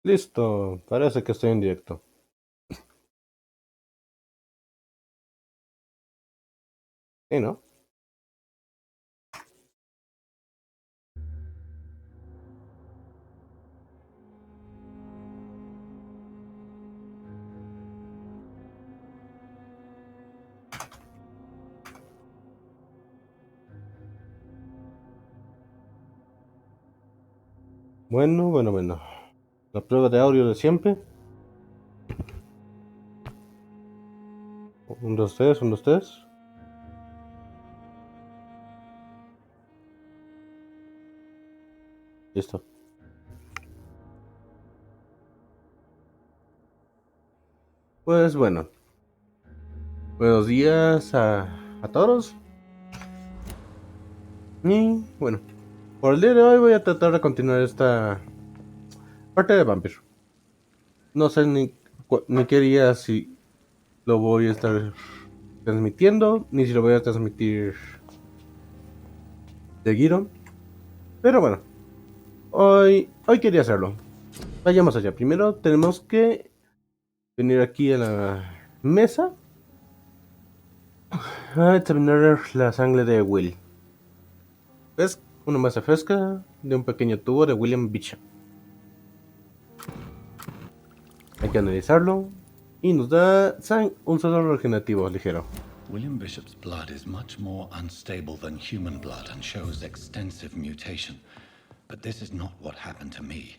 Listo, parece que estoy en directo. ¿Sí, no? Bueno. La prueba de audio de siempre. Un, dos, tres, un, dos, tres. Listo. Pues bueno, buenos días a todos. Y bueno, por el día de hoy voy a tratar de continuar esta parte de Vampyr. No sé ni qué día si lo voy a estar transmitiendo, ni si lo voy a transmitir seguido. Pero bueno, hoy quería hacerlo. Vayamos allá. Primero tenemos que venir aquí a la mesa a examinar la sangre de Will. Es una masa fresca de un pequeño tubo de William Bishop. Hay que analizarlo y nos da un solo regenerativo ligero. William Bishop's blood is much more unstable than human blood and shows extensive mutation. But this is not what happened to me.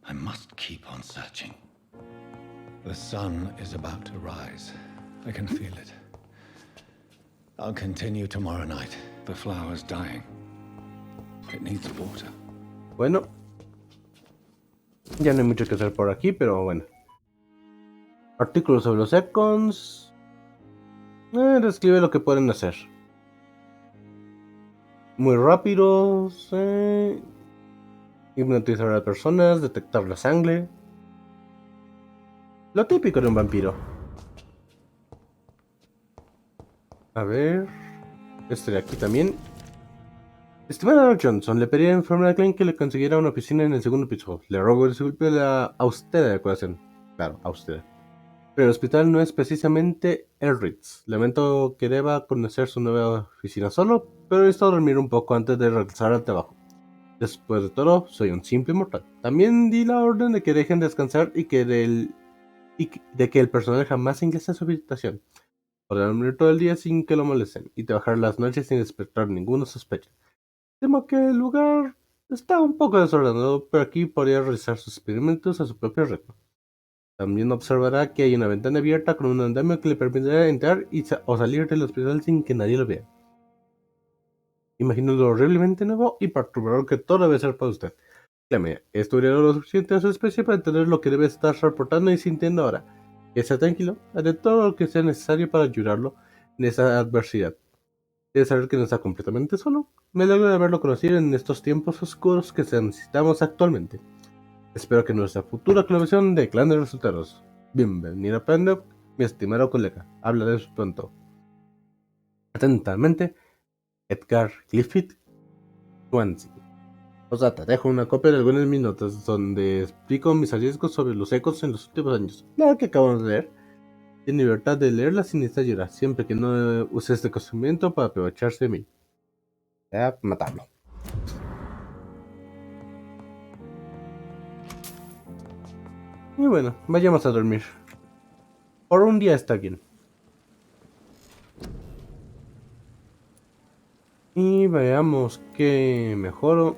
I must keep on searching. The sun is about to rise. I can feel it. I'll continue tomorrow night. The flower's dying. It needs water. Bueno, ya no hay mucho que hacer por aquí, pero bueno. Artículos sobre los Econs. Describe lo que pueden hacer. Muy rápidos. Hipnotizar a las personas, detectar la sangre. Lo típico de un vampiro. A ver. Este de aquí también. Estimada Johnson, le pedí a la enfermera Klein que le consiguiera una oficina en el segundo piso. Le ruego disculpe la austera decoración. Claro, austera. Pero el hospital no es precisamente el Ritz. Lamento que deba conocer su nueva oficina solo, pero necesito dormir un poco antes de regresar al trabajo. Después de todo, soy un simple mortal. También di la orden de que dejen descansar y de que el personal jamás ingrese a su habitación. Podrán dormir todo el día sin que lo molesten y trabajar las noches sin despertar ninguna sospecha. Temo que el lugar está un poco desordenado, pero aquí podría realizar sus experimentos a su propio ritmo. También observará que hay una ventana abierta con un andamio que le permitirá entrar o salir del hospital sin que nadie lo vea. Imagino lo horriblemente nuevo y perturbador que todo debe ser para usted. Créame, he estudiado lo suficiente a su especie para entender lo que debe estar reportando y sintiendo ahora. Que esté tranquilo, haré todo lo que sea necesario para ayudarlo en esa adversidad. Debe saber que no está completamente solo. Me alegro de haberlo conocido en estos tiempos oscuros que necesitamos actualmente. Espero que nuestra futura colaboración de clan de resultados. Bienvenido a Panda, mi estimado colega. Hablaré pronto. Atentamente, Edgar Clifford Swansea. Osata, dejo una copia de algunas de mis notas donde explico mis hallazgos sobre los ecos en los últimos años. La que acabamos de leer. Tiene libertad de leerla sin esta llorar, siempre que no use este conocimiento para aprovecharse de mí. Voy a matarlo. Y bueno, vayamos a dormir. Por un día está bien. Y veamos qué mejoro.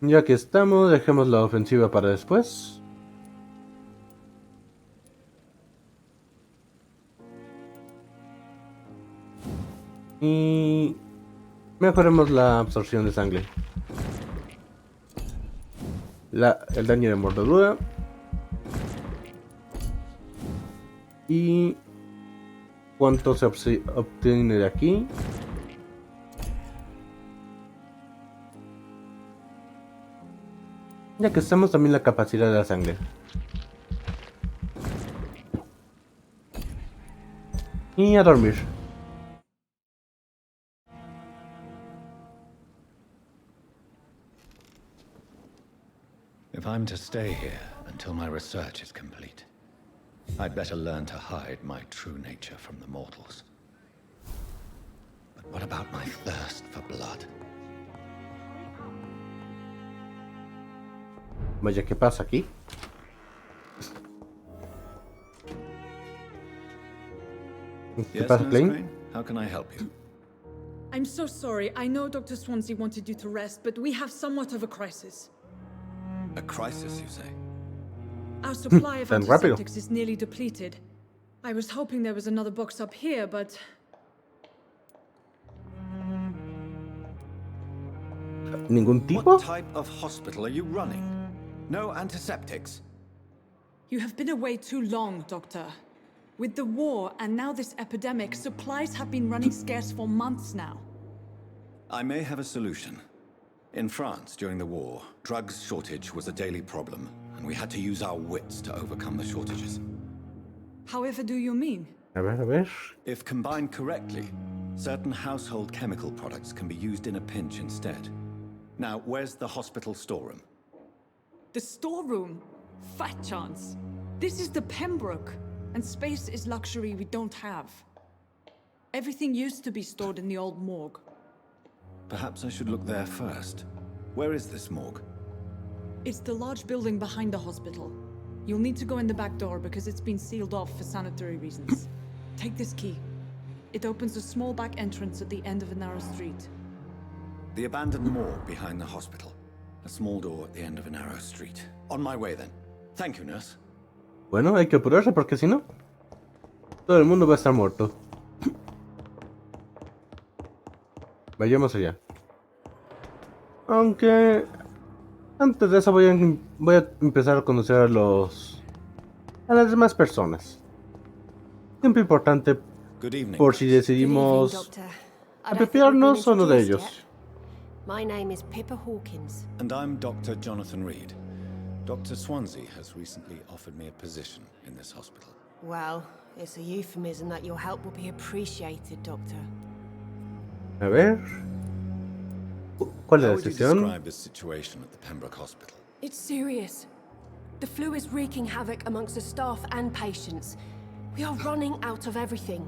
Ya que estamos, dejemos la ofensiva para después. Y mejoremos la absorción de sangre. El daño de mordedura. Y cuánto se obtiene de aquí. Ya que estamos, también la capacidad de la sangre. Y a dormir. If I'm to stay here until my research is complete, I'd better learn to hide my true nature from the mortals. But what about my thirst for blood? Vaya, ¿qué pasa aquí? ¿Qué Yes, pasa, Nurse Klein? Crane? How can I help you? I'm so sorry. I know Dr. Swansea wanted you to rest, but we have somewhat of a crisis. A crisis, you say? Our supply of Tan rápido. antiseptics is nearly depleted. I was hoping there was another box up here, but ¿Ningún tipo? What type of hospital are you running? No antiseptics? you have been away too long, Doctor. With the war and now this epidemic, supplies have been running scarce for months now. I may have a solution. In France, during the war, drugs shortage was a daily problem, and we had to use our wits to overcome the shortages. However do you mean? A ver. If combined correctly, certain household chemical products can be used in a pinch instead. Now, where's the hospital storeroom? The storeroom? Fat chance. This is the Pembroke, and space is luxury we don't have. Everything used to be stored in the old morgue. Perhaps I should look there first. Where is this morgue? It's the large building behind the hospital. You'll need to go in the back door because it's been sealed off for sanitary reasons. Take this key. It opens a small back entrance at the end of a narrow street. The abandoned morgue behind the hospital. A small door at the end of a narrow street. On my way then. Thank you, nurse. Bueno, hay que apurarse porque si no, todo el mundo va a estar muerto. Vayamos allá. Aunque antes de eso voy a empezar a conocer a las demás personas. Tiempo importante Good evening. por si decidimos Good evening, Doctor. I don't think we've apropiarnos been o no de introduced ellos. yet. My name is Pippa Hawkins. And I'm Dr. Jonathan Reed. Dr. Swansea has recently offered me a position in this hospital. Well, it's a euphemism that your help will be appreciated, Doctor. A ver. ¿Cuál es How la would you sesión? describe the situation at the Pembroke Hospital? It's serious. The flu is wreaking havoc amongst the staff and patients. We are running out of everything.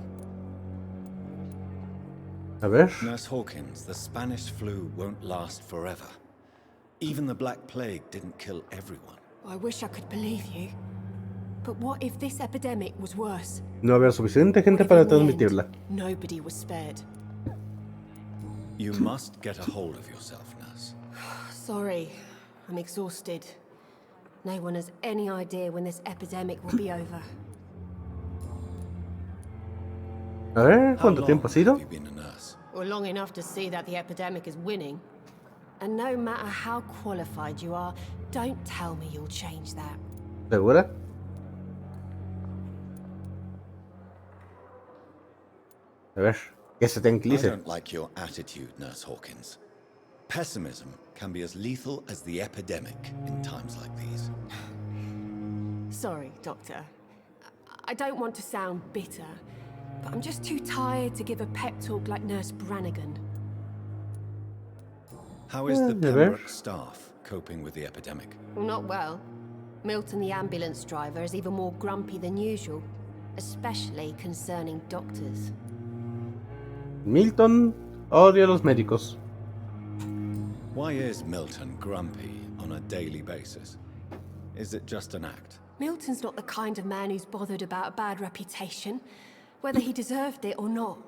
A ver. Nurse Hawkins, the Spanish flu won't last forever. Even the Black Plague didn't kill everyone. I wish I could believe you. But what if this epidemic was worse? No habrá suficiente gente What if para in the end, transmitirla. nobody was spared? You must get a hold of yourself, nurse. Sorry, I'm exhausted. No one has any idea when this epidemic will be over. A ver, How ¿cuánto long tiempo ha sido? have you been a nurse? Well, long enough to see that the epidemic is winning. And no matter how qualified you are, don't tell me you'll change that. ¿Segura? A ver, que se I tranquilice. don't like your attitude, Nurse Hawkins. Pessimism can be as lethal as the epidemic in times like these. Sorry, Doctor. I don't want to sound bitter, but I'm just too tired to give a pep talk like Nurse Brannigan. How is the a ver. Pembroke staff coping with the epidemic? Well, not well. Milton, the ambulance driver, is even more grumpy than usual, especially concerning doctors. Milton odia a los médicos. Why is Milton grumpy on a daily basis? Is it just an act? Milton's not the kind of man who's bothered about a bad reputation, whether he deserved it or not.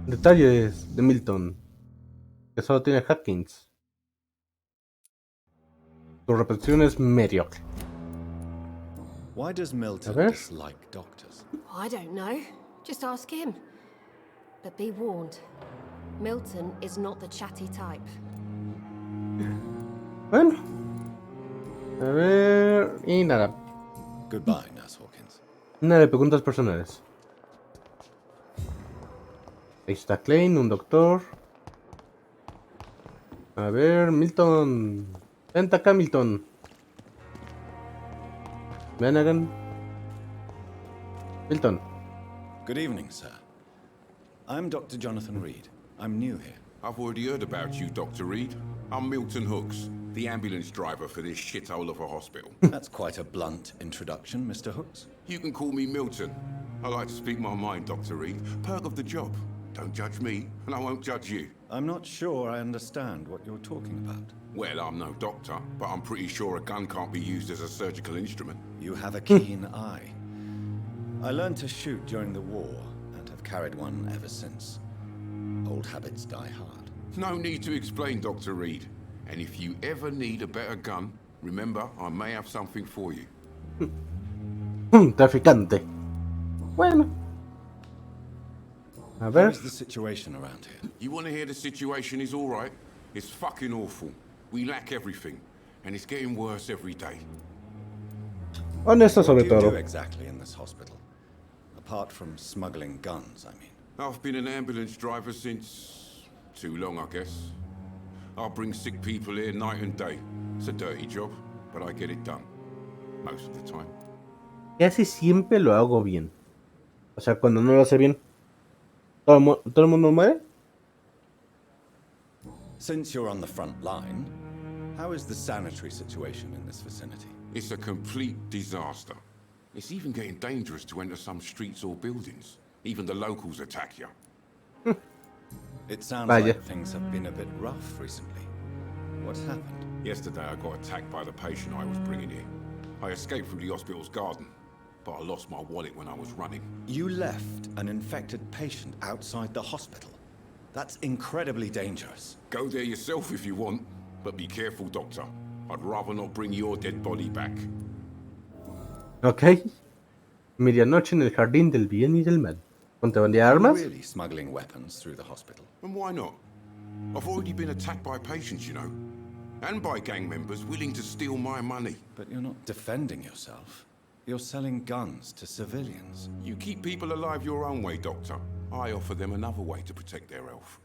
Detalles de Milton. Que solo tiene Hawkins. Su reputación es mediocre. Why does Milton ver. dislike doctors? I don't know. Just ask him. But be warned, Milton is not the chatty type. Bueno. A ver. Y nada. Goodbye, Nurse Hawkins. Nada de preguntas personales. Ahí está Klein, un doctor. A ver, Milton. Vente acá, Milton. Flanagan. Milton. Good evening, sir. I'm Dr. Jonathan Reed. I'm new here. I've already heard about you, Dr. Reed. I'm Milton Hooks, the ambulance driver for this shithole of a hospital. That's quite a blunt introduction, Mr. Hooks. You can call me Milton. I like to speak my mind, Dr. Reed. Perk of the job. Don't judge me, and I won't judge you. I'm not sure I understand what you're talking about. Well, I'm no doctor, but I'm pretty sure a gun can't be used as a surgical instrument. You have a keen eye. I learned to shoot during the war, and have carried one ever since. Old habits die hard. No need to explain, Dr. Reed. And if you ever need a better gun, remember, I may have something for you. Traficante. Bueno. A What ver. is the situation around here? You want to hear the situation is all right? It's fucking awful. We lack everything, and it's getting worse every day. Honesto What sobre do you do todo. exactly in this hospital? Apart from smuggling guns, I mean. I've been an ambulance driver since... too long, I guess. I bring sick people here night and day. It's a dirty job, but I get it done. Most of the time. Casi siempre lo hago bien. O sea, cuando no lo hace bien, todo el mundo muere. Since you're on the front line, how is the sanitary situation in this vicinity? It's a complete disaster. It's even getting dangerous to enter some streets or buildings. Even the locals attack you. It sounds Vaya. like things have been a bit rough recently. What's happened? Yesterday I got attacked by the patient I was bringing here. I escaped through the hospital's garden, but I lost my wallet when I was running. You left an infected patient outside the hospital. That's incredibly dangerous. Go there yourself if you want, but be careful, Doctor. I'd rather not bring your dead body back. Ok. Medianoche en el jardín del bien y del mal. Contrabando de Are you armas. really smuggling weapons through the hospital? And why not? I've already been attacked by patients, you know. And by gang members willing to steal my money. But you're not defending yourself. You're selling guns to civilians. You keep people alive your own way, Doctor. I offer them another way to protect their health.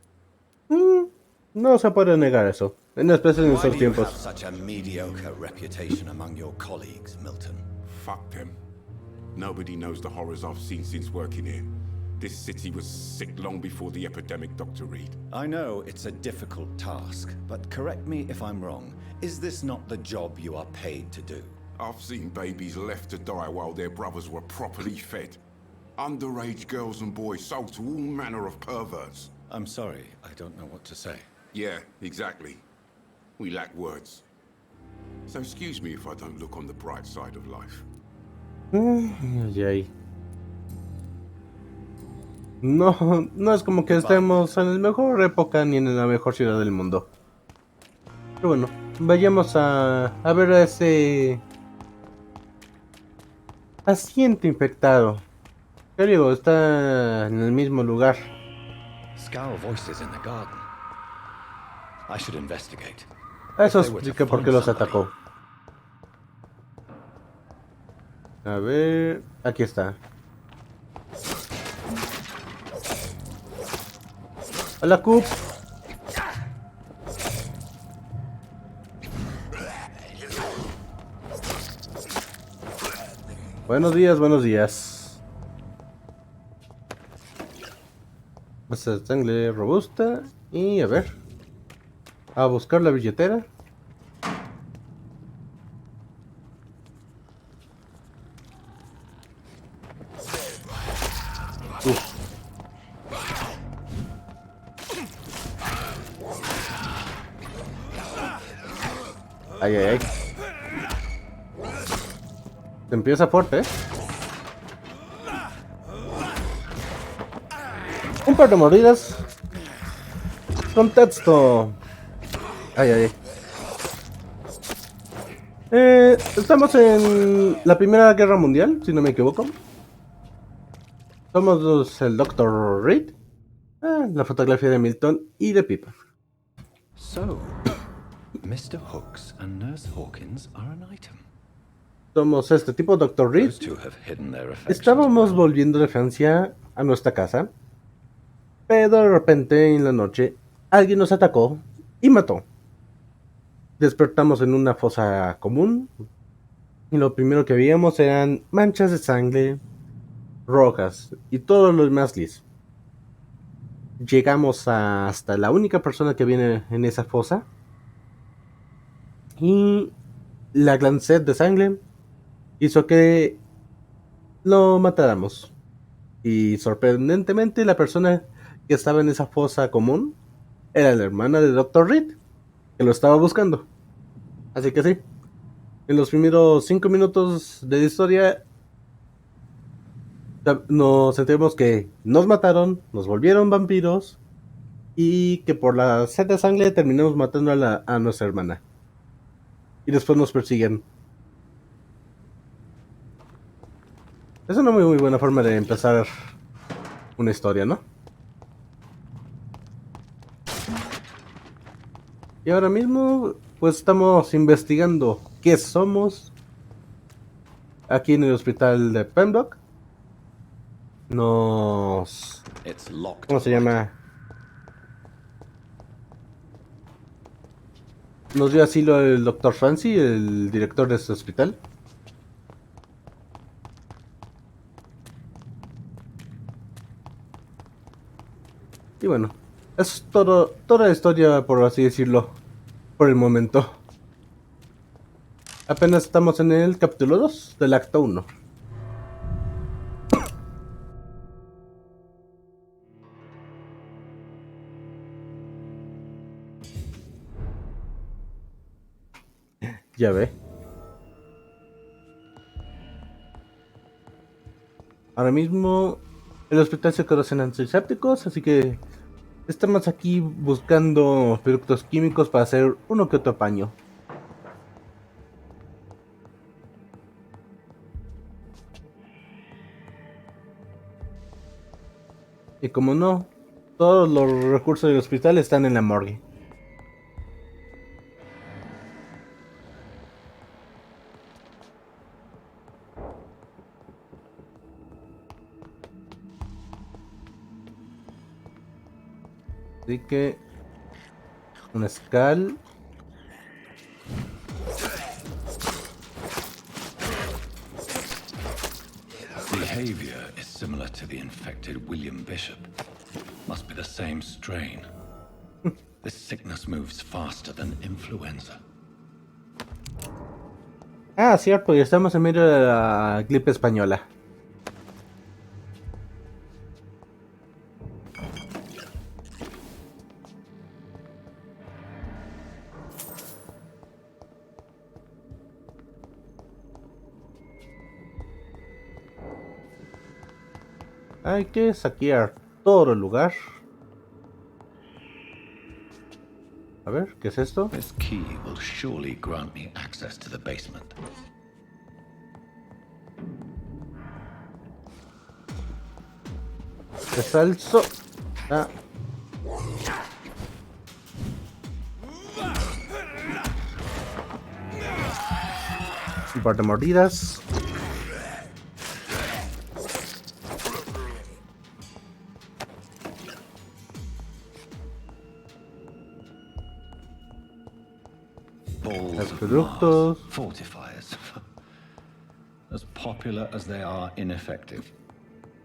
No se puede negar eso. En especial en Why estos do you have tiempos. such a mediocre reputation among your colleagues, Milton? Fuck them. Nobody knows the horrors I've seen since working here. This city was sick long before the epidemic, Dr. Reed. I know it's a difficult task, but correct me if I'm wrong. Is this not the job you are paid to do? I've seen babies left to die while their brothers were properly fed. Underage girls and boys sold to all manner of perverts. I'm sorry, I don't know what to say. Yeah, exactly. We lack words. So excuse me if I don't look on the bright side of life. Ay, ay. No, no es como que estemos en la mejor época ni en la mejor ciudad del mundo. Pero bueno, vayamos a ver a ese paciente infectado. ¿Qué digo? Está en el mismo lugar. Scowl voices in the garden. I should investigate. Eso If they were to explica por qué find los somebody- atacó. A ver, aquí está. Hola, Coop. Buenos días, buenos días. Base de sangre robusta. Y a ver. A buscar la billetera. Ay, ay, ay. Se empieza fuerte, ¿eh? Un par de mordidas. Contexto. Ay, ay, ay. Estamos en la Primera Guerra Mundial, si no me equivoco. Somos el Dr. Reed. La fotografía de Milton y de Pip. So, Mr. Hooks and Nurse Hawkins are an item. Somos este tipo, Dr. Reed. Those two have hidden their affections Estábamos well. volviendo de Francia a nuestra casa, pero de repente en la noche alguien nos atacó y mató. Despertamos en una fosa común y lo primero que veíamos eran manchas de sangre rojas y todo lo demás liso. Llegamos hasta la única persona que viene en esa fosa Y la gran sed de sangre hizo que lo matáramos. Y sorprendentemente la persona que estaba en esa fosa común era la hermana de Doctor Reed, que lo estaba buscando. Así que sí, en los primeros 5 minutos de la historia nos enteramos que nos mataron, nos volvieron vampiros y que por la sed de sangre terminamos matando a nuestra hermana. Y después nos persiguen. Es una muy buena forma de empezar una historia, ¿no? Y ahora mismo, pues estamos investigando qué somos aquí en el hospital de Pembroke. It's locked. ¿Cómo se llama? Nos dio asilo el doctor Fancy, el director de este hospital. Y bueno, es toda la historia, por así decirlo, por el momento. Apenas estamos en el capítulo 2 del acto 1. Ya ve. Ahora mismo el hospital se quedó sin antisépticos, así que estamos aquí buscando productos químicos para hacer uno que otro paño. Y como no, todos los recursos del hospital están en la morgue. Así que un escal. Behavior is similar to the infected William Bishop. Must be the same strain. This sickness moves faster than influenza. Ah, cierto, y estamos en medio de la gripe española. Hay que saquear todo el lugar. A ver, ¿qué es esto? This key will surely grant me access to the basement. Resalzo. Ah. Un par de mordidas. Balls of Productos. Mars fortifiers. As popular as they are ineffective.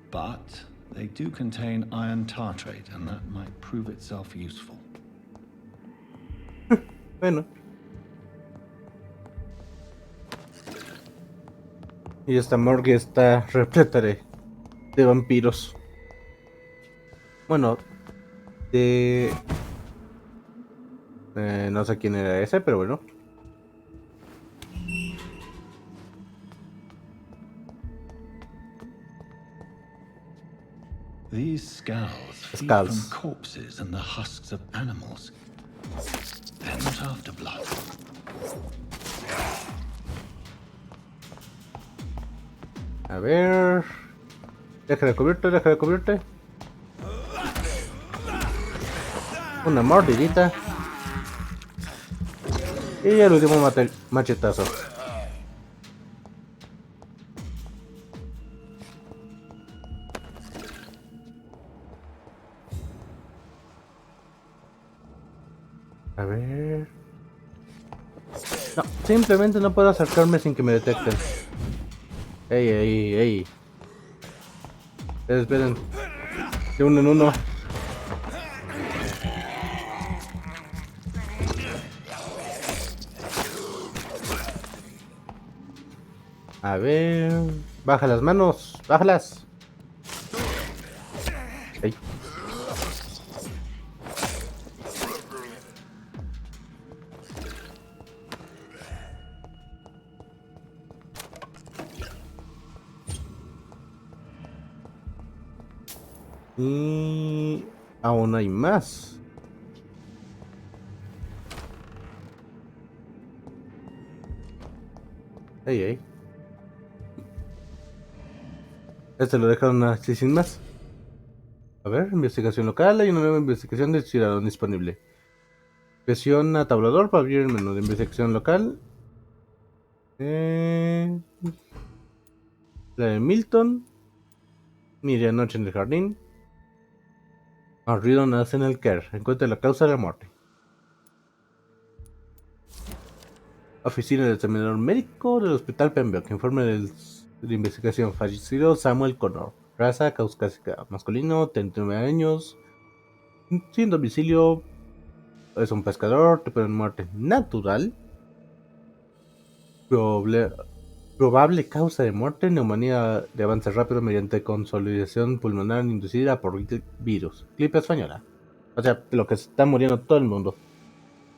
But they do contain iron tartrate, and that might prove itself useful. Bueno. Y esta morgue está repleta de vampiros. Bueno, de... no sé quién era ese, pero bueno. These skulls feed Skulls. from corpses and the husks of animals. They're not after blood. A ver... Deja de cubrirte. Una mordidita. Y el último machetazo. A ver... No, simplemente no puedo acercarme sin que me detecten. Ey. Esperen. De uno en uno. A ver... Baja las manos, bájalas. Ahí. Y... aún hay más. Ey, ey. Este lo dejaron así sin más. A ver, investigación local. Hay una nueva investigación de ciudadano disponible. Presión a tabulador para abrir el menú de investigación local. La de Milton. Medianoche en el jardín. Ruido nace en el care. Encuentra la causa de la muerte. Oficina del examinador médico del hospital Pembroke. Informe de investigación. Fallecido Samuel Connor. Raza caucásica. Masculino, 39 años. Sin domicilio. Es un pescador. Tipo de muerte natural. Probable causa de muerte: neumonía de avance rápido mediante consolidación pulmonar inducida por virus. Gripe española. O sea, lo que se está muriendo todo el mundo.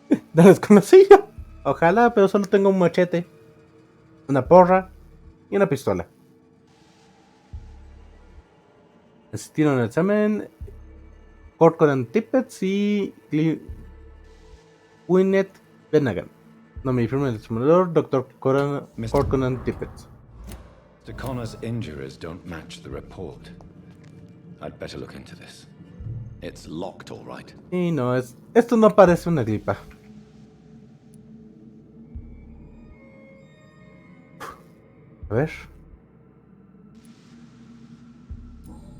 De desconocido. Ojalá, pero solo tengo un machete, una porra y una pistola. Asistieron al examen Corcoran Tippets y Gwyneth Benagan. No me informe el examinador, Dr. Corcoran Tippets. Mr. Connor's injuries don't match the report. I'd better look into this. It's locked, all right. Y no, esto no parece una gripa. A ver.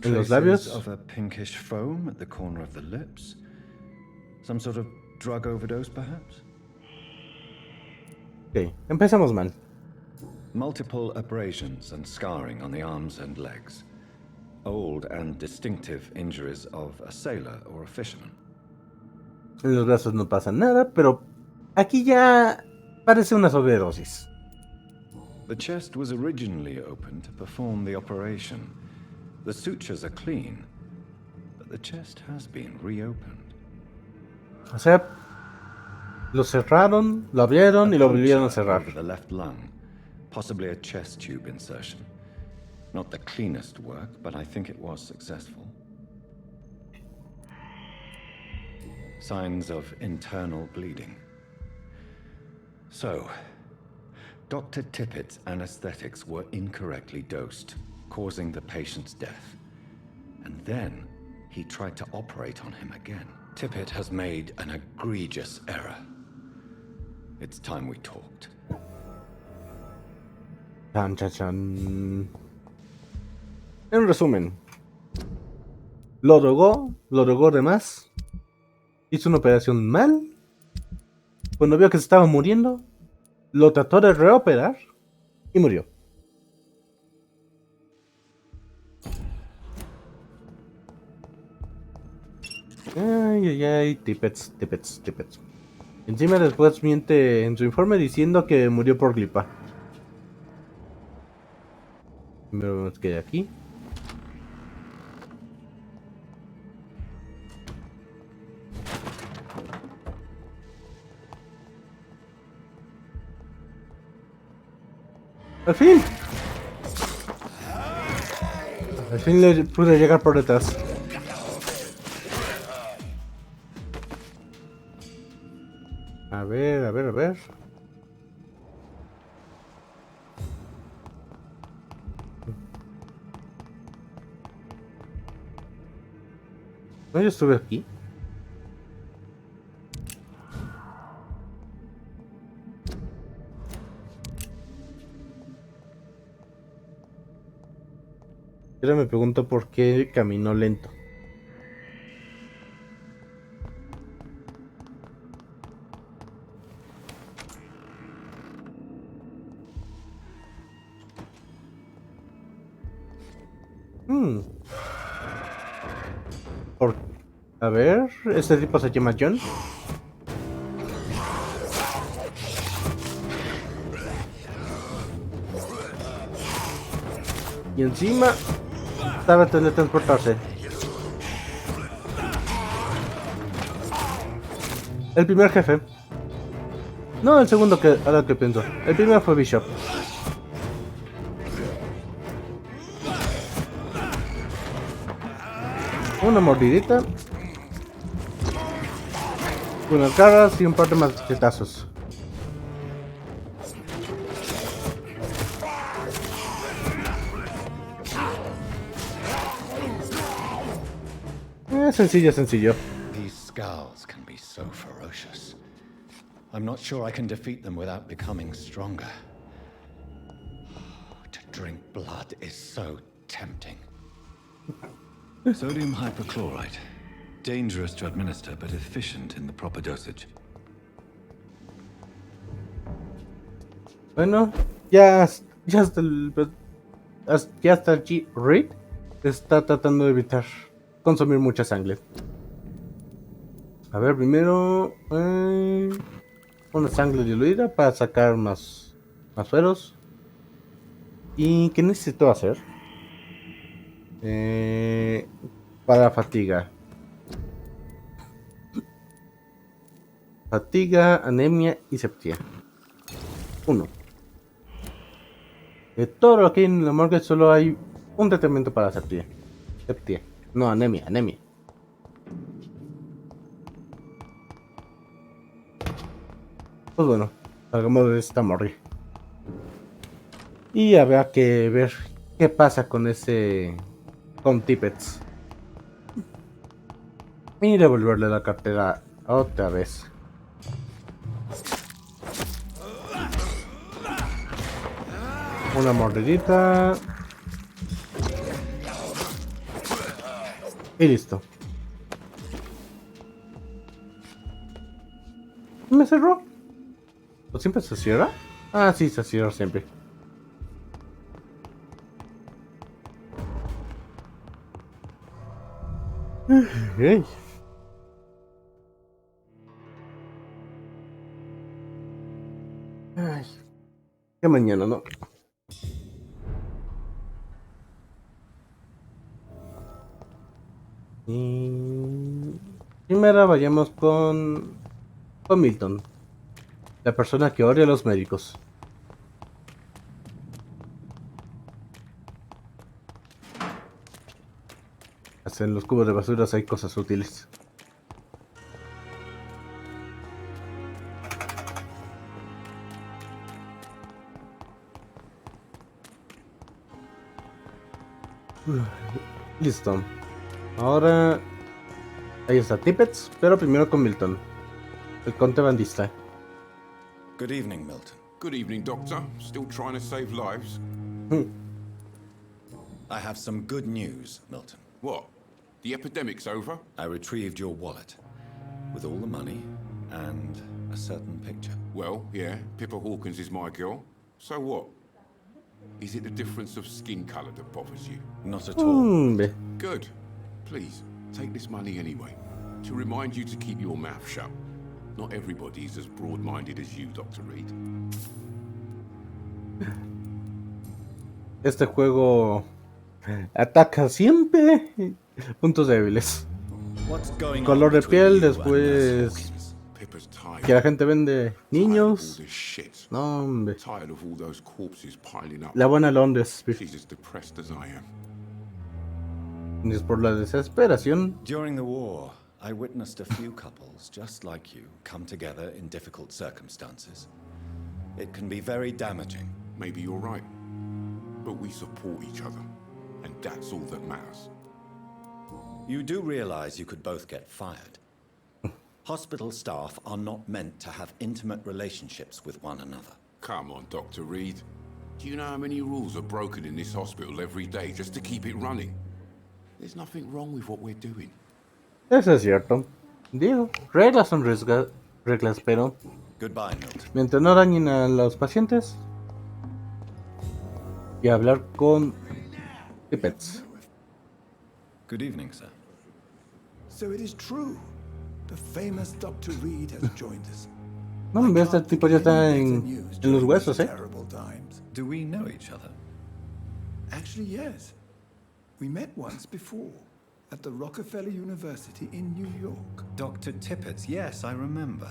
En los labios. Of a pinkish foam at the corner of the lips. Some sort of drug overdose, perhaps? Ok, empezamos mal. Multiple abrasions and scarring on the arms and legs. Old and distinctive injuries of a sailor or a fisherman. En los brazos no pasa nada, pero aquí ya parece una sobredosis. The chest was originally opened to perform the operation. The sutures are clean, but the chest has been reopened. O sea, lo cerraron, lo abrieron y lo volvieron a cerrar. The left lung, possibly a chest tube insertion. Not the cleanest work, but I think it was successful. Signs of internal bleeding. So, Dr. Tippett's anesthetics were incorrectly dosed, causing the patient's death. And then he tried to operate on him again. Tippett has made an egregious error. It's time we talked. Chan, chan, chan. En resumen, lo drogó de más, hizo una operación mal, cuando vio que se estaba muriendo, lo trató de reoperar y murió. Ay, Tippets. Encima después miente en su informe diciendo que murió por gripa. Primero vemos que hay aquí. ¡Al fin! Al fin le pude llegar por detrás. A ver. No, yo estuve aquí. Ahora me pregunto por qué caminó lento. A ver, este tipo se llama John. Y encima sabe teletransportarse. El primer jefe. No, el segundo que ahora que pienso. El primero fue Bishop. Una mordidita. Unas garras y un par de machetazos. Sencillo, sencillo. These skulls can be so ferocious. I'm not sure I can defeat them without becoming stronger. To drink blood is so tempting. Sodium hypochlorite. Dangerous to administer, but efficient in the proper dosage. Bueno, ya hasta el G-Reed está tratando de evitar consumir mucha sangre. A ver, primero una sangre diluida para sacar más sueros. ¿Y qué necesito hacer? Para fatiga. Fatiga, anemia y septia. 1. De todo lo que hay en la morgue solo hay un tratamiento para septia. No, anemia. Pues bueno, salgamos de esta morgue. Y habrá que ver qué pasa con con Tippets. Y devolverle la cartera otra vez. Una mordidita. Y listo. ¿Me cerró? ¿O siempre se cierra? Ah, sí, se cierra siempre. Hey. Ay, qué mañana, ¿no? Y primero vayamos con Milton, la persona que odia a los médicos. Hasta en los cubos de basuras hay cosas útiles. Listo. Ahora ahí está Tippets, pero primero con Milton, el contrabandista. Good evening, Milton. Good evening, Doctor. Still trying to save lives? I have some good news, Milton. What? The epidemic's over? I retrieved your wallet with all the money and a certain picture. Well, yeah, Pippa Hawkins is my girl. So what? Is it the difference of skin color that bothers you? Not at all. Good. Please, take this money anyway. To remind you to keep your mouth shut. Not everybody's as broad-minded as you, Dr. Reed. Este juego ataca siempre puntos débiles. What's going Color on de between piel, you and Miss después Hawkins? Pippa's tired. que la gente vende Tired of niños. all this shit. No, hombre. Tired of all those corpses piling up. La buena Londres. She's as depressed as I am. Es por la desesperación. During the war, I witnessed a few couples just like you come together in difficult circumstances. It can be very damaging. Maybe you're right. But we support each other. And that's all that matters. You do realize you could both get fired. Hospital staff are not meant to have intimate relationships with one another. Come on, Dr. Reed. Do you know how many rules are broken in this hospital every day just to keep it running? There's nothing wrong with what we're doing. Eso es cierto. Digo, reglas son reglas, pero Goodbye, Milton. mientras no dañen a los pacientes. Y hablar con Tippets. Good evening, sir. So it is true. The famous Dr. Reed has joined us. No, hombre, este tipo ya está en los huesos, Terrible times. Do we know each other? Actually, yes. We met once before at the Rockefeller University in New York. Dr. Tippett, yes, I remember.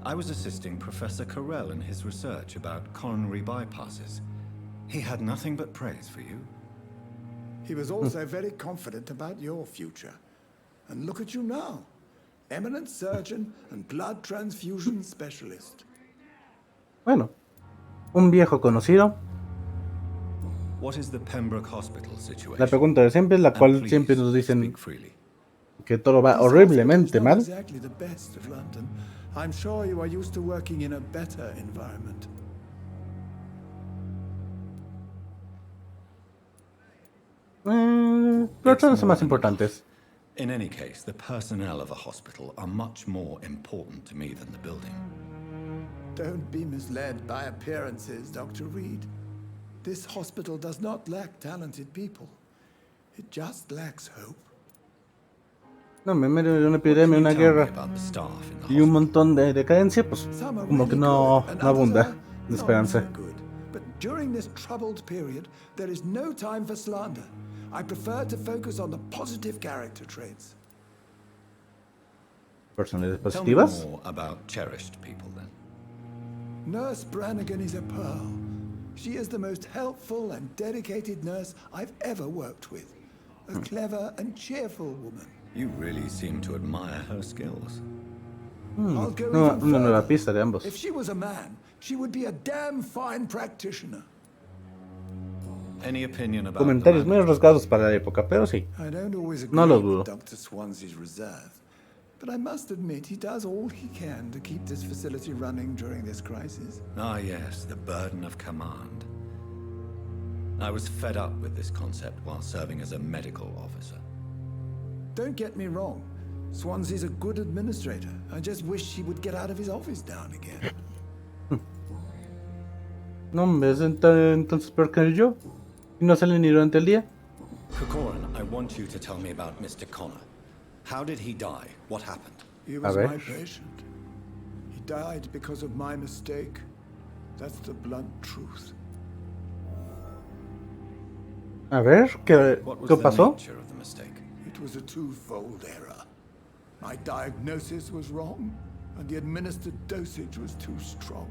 I was assisting Professor Carell in his research about coronary bypasses. He had nothing but praise for you. He was also very confident about your future. And look at you now. Eminent surgeon and blood transfusion specialist. Bueno, un viejo conocido. What is the Pembroke Hospital situation? La pregunta de siempre, la And cual please, siempre nos dicen speak freely. que todo va This hospital is horriblemente not mal. exactly the best of London. I'm sure you are used to working in a better environment. Pero It's otras son more más than importantes. enough. In any case, the personnel of a hospital are much more important to me than the building. Don't be misled by appearances, Dr. Reed. This hospital does not lack talented people. It just lacks hope. No, me meto en una What can epidemia, you una tell me guerra about the staff in the y un hospital? montón de decadencia, pues Some are como que really no, good, and no others abunda are de not esperanza. so good. But during this troubled period, there is no time for slander. I prefer to focus on the positive character traits. Personalidades Tell me positivas. more about cherished people, then. Nurse Brannigan is a pearl. She is the most helpful and dedicated nurse I've ever worked with. A clever and cheerful woman. You really seem to admire her skills. I'll go Una even nueva further. pista de ambos. If she was a man, she would be a damn fine practitioner. Any opinion about Comentarios the muy manager? arriesgados para la época, pero sí. I don't always agree No lo with dudo. Dr. Swansea's reserve, but I must admit he does all he can to keep this facility running during this crisis. Ah, yes, the burden of command. I was fed up with this concept while serving as a medical officer. Don't get me wrong. Swansea's a good administrator. I just wish he would get out of his office now and again. No, en vez de entonces peor que yo. Y no sale ni durante el día. Corcoran, I want you to tell me about Mr. Connor. How did he die? What happened? He was ver. my patient. He died because of my mistake. That's the blunt truth. A ver, ¿qué, What was qué the pasó? nature of the mistake? It was a twofold error. My diagnosis was wrong, and the administered dosage was too strong.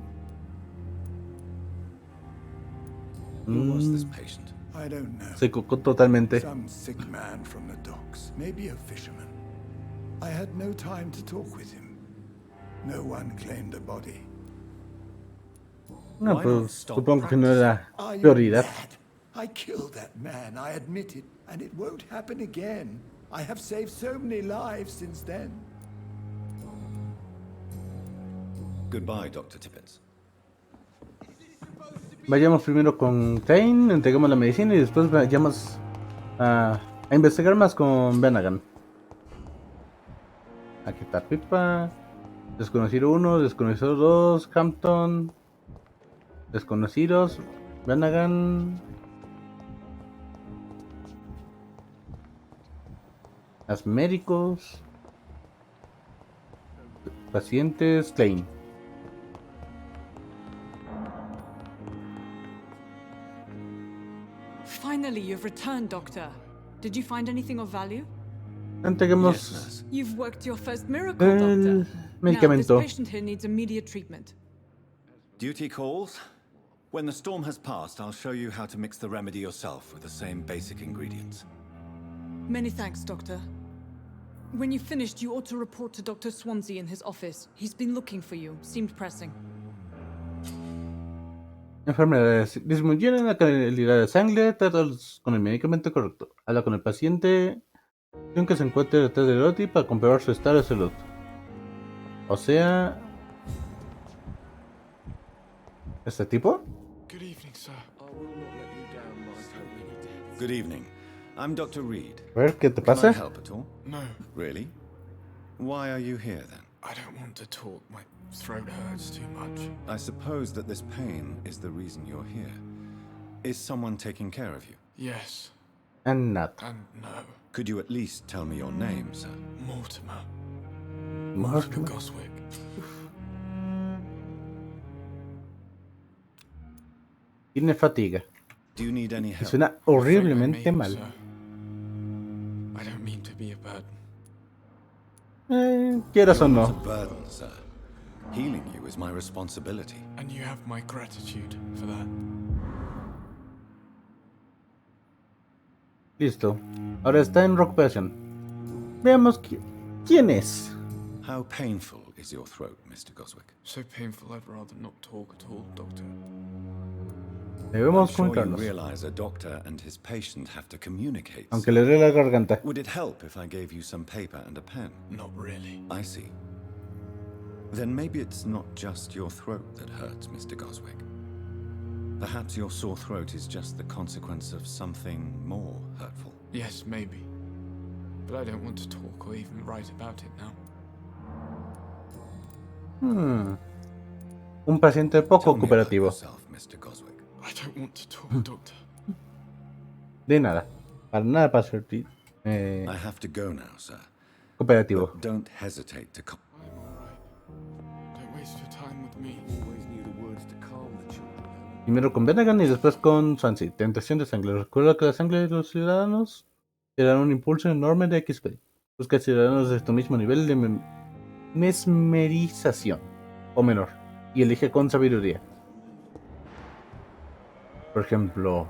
Who was this patient? I don't know. Se equivocó totalmente. Some sick man from the docks, maybe a fisherman. I had no time to talk with him. No one claimed the body. No, Why pues not stop supongo que no era Are you prioridad. mad? I killed that man, I admit it, and it won't happen again. I have saved so many lives since then. Goodbye, Dr. Tippett. Vayamos primero con Kane, entreguemos la medicina y después vayamos a investigar más con Brannigan. Aquí está Pipa, Desconocido 1, Desconocido 2, Hampton, Desconocidos, Brannigan, las médicos, pacientes, Kane. Finally, you've returned, Doctor. Did you find anything of value? Entreguemos Yes, nurse. You've worked your first miracle, el Doctor. Now, this medicamento. patient here needs immediate treatment. Duty calls. When the storm has passed, I'll show you how to mix the remedy yourself with the same basic ingredients. Many thanks, Doctor. When you've finished, you ought to report to Dr. Swansea in his office. He's been looking for you. Seemed pressing. Enfermedades. Disminuyen la calidad de sangre. Trátalos con el medicamento correcto. Habla con el paciente que se encuentre detrás del lote para comprobar su estado de salud. O sea... ¿este tipo? Good evening, sir. Good evening. I'm Dr. Reed. A ver, ¿qué te Can I pasa? help at all? No, Really? Why are you here then? I don't want to talk. My throat hurts too much. I suppose that this pain is the reason you're here. Is someone taking care of you? Yes, And not. and no. Could you at least tell me your name, sir? Mortimer. Mortimer. Goswick. Tiene fatiga. Do you need any Y help? suena I'm afraid I horriblemente may, mal. sir. I don't mean to be a burden. Quieras o You're not a no. burden, sir. Healing you is my responsibility. And you have my gratitude for that. Listo. Ahora está en recuperación. Veamos quién es. How painful is your throat, Mr. Goswick? So painful I'd rather not talk at all, Doctor. I'm Debemos sure you comunicarnos. realize a doctor and his patient have to communicate. Aunque le duele la garganta. Would it help if I gave you some paper and a pen? Not really. I see. Then maybe it's not just your throat that hurts, Mr. Goswick. Perhaps your sore throat is just the consequence of something more hurtful. Yes, maybe. But I don't want to talk or even write about it now. Un paciente poco Tell me about cooperativo. yourself, Mr. Goswick. I don't want to talk, Doctor. De nada. Para nada para ser I have to go now, sir. cooperativo. But don't hesitate to call. I'm alright. Don't waste your time with me. Primero con Venegan y después con Swansea. Tentación de sangre. Recuerda que la sangre de los ciudadanos te da un impulso enorme de XP. Busca ciudadanos de tu mismo nivel de mesmerización o menor y elige con sabiduría. Por ejemplo,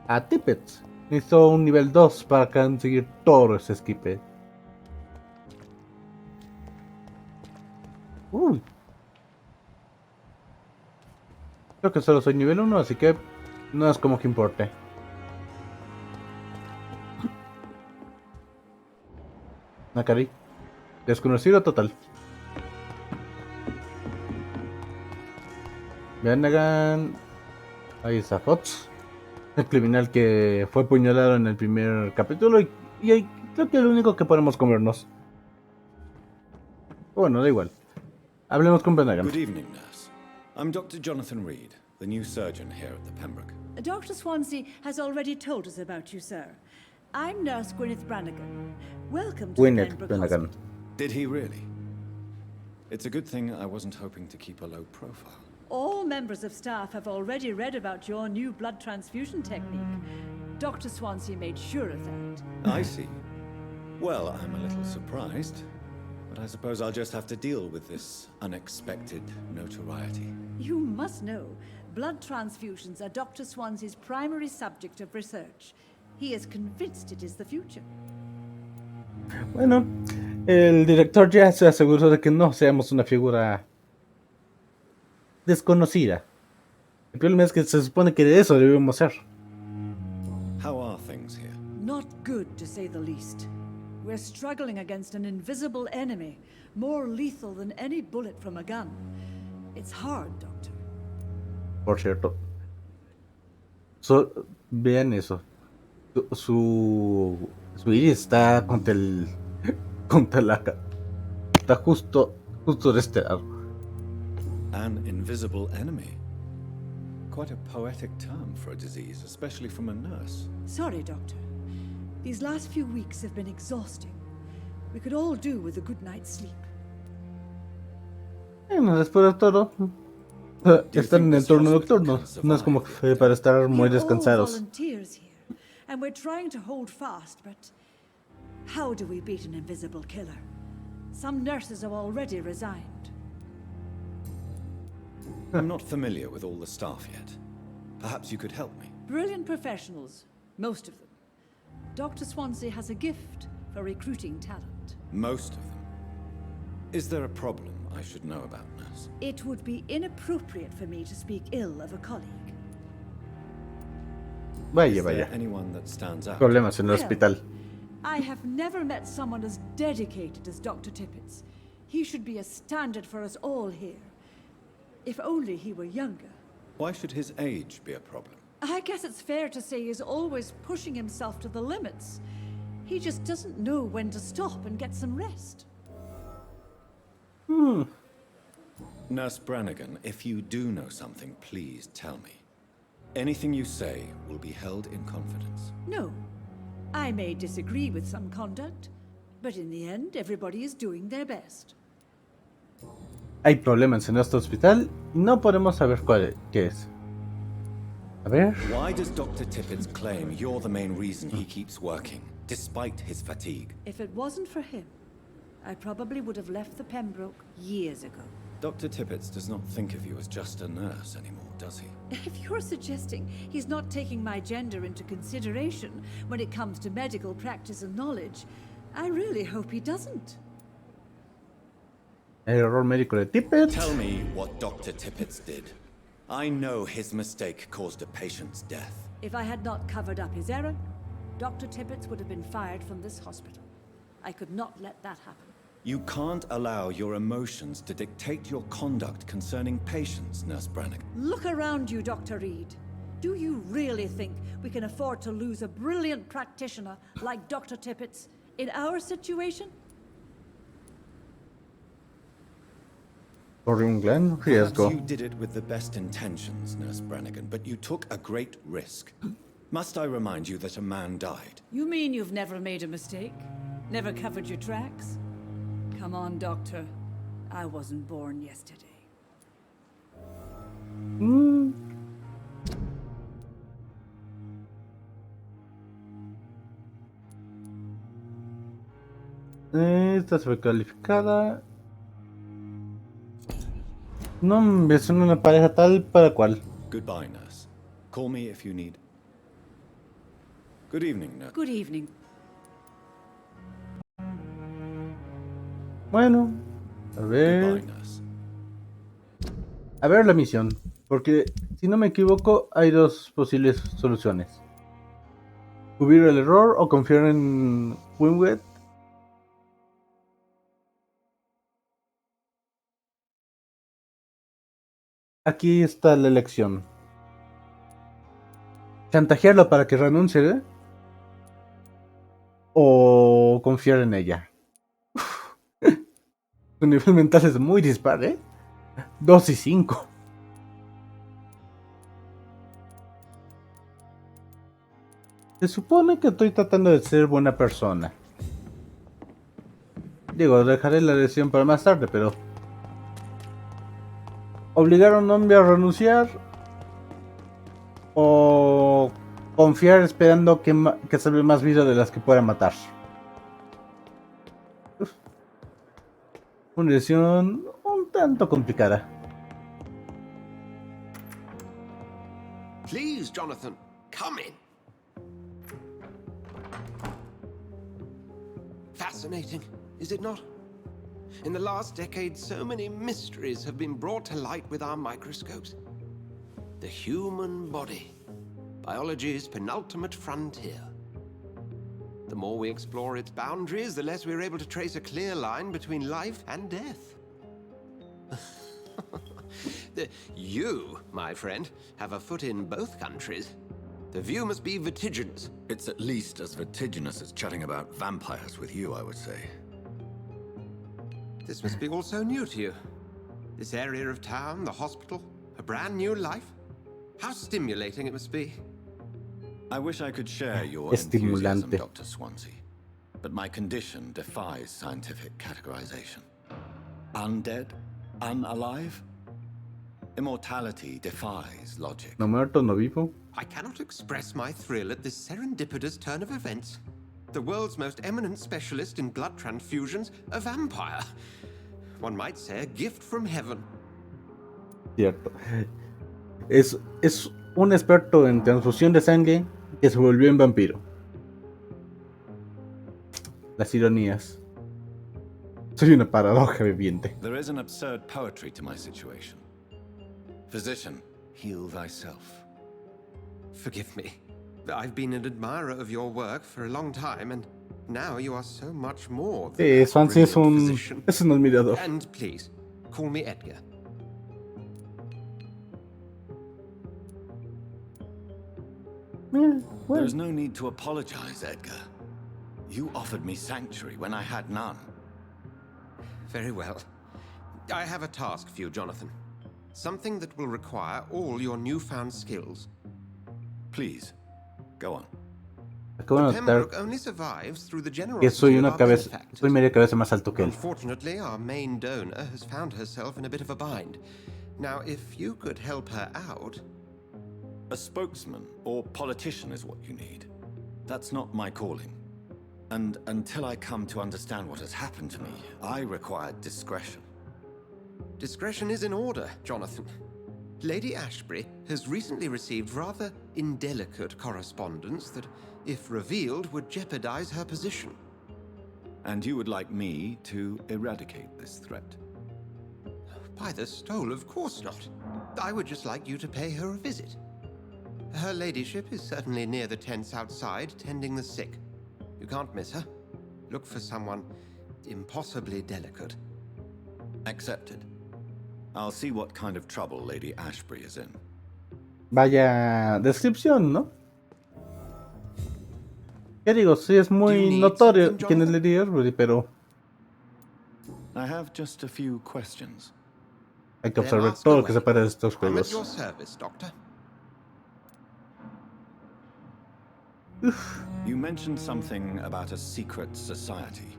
a Tippett necesitó un nivel 2 para conseguir todo ese esquipe. Uy. Creo que solo soy nivel 1, así que no es como que importe. Nakari. Desconocido total. Vean, ahí está Fox, el criminal que fue apuñalado en el primer capítulo y creo que es el único que podemos comernos. Bueno, da igual. Hablemos con Venegan. Good evening, nurse. I'm Dr. Jonathan Reed, the new surgeon here at the Pembroke. Dr. Swansea has already told us about you, sir. I'm Nurse Gwyneth Brannigan. Welcome to the Gwyneth Pembroke Brannigan. Hospital. Did he really? It's a good thing I wasn't hoping to keep a low profile. All members of staff have already read about your new blood transfusion technique. Dr. Swansea made sure of that. I see. Well, I'm a little surprised, but I suppose I'll just have to deal with this unexpected notoriety. You must know, blood transfusions are Dr. Swansea's primary subject of research. He is convinced it is the future. Bueno, el director ya se aseguró de que no seamos una figura desconocida. El problema es que se supone que de eso debemos ser. How are things here? Not good, to say the least. We're struggling against an invisible enemy, more lethal than any bullet from a gun. It's hard, Doctor. Por cierto. Vean eso. Su iris está contra está justo de este lado. An invisible enemy. Quite a poetic term for a disease, especially from a nurse. Sorry, Doctor. These last few weeks have been exhausting. We could all do with a good night's sleep. Bueno, después de todo, están en el turno nocturno. No es como que fue para estar muy We're all descansados. volunteers here, and we're trying to hold fast, but how do we beat an invisible killer? Some nurses have already resigned. I'm not familiar with all the staff yet. Perhaps you could help me. Brilliant professionals, most of them. Dr. Swansea has a gift for recruiting talent. Most of them. Is there a problem I should know about, nurse? It would be inappropriate for me to speak ill of a colleague. Vaya, Is there vaya. anyone that stands out? Problemas en el Well, hospital. I have never met someone as dedicated as Dr. Tippett's. He should be a standard for us all here. If only he were younger. Why should his age be a problem? I guess it's fair to say he's always pushing himself to the limits. He just doesn't know when to stop and get some rest. Nurse Brannigan, if you do know something, please tell me. Anything you say will be held in confidence. No, I may disagree with some conduct, but in the end, everybody is doing their best. Hay problemas en nuestro hospital y no podemos saber qué es. A ver. Why does Dr. Tippett's claim you're the main reason he keeps working, despite his fatigue? If it wasn't for him, I probably would have left the Pembroke years ago. Dr. Tippett does not think of you as just a nurse anymore, does he? If you're suggesting he's not taking my gender into consideration when it comes to medical practice and knowledge, I really hope he doesn't. El error médico de Tippett. Tell me what Dr. Tippett did. I know his mistake caused a patient's death. If I had not covered up his error, Dr. Tippett would have been fired from this hospital. I could not let that happen. You can't allow your emotions to dictate your conduct concerning patients, Nurse Brannigan. Look around you, Dr. Reed. Do you really think we can afford to lose a brilliant practitioner like Dr. Tippett's in our situation? Corre un gran Perhaps riesgo. you did it with the best intentions, Nurse Brannigan, but you took a great risk. Must I remind you that a man died? You mean you've never made a mistake? Never covered your tracks? Come on, Doctor. I wasn't born yesterday. Esta se fue calificada. No, me suena una pareja tal para cual. Goodbye, nurse. Call me if you need. Good evening, nurse. Good evening. Bueno, a Goodbye, ver. nurse. A ver la misión. Porque, si no me equivoco, hay dos posibles soluciones. Cubrir el error o confiar en Winwet. Aquí está la elección. Chantajearlo para que renuncie, o confiar en ella. Su nivel mental es muy dispar, 2 y 5. Se supone que estoy tratando de ser buena persona. Digo, dejaré la decisión para más tarde, pero... ¿obligar a un hombre a renunciar? ¿O confiar esperando que salve más vida de las que pueda matar? Una decisión un tanto complicada. Please, Jonathan, come in. Fascinating, is it not? In the last decade, so many mysteries have been brought to light with our microscopes. The human body, biology's penultimate frontier. The more we explore its boundaries, the less we're able to trace a clear line between life and death. You, my friend, have a foot in both countries. The view must be vertiginous. It's at least as vertiginous as chatting about vampires with you, I would say. This must be all so new to you. This area of town, the hospital, a brand new life. How stimulating it must be. I wish I could share your Estimulante. enthusiasm, Dr. Swansea, but my condition defies scientific categorization. Undead? Unalive? Immortality defies logic. No muerto, no vivo. I cannot express my thrill at this serendipitous turn of events. The world's most eminent specialist in blood transfusions, a vampire. One might say a gift from heaven. Cierto. Es un experto en transfusión de sangre que se volvió en vampiro. Las ironías. Soy una paradoja viviente. There is an absurd poetry to my situation. Physician, heal thyself. Forgive me. I've been an admirer of your work for a long time, and now you are so much more than a Swansea es brilliant un physician. admirador. And please, call me Edgar. Well, There's no need to apologize, Edgar. You offered me sanctuary when I had none. Very well. I have a task for you, Jonathan. Something that will require all your newfound skills. Please, go on. Acabo de But notar Pembroke only survives through the que generosity of our soy media benefactors. cabeza más alto que él. Unfortunately, our main donor has found herself in a bit of a bind. Now, if you could help her out... A spokesman or politician is what you need. That's not my calling. And until I come to understand what has happened to me, I require discretion. Discretion is in order, Jonathan. Lady Ashbury has recently received rather indelicate correspondence that, if revealed, would jeopardize her position. And you would like me to eradicate this threat? By the stole, of course not. I would just like you to pay her a visit. Her ladyship is certainly near the tents outside, tending the sick. You can't miss her. Look for someone impossibly delicate. Accepted. I'll see what kind of trouble Lady Ashbury is in. Vaya descripción, ¿no? ¿Qué digo? Sí, es Do muy you need notorio something, quién es Jonathan? Lady Ashbury, pero I have just a few questions. hay que Then observar ask todo lo que away. se para de estos I'm at juegos. your service, Doctor. You mentioned something about a secret society.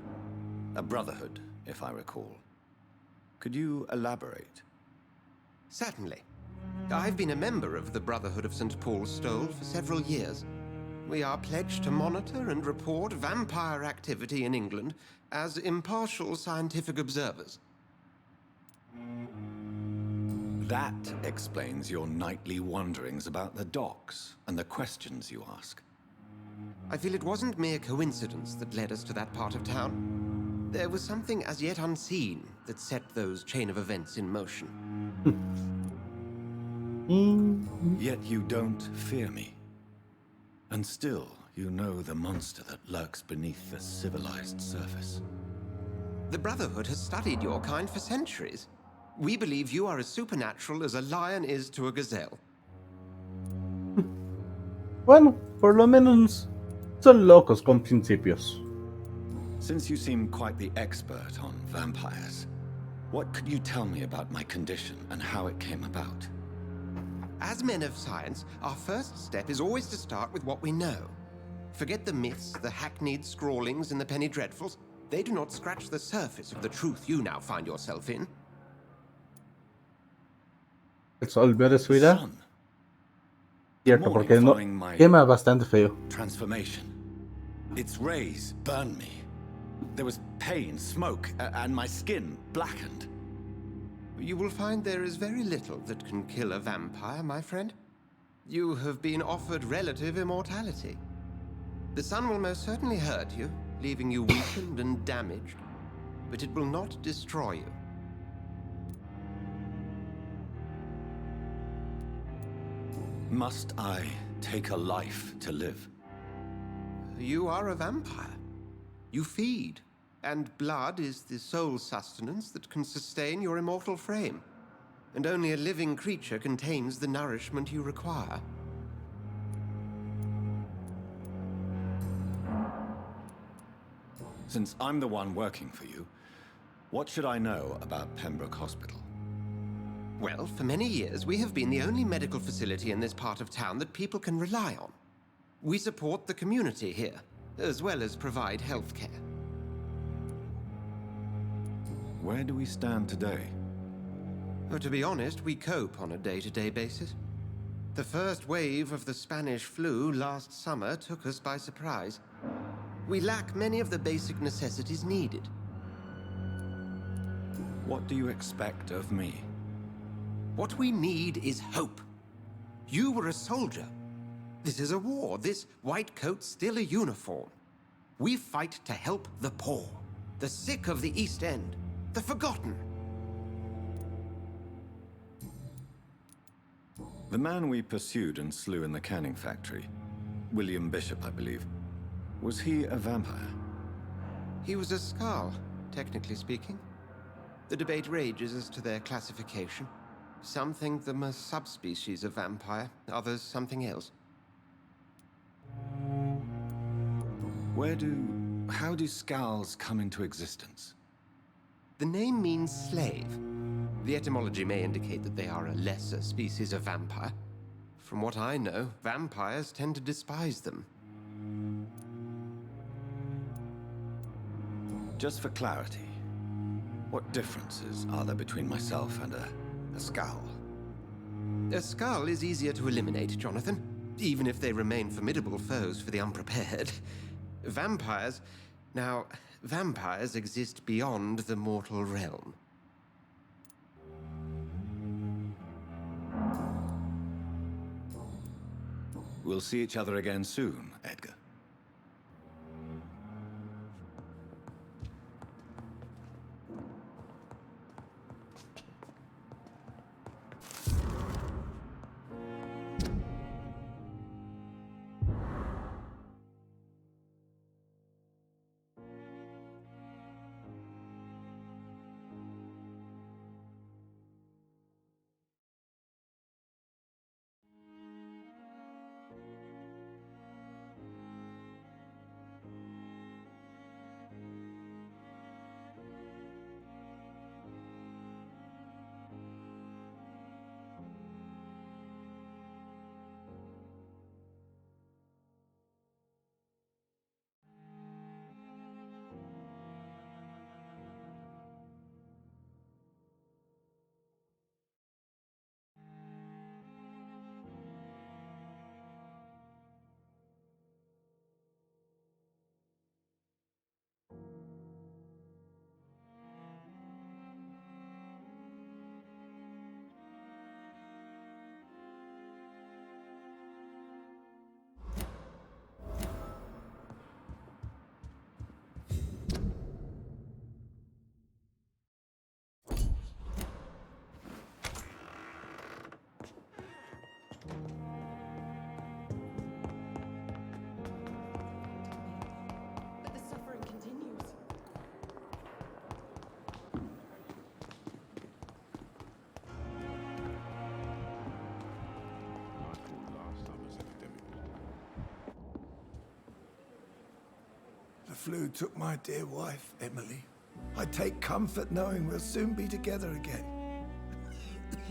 A brotherhood, if I recall. Could you elaborate? Certainly. I've been a member of the Brotherhood of St. Paul's Stole for several years. We are pledged to monitor and report vampire activity in England as impartial scientific observers. That explains your nightly wanderings about the docks and the questions you ask. I feel it wasn't mere coincidence that led us to that part of town. There was something as yet unseen that set those chain of events in motion. Yet you don't fear me. And still, you know the monster that lurks beneath the civilized surface. The Brotherhood has studied your kind for centuries. We believe you are as supernatural as a lion is to a gazelle. Bueno, por lo menos son locos con principios. Since you seem quite the expert on vampires, what could you tell me about my condition and how it came about? As men of science, our first step is always to start with what we know. Forget the myths, the hackneyed scrawlings in the Penny Dreadfuls. They do not scratch the surface of the truth you now find yourself in. El sol verde su ira. Sun. Cierto, Morning porque no following my quema bastante feo. transformation. Its rays burned me. There was pain, smoke, and my skin blackened. You will find there is very little that can kill a vampire, my friend. You have been offered relative immortality. The sun will most certainly hurt you, leaving you weakened and damaged, but it will not destroy you. Must I take a life to live? You are a vampire. You feed, and blood is the sole sustenance that can sustain your immortal frame. And only a living creature contains the nourishment you require. Since I'm the one working for you, what should I know about Pembroke Hospital? Well, for many years, we have been the only medical facility in this part of town that people can rely on. We support the community here, as well as provide health care. Where do we stand today? But to be honest, we cope on a day-to-day basis. The first wave of the Spanish flu last summer took us by surprise. We lack many of the basic necessities needed. What do you expect of me? What we need is hope. You were a soldier. This is a war. This white coat's still a uniform. We fight to help the poor, the sick of the East End, the forgotten. The man we pursued and slew in the canning factory, William Bishop, I believe, was he a vampire? He was a Skald, technically speaking. The debate rages as to their classification. Some think them a subspecies of vampire, others something else. How do Skulls come into existence? The name means slave. The etymology may indicate that they are a lesser species of vampire. From what I know, vampires tend to despise them. Just for clarity, what differences are there between myself and a skull? A skull is easier to eliminate, Jonathan, even if they remain formidable foes for the unprepared. Vampires... Now, vampires exist beyond the mortal realm. We'll see each other again soon, Edgar. But the suffering continues. I thought last summer's epidemic was... The flu took my dear wife, Emily. I take comfort knowing we'll soon be together again.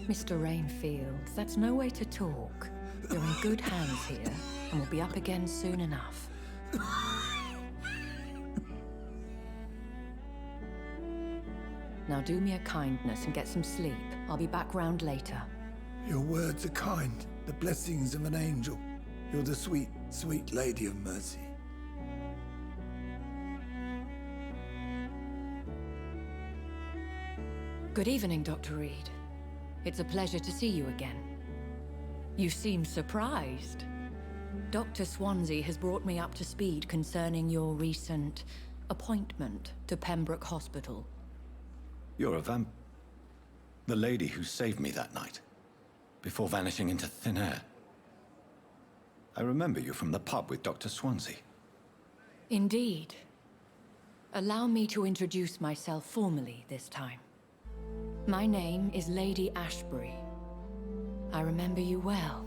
Mr. Rainfield, that's no way to talk. You're in good hands here, and we'll be up again soon enough. Now do me a kindness and get some sleep. I'll be back round later. Your words are kind, the blessings of an angel. You're the sweet, sweet Lady of Mercy. Good evening, Dr. Reed. It's a pleasure to see you again. You seem surprised. Dr. Swansea has brought me up to speed concerning your recent appointment to Pembroke Hospital. You're a the lady who saved me that night, before vanishing into thin air. I remember you from the pub with Dr. Swansea. Indeed. Allow me to introduce myself formally this time. My name is Lady Ashbury. I remember you well,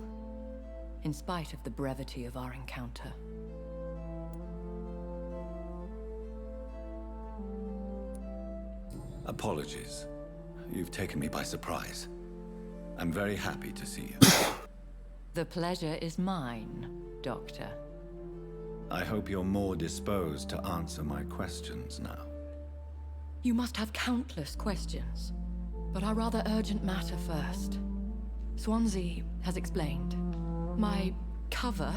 in spite of the brevity of our encounter. Apologies. You've taken me by surprise. I'm very happy to see you. The pleasure is mine, Doctor. I hope you're more disposed to answer my questions now. You must have countless questions, but our rather urgent matter first. Swansea has explained. My cover,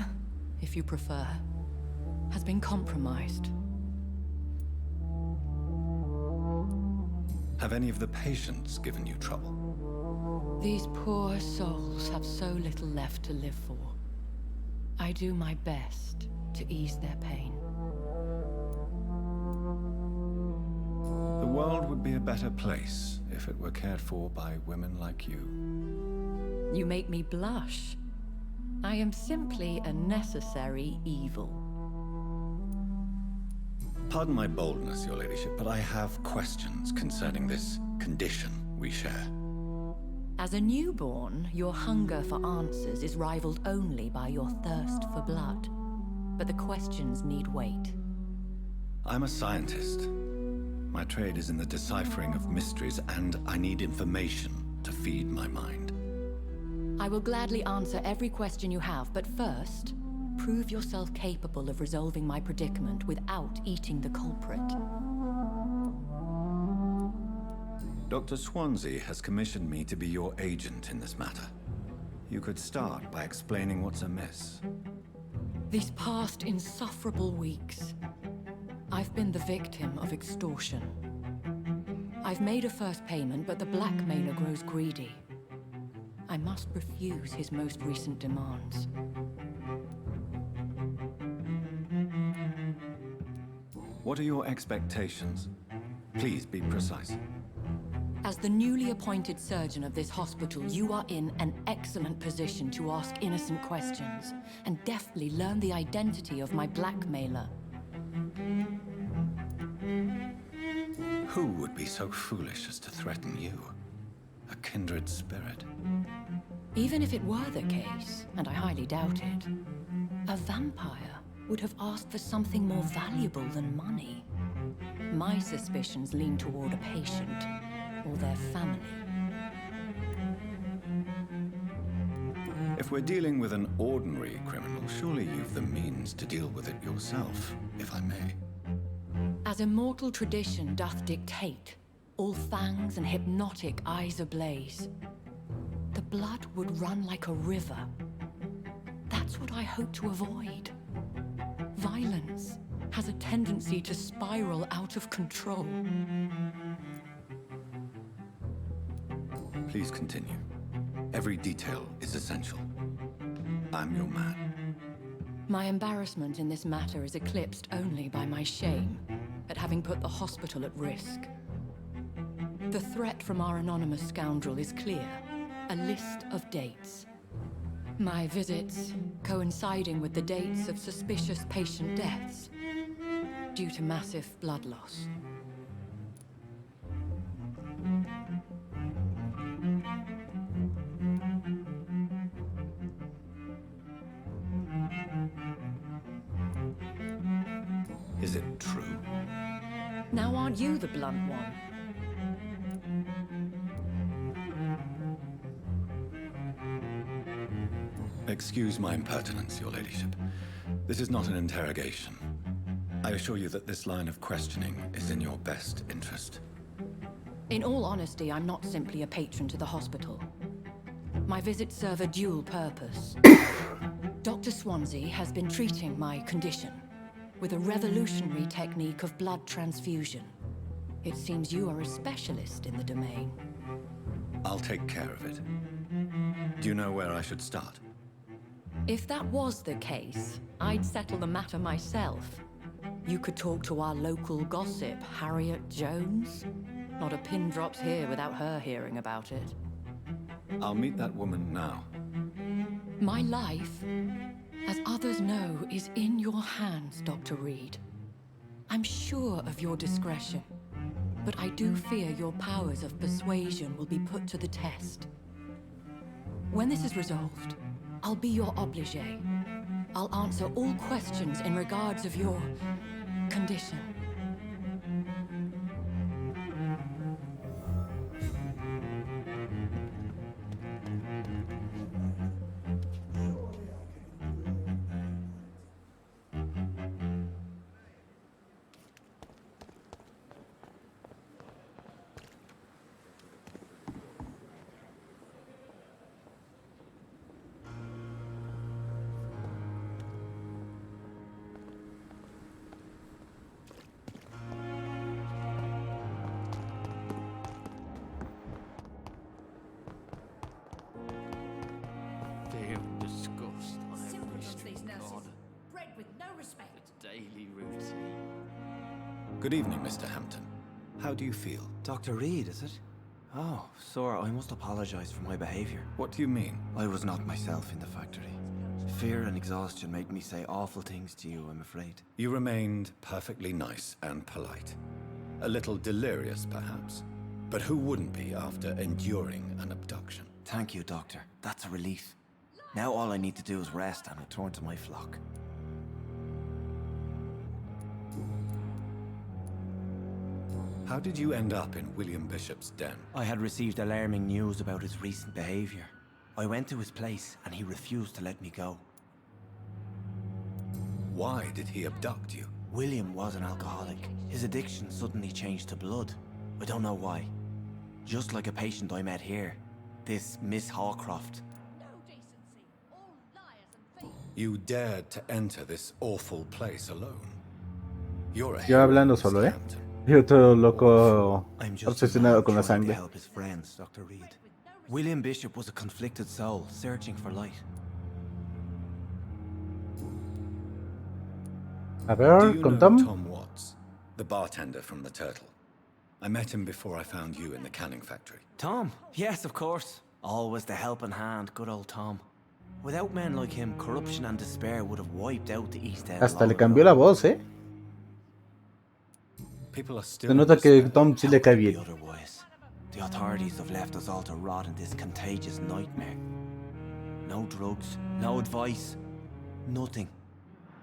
if you prefer, has been compromised. Have any of the patients given you trouble? These poor souls have so little left to live for. I do my best to ease their pain. The world would be a better place if it were cared for by women like you. You make me blush. I am simply a necessary evil. Pardon my boldness, Your Ladyship, but I have questions concerning this condition we share. As a newborn, your hunger for answers is rivaled only by your thirst for blood. But the questions need wait. I'm a scientist. My trade is in the deciphering of mysteries, and I need information to feed my mind. I will gladly answer every question you have, but first, prove yourself capable of resolving my predicament without eating the culprit. Dr. Swansea has commissioned me to be your agent in this matter. You could start by explaining what's amiss. These past insufferable weeks, I've been the victim of extortion. I've made a first payment, but the blackmailer grows greedy. I must refuse his most recent demands. What are your expectations? Please be precise. As the newly appointed surgeon of this hospital, you are in an excellent position to ask innocent questions and deftly learn the identity of my blackmailer. Who would be so foolish as to threaten you? A kindred spirit. Even if it were the case, and I highly doubt it, a vampire would have asked for something more valuable than money. My suspicions lean toward a patient or their family. If we're dealing with an ordinary criminal, surely you've the means to deal with it yourself, if I may. As immortal tradition doth dictate, all fangs and hypnotic eyes ablaze, the blood would run like a river. That's what I hope to avoid. Violence has a tendency to spiral out of control. Please continue. Every detail is essential. I'm your man. My embarrassment in this matter is eclipsed only by my shame at having put the hospital at risk. The threat from our anonymous scoundrel is clear. A list of dates. My visits coinciding with the dates of suspicious patient deaths due to massive blood loss. Is it true? Now aren't you the blunt one? Excuse my impertinence, your ladyship. This is not an interrogation. I assure you that this line of questioning is in your best interest. In all honesty, I'm not simply a patron to the hospital. My visits serve a dual purpose. Dr. Swansea has been treating my condition with a revolutionary technique of blood transfusion. It seems you are a specialist in the domain. I'll take care of it. Do you know where I should start? If that was the case, I'd settle the matter myself. You could talk to our local gossip, Harriet Jones. Not a pin drops here without her hearing about it. I'll meet that woman now. My life, as others know, is in your hands, Dr. Reed. I'm sure of your discretion, but I do fear your powers of persuasion will be put to the test. When this is resolved, I'll be your obligé. I'll answer all questions in regards of your condition. Good evening, Mr. Hampton. How do you feel? Dr. Reed, is it? Oh, sir, I must apologize for my behavior. What do you mean? I was not myself in the factory. Fear and exhaustion made me say awful things to you, I'm afraid. You remained perfectly nice and polite. A little delirious, perhaps. But who wouldn't be after enduring an abduction? Thank you, Doctor. That's a relief. Now all I need to do is rest and return to my flock. How did you end up in William Bishop's den? I had received alarming news about his recent behavior. I went to his place and he refused to let me go. Why did he abduct you? William was an alcoholic. His addiction suddenly changed to blood. I don't know why. Just like a patient I met here. This Miss Hawcroft. You dared to enter this awful place alone. You're a Yo hero, hablando Mr. solo, ¿eh? Hampton. Y otro loco I'm just a obsesionado man con la trying to sangre. help his friends, Dr. Reed. William Bishop was a conflicted soul, searching for light. A Do ver, you con know Tom. Tom Watts, the bartender from the Turtle? I met him before I found you in the canning factory. Tom? Yes, of course. Always the helping hand, good old Tom. Without men like him, corruption and despair would have wiped out the East End. Hasta le cambió la voz, ¿eh? People are still Se in nota que despair. Tom sí le cae Be bien. otherwise. The authorities have left us all to rot in this contagious nightmare. No drugs, no advice, nothing.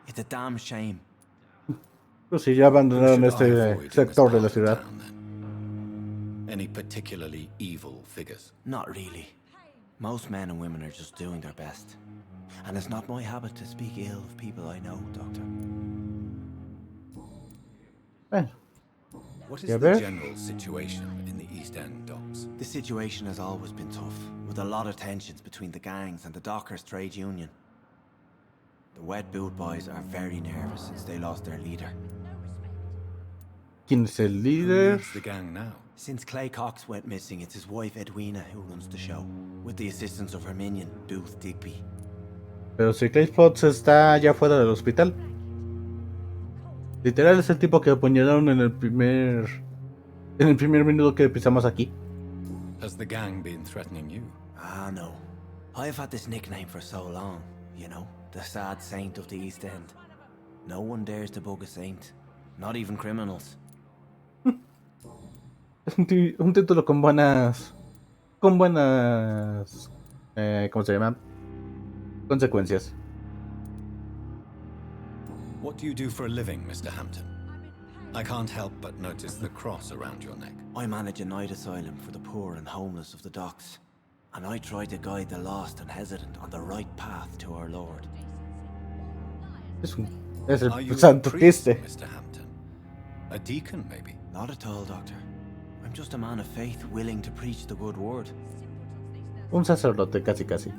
It's a damn shame. Pues sí, ya Who abandonaron should I este avoid in this sector de part la of ciudad. town, then? Any particularly evil figures? Not really. Most men and women are just doing their best. And it's not my habit to speak ill of people I know, Doctor. Bueno, What y is a the ver. general situation in the East End docks? The situation has always been tough, with a lot of tensions between the gangs and the Dockers Trade Union. The Wet Boot Boys are very nervous since they lost their leader. ¿Quién es el Who líder? leads the gang now? Since Clay Cox went missing, it's his wife Edwina who runs the show, with the assistance of her minion, Booth Digby. Pero si Clay Potts está ya fuera del hospital. Literal es el tipo que apuñalaron en el primer minuto que pisamos aquí. Has the gang been threatening you? Ah, no. I've had this nickname for so long, you know, the sad saint of the East End. No one dares to bug a saint, not even criminals. Un título con buenas... ¿cómo se llama? Consecuencias. What do you do for a living, Mr. Hampton? I can't help but notice the cross around your neck. I manage a night asylum for the poor and homeless of the docks, and I try to guide the lost and hesitant on the right path to our Lord. Es Are you el a santo priest, triste. Mr. Hampton? A deacon, maybe? Not at all, Doctor. I'm just a man of faith willing to preach the good word. Un sacerdote, casi casi.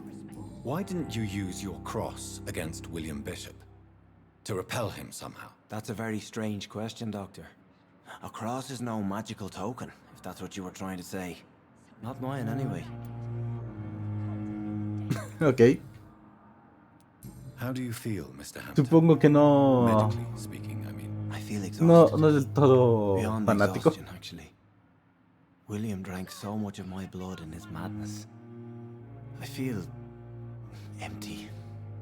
Why didn't you use your cross against William Bishop? To repel him somehow? That's a very strange question, Doctor. A cross is no magical token, if that's what you were trying to say. Not mine, anyway. Ok. How do you feel, Mr. Hampton? Supongo que no... Medically speaking, I mean. I feel No, exhausted. no es del todo Beyond fanático. exhaustion, actually. William drank so much of my blood in his madness. I feel... empty.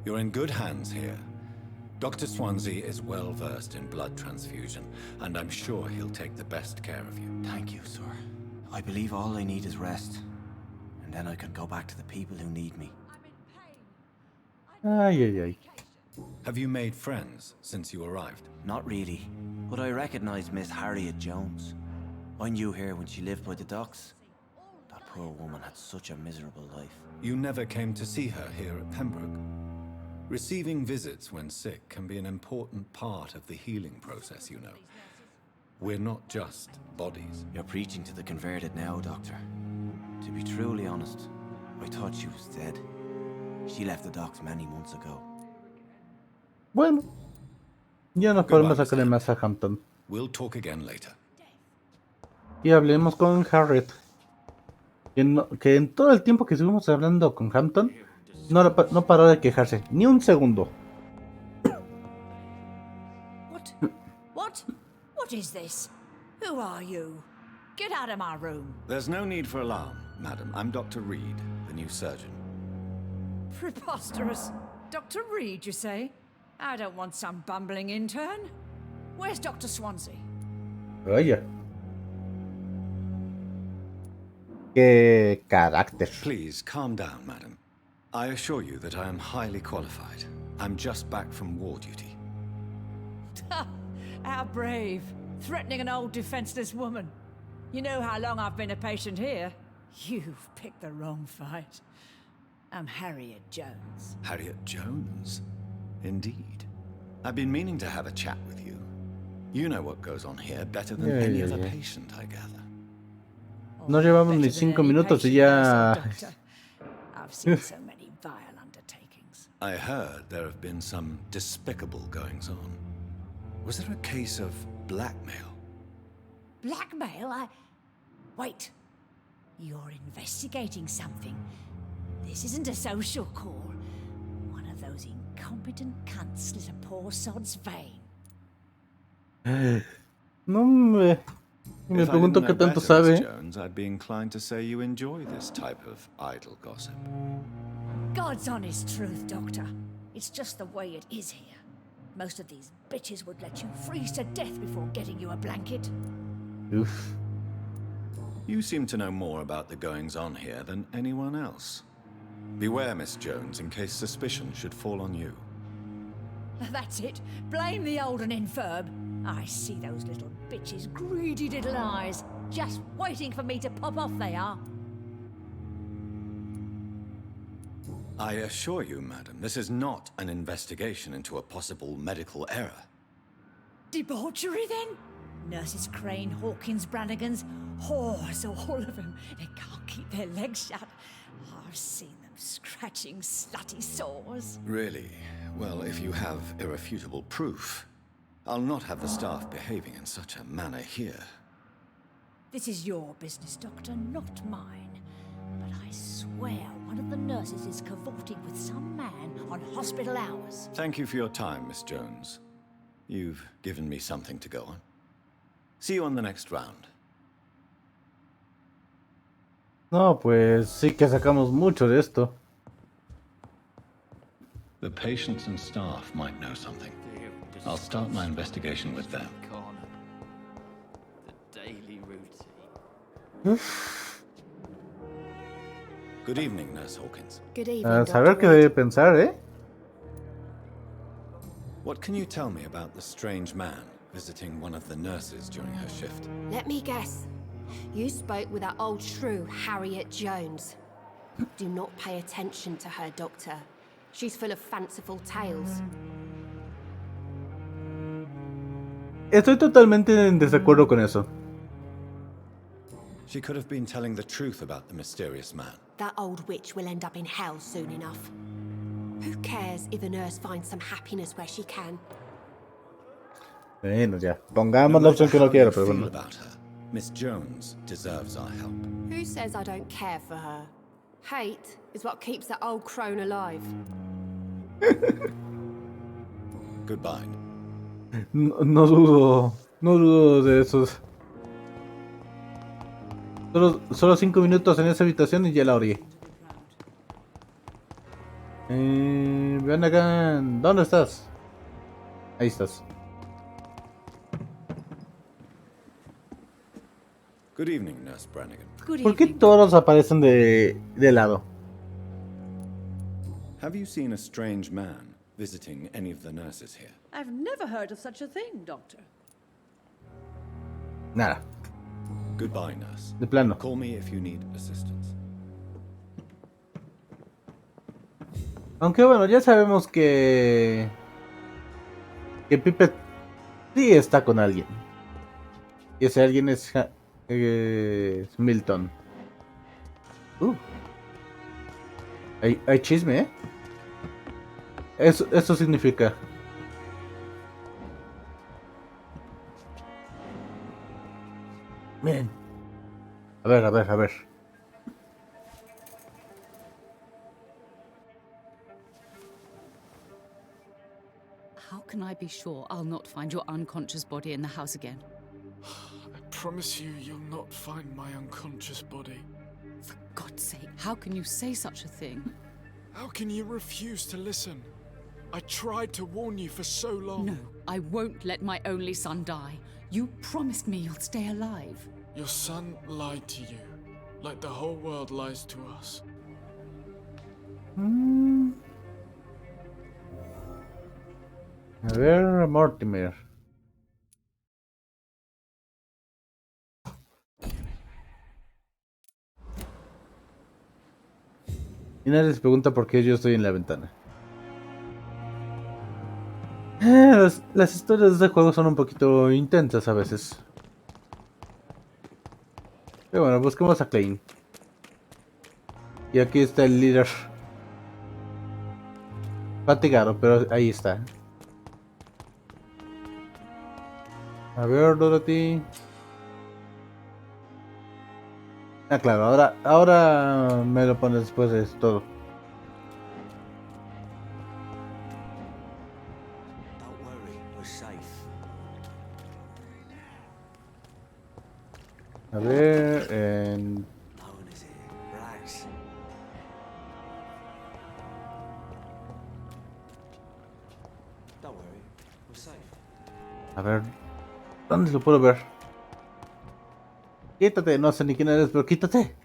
You're in good hands here. Dr. Swansea is well versed in blood transfusion, and I'm sure he'll take the best care of you. Thank you, sir. I believe all I need is rest. And then I can go back to the people who need me. Ay, ay, ay. Have you made friends since you arrived? Not really, but I recognize Miss Harriet Jones. I knew her when she lived by the docks. That poor woman had such a miserable life. You never came to see her here at Pembroke. Receiving visits when sick can be an important part of the healing process, you know. We're not just bodies. You're preaching to the converted now, Doctor. To be truly honest, I thought she was dead. She left the docks many months ago. Bueno. Ya nos podemos sacarle más a Hampton. We'll talk again later. Y hablemos con Harriet. Que en todo el tiempo que estuvimos hablando con Hampton, no paró de quejarse. Ni un segundo. What is this? Who are you? Get out of my room. There's no need for alarm, madam. I'm Dr. Reed, the new surgeon. Preposterous. Dr. Reed, you say? I don't want some bumbling intern. Where's Dr. Swansea? Vaya. Qué carácter. Please, calm down, madam. I assure you that I am highly qualified. I'm just back from war duty. How brave. Threatening an old defenseless woman. You know how long I've been a patient here? You've picked the wrong fight. I'm Harriet Jones. Harriet Jones? Indeed. I've been meaning to have a chat with you. You know what goes on here better than any other patient, I gather. No llevamos ni Better than 5 any minutos y patient nurse or ya... doctor. I've seen so many vile undertakings. I heard there have been some despicable goings on. Was there a case of blackmail? Blackmail? Wait. You're investigating something. This isn't a social call. One of those incompetent cunts slit a poor sod's vein. No me If I pregunto didn't qué know tanto better, Miss sabe. Jones, I'd be inclined to say you enjoy this type of idle gossip. God's honest truth, Doctor. It's just the way it is here. Most of these bitches would let you freeze to death before getting you a blanket. Oof. You seem to know more about the goings-on here than anyone else. Beware, Miss Jones, in case suspicion should fall on you. That's it. Blame the old and infirm. I see those little bitches' greedy little eyes. Just waiting for me to pop off, they are. I assure you, madam, this is not an investigation into a possible medical error. Debauchery, then? Nurses Crane, Hawkins, Brannigans, whores, all of them. They can't keep their legs shut. I've seen them scratching slutty sores. Really? Well, if you have irrefutable proof, I'll not have the staff behaving in such a manner here. This is your business, Doctor, not mine. But I swear one of the nurses is cavorting with some man on hospital hours. Thank you for your time, Miss Jones. You've given me something to go on. See you on the next round. No, pues sí que sacamos mucho de esto. The patients and staff might know something. I'll start my investigation with them. The daily routine. Good evening, Nurse Hawkins. Good evening, A Dr. saber qué Wood. debe pensar, ¿eh? What can you tell me about the strange man visiting one of the nurses during her shift? Let me guess. You spoke with that old shrew, Harriet Jones. Do not pay attention to her, Doctor. She's full of fanciful tales. Estoy totalmente en desacuerdo con eso. She could have been telling the truth about the mysterious man. That old witch will end up in hell soon enough. Who cares if a nurse finds some happiness where she can? Bueno, ya. Pongamos la opción que no quiero, pero Feel bueno. about her. Miss Jones deserves our help. Who says I don't care for her? Hate is what keeps that old crone alive. Goodbye. No dudo de esos. Solo 5 minutos en esa habitación y ya la oré. Ven acá. ¿Dónde estás? Ahí estás. Good evening, Nurse Brannigan. Good ¿Por qué evening. todos aparecen de lado? Have you seen a strange man visiting any of the nurses here? I've never heard of such a thing, Doctor. Nada. Goodbye, nurse. De plano. Call me if you need assistance. Aunque bueno, ya sabemos que Pipe sí está con alguien. Y ese alguien es Milton. Hay chisme, ¿eh? Eso significa. Miren. A ver. How can I be sure I'll not find your unconscious body in the house again? I promise you, you'll not find my unconscious body. For God's sake, how can you say such a thing? How can you refuse to listen? I tried to warn you for so long. No, I won't let my only son die. You promised me you'll stay alive. Your son lied to you, like the whole world lies to us. A ver, Mortimer. Y nadie les pregunta por qué yo estoy en la ventana. Las historias de este juego son un poquito intensas a veces. Pero bueno, busquemos a Klein. Y aquí está el líder. Fatigado, pero ahí está. A ver, Dorothy. Ah, claro, ahora me lo pones después de todo. Don't worry, we're safe. A ver, en... No one is here. Relax. Don't worry, we're safe. A ver, ¿dónde lo puedo ver? Quítate, no sé ni quién eres, pero quítate.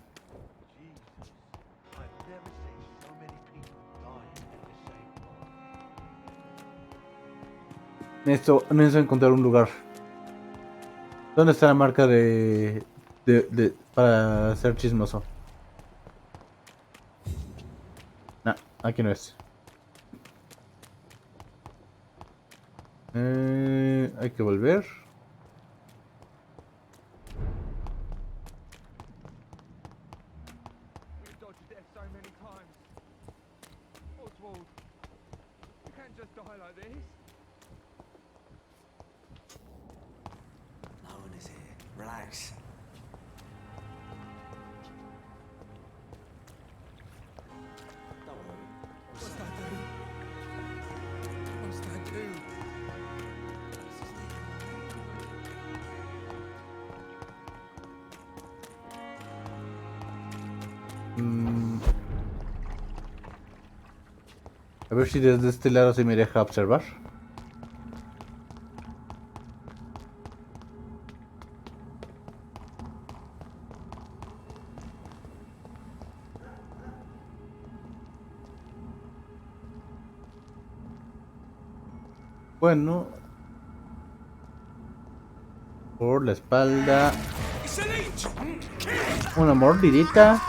Necesito encontrar un lugar. ¿Dónde está la marca para ser chismoso? No, aquí no es. Hay que volver. We've dodged death so many times. Oswald, you can't just die like this. No one is here. Relax. Don't worry. What's that do? What's that do? A ver si desde este lado se me deja observar. Bueno, por la espalda, una mordidita.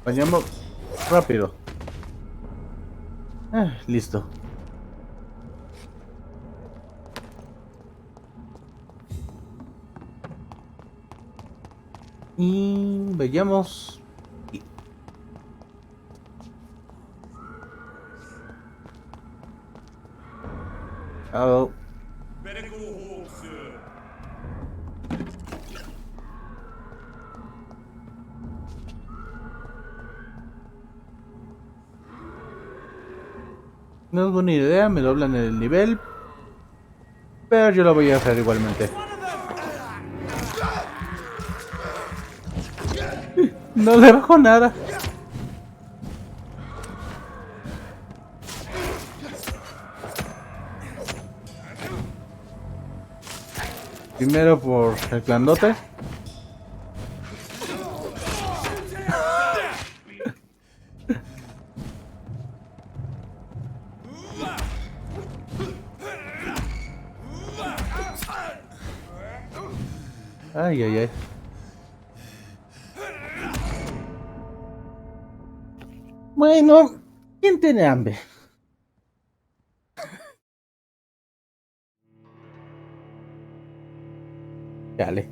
Vayamos rápido. Listo. Y veamos. Oh. Medical hall, sir. No es buena idea, me doblan el nivel. Pero yo lo voy a hacer igualmente. No le bajo nada. Primero por el clandote. Ay, ay, ay. Bueno, ¿quién tiene hambre? Dale,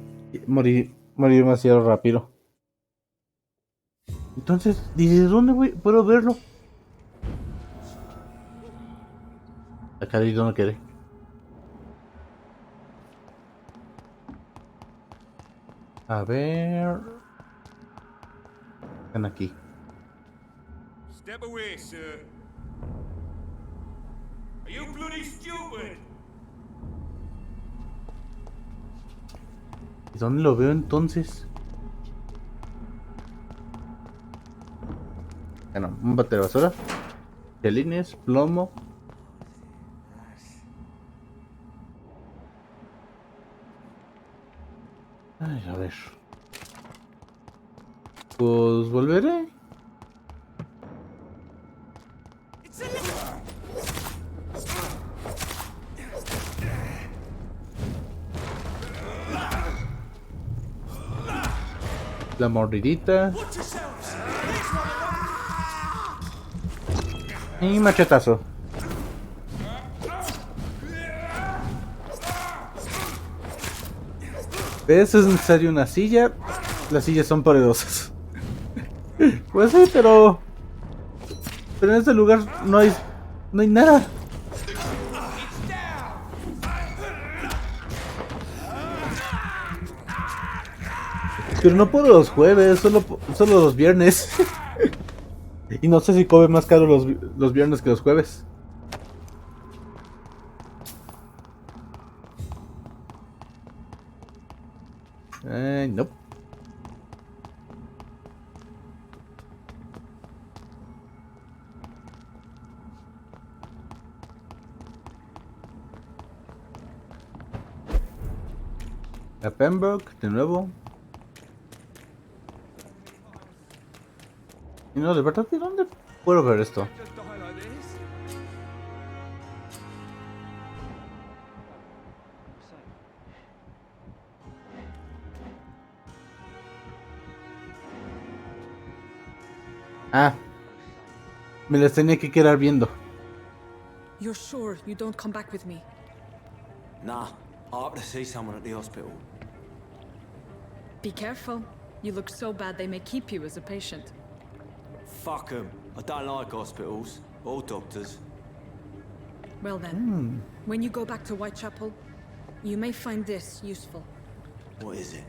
morí demasiado rápido. Entonces, ¿desde dónde puedo verlo? Acá no quiere. A ver. Están aquí. Step away, sir. Are you bloody stupid? ¿Y dónde lo veo entonces? Bueno, un bote de basura. Gelines, plomo. Ay, a ver. Pues volveré. La mordidita. Y machetazo. ¿Ves? Es necesario una silla. Las sillas son poderosas. Pues sí, pero en este lugar no hay nada. Pero no puedo los jueves, solo los viernes. Y no sé si come más caro los viernes que los jueves. No. A Pembroke, de nuevo. Y no, de verdad, ¿de dónde puedo ver esto? Just die like this. Ah, me las tenía que quedar viendo. You're sure you don't come back with me? Nah, I ought to see someone at the hospital. Be careful. You look so bad they may keep you as a patient. Fuck 'em. I don't like hospitals or doctors. Well then, when you go back to Whitechapel, you may find this useful. What is it?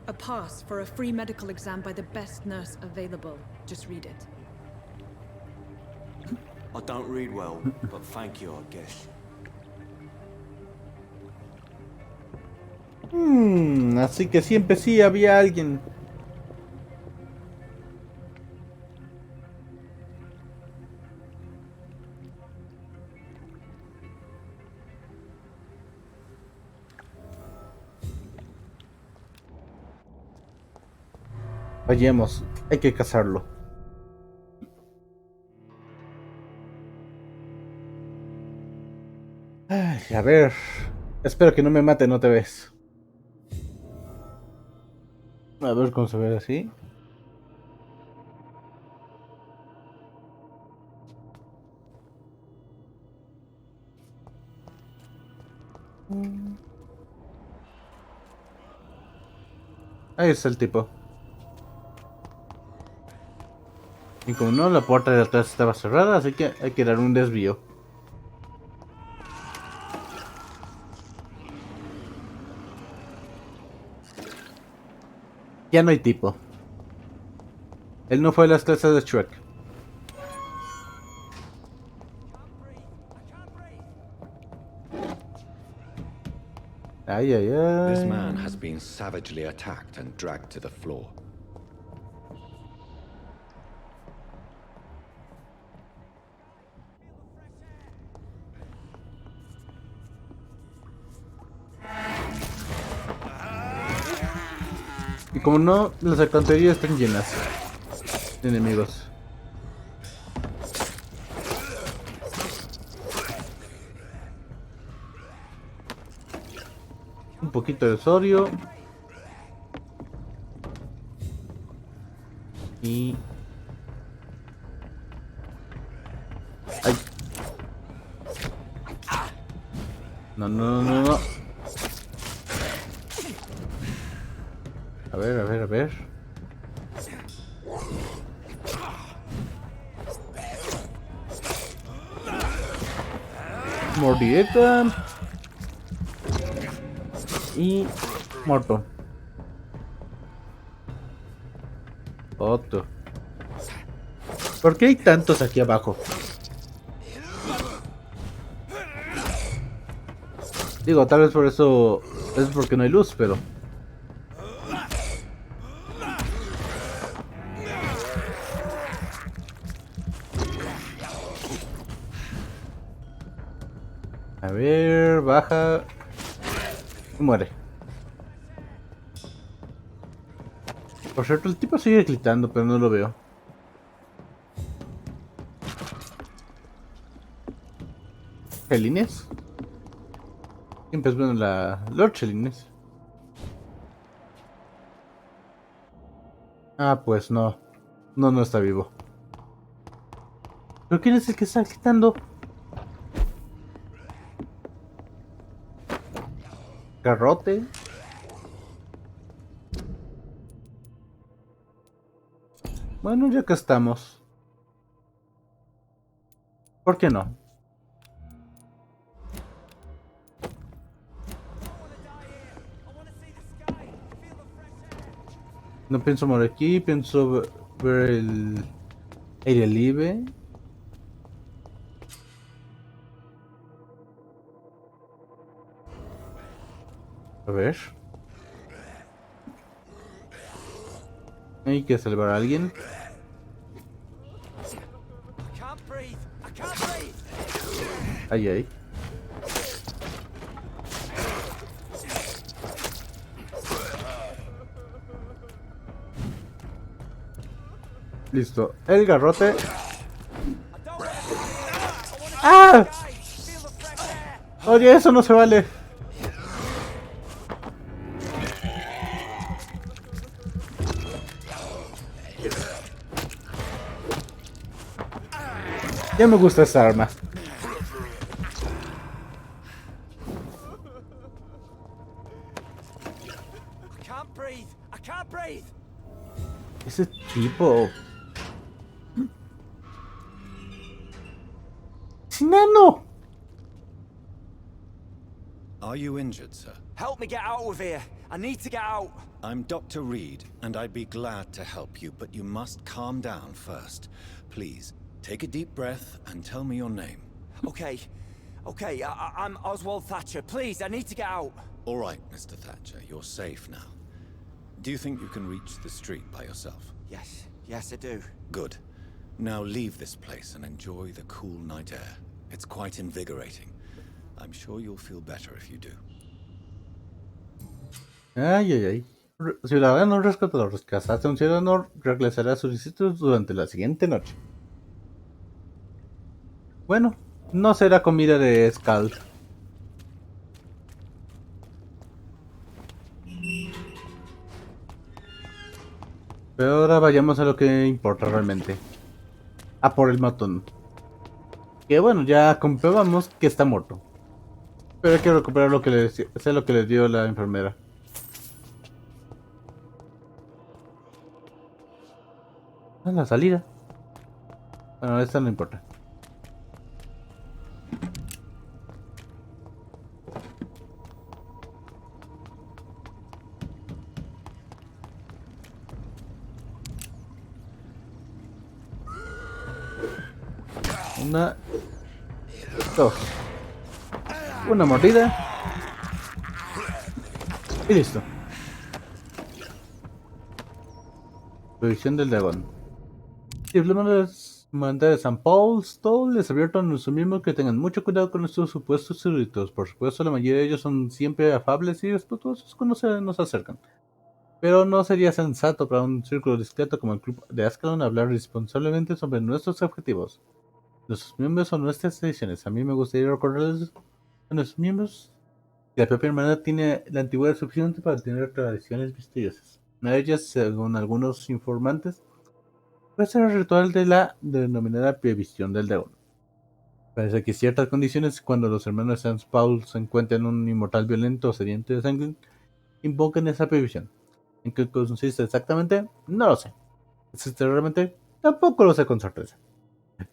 A pass for a free medical exam by the best nurse available. Just read it. I don't read well, but thank you, I guess. Así que siempre sí había alguien. Vayamos, hay que cazarlo. Ay, a ver. Espero que no me mate, no te ves. A ver cómo se ve así. Ahí está el tipo. Y como no, la puerta de atrás estaba cerrada, así que hay que dar un desvío. Ya no hay tipo. Él no fue a las clases de Shrek. Ay, ay, This ay. man has been savagely attacked and dragged to the floor. Y como no, las alcantarillas están llenas de enemigos. Un poquito de sodio. Y... ¡ay! No, no, no, no. A ver, a ver, a ver. Mordidita. Y... muerto. Otro. ¿Por qué hay tantos aquí abajo? Digo, tal vez por eso es porque no hay luz, pero... A ver, baja... y muere. Por cierto, el tipo sigue gritando, pero no lo veo. ¿Chelines? Siempre es bueno la Lord Chelines. Ah, pues no. No, no está vivo. ¿Pero quién es el que está gritando? Garrote. Bueno, ya que estamos. ¿Por qué no? No pienso morir aquí, pienso ver el aire libre. A ver. Hay que salvar a alguien. Ay, ay. Listo. El garrote. ¡Ah! Oye, eso no se vale. Ya me gusta esta arma. Ese tipo. ¡Sinano! Are you injured, sir? Help me get out of here. I need to get out. I'm Dr. Reed, and I'd be glad to help you, but you must calm down first. Please, take a deep breath and tell me your name. Okay. Okay, I'm Oswald Thatcher. Please, I need to get out. All right, Mr. Thatcher, you're safe now. Do you think you can reach the street by yourself? Yes, I do. Good. Now leave this place and enjoy the cool night air. It's quite invigorating. I'm sure you'll feel better if you do. Ay, ay, ay. Ciudadano rescatador, rescataste a un ciudadano, regresará a sus distritos durante la siguiente noche. Bueno, no será comida de Skull. Pero ahora vayamos a lo que importa realmente. A por el matón. Que bueno, ya comprobamos que está muerto. Pero hay que recuperar lo que le sé lo que le dio la enfermera. Ah, la salida. Bueno, esta no importa. Una, dos, una mordida y listo. Revisión del dragón. Diplomas de San Paul Stoll les advierto a nuestros miembros que tengan mucho cuidado con nuestros supuestos súbditos. Por supuesto, la mayoría de ellos son siempre afables y respetuosos cuando nos acercan. Pero no sería sensato para un círculo discreto como el club de Ascalon hablar responsablemente sobre nuestros objetivos. Nuestros miembros son nuestras tradiciones. A mí me gustaría recordarles a nuestros miembros que la propia hermandad tiene la antigüedad suficiente para tener tradiciones misteriosas. Una de ellas, según algunos informantes, puede ser el ritual de la denominada previsión del dragón. Parece que ciertas condiciones, cuando los hermanos de St. Paul se encuentran en un inmortal violento o sediento de sangre, invocan esa previsión. ¿En qué consiste exactamente? No lo sé. ¿Existe realmente? Tampoco lo sé con certeza.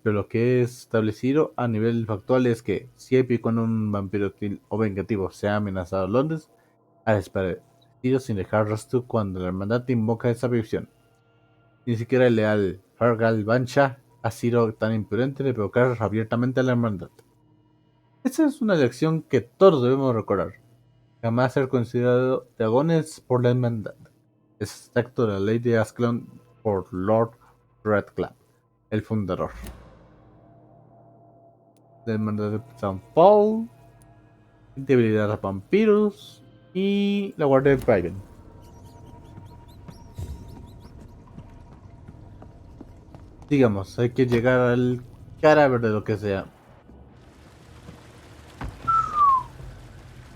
Pero lo que es establecido a nivel factual es que siempre y cuando un vampiro hostil o vengativo sea amenazado a Londres, ha desaparecido sin dejar rastro cuando la hermandad invoca esa previsión. Ni siquiera el leal Fargal Bancha ha sido tan imprudente de provocar abiertamente a la hermandad. Esa es una lección que todos debemos recordar. Jamás ser considerado dragones por la hermandad. Es extracto de la ley de Ascalon por Lord Redcliffe, el fundador. La hermandad de St. Paul, debilidad a vampiros y la guardia de Private. Digamos, hay que llegar al cadáver de lo que sea.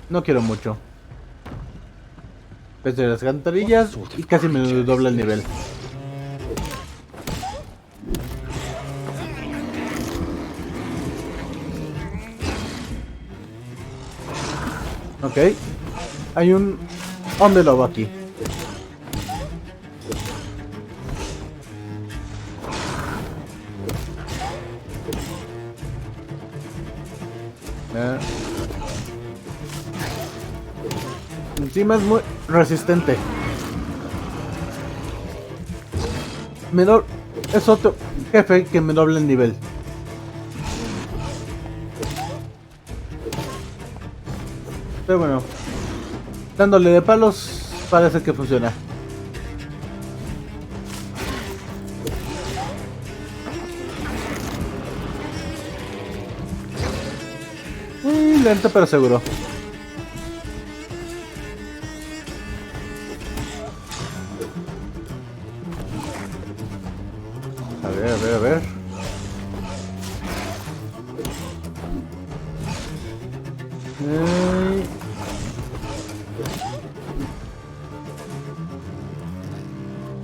No quiero mucho. Pese a las cantarillas y casi me dobla el nivel. Ok. Hay un hombre lobo aquí. Encima es muy resistente. Menor es otro jefe que me doble el nivel. Pero bueno, dándole de palos parece que funciona. Lento pero seguro. A ver, a ver, a ver.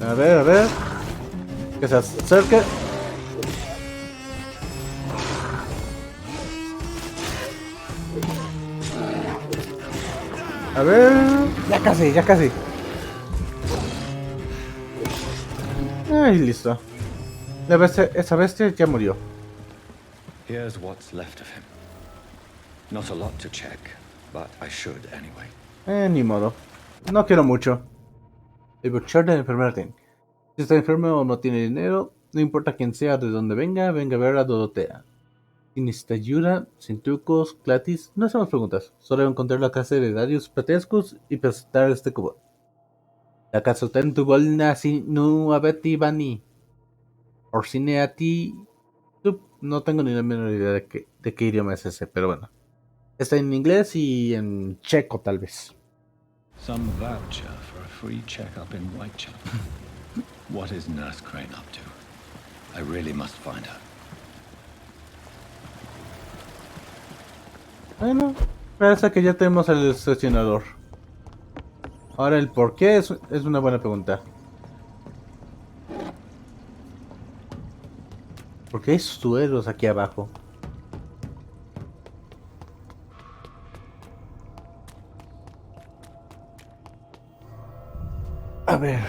A ver, a ver. Que se acerque. A ver. Ya casi, ya casi. Ay, listo. Esa bestia ya murió. Here's what's left of him. Not a lot to check, but I should anyway. Ni modo. No quiero mucho. El butcher de la enfermera Ten. Si está enfermo o no tiene dinero, no importa quién sea, de dónde venga, venga a ver a Dorotea. Si necesita ayuda, sin trucos, gratis, no hacemos preguntas. Solo encontrar la casa de Darius Patescus y presentar este cubo. La casa está en tu bolna si no abeti bani. Orsineati. No tengo ni la menor idea de qué idioma es ese, pero bueno. Está en inglés y en checo tal vez. Some voucher for a free checkup in Whitechapel. What is Nurse Crane up to? I really must find her. Bueno, parece que ya tenemos el estacionador. Ahora el por qué es una buena pregunta. ¿Por qué hay suelos aquí abajo? A ver.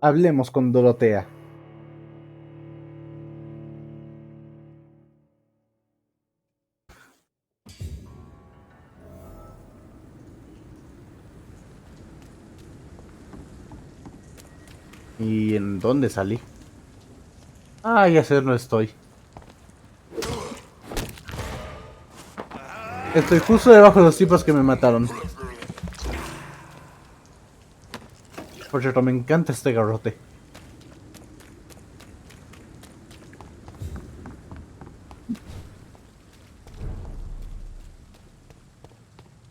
Hablemos con Dorotea. ¿Y en dónde salí? Ah, ya sé, no estoy. Estoy justo debajo de los tipos que me mataron. Por cierto, me encanta este garrote.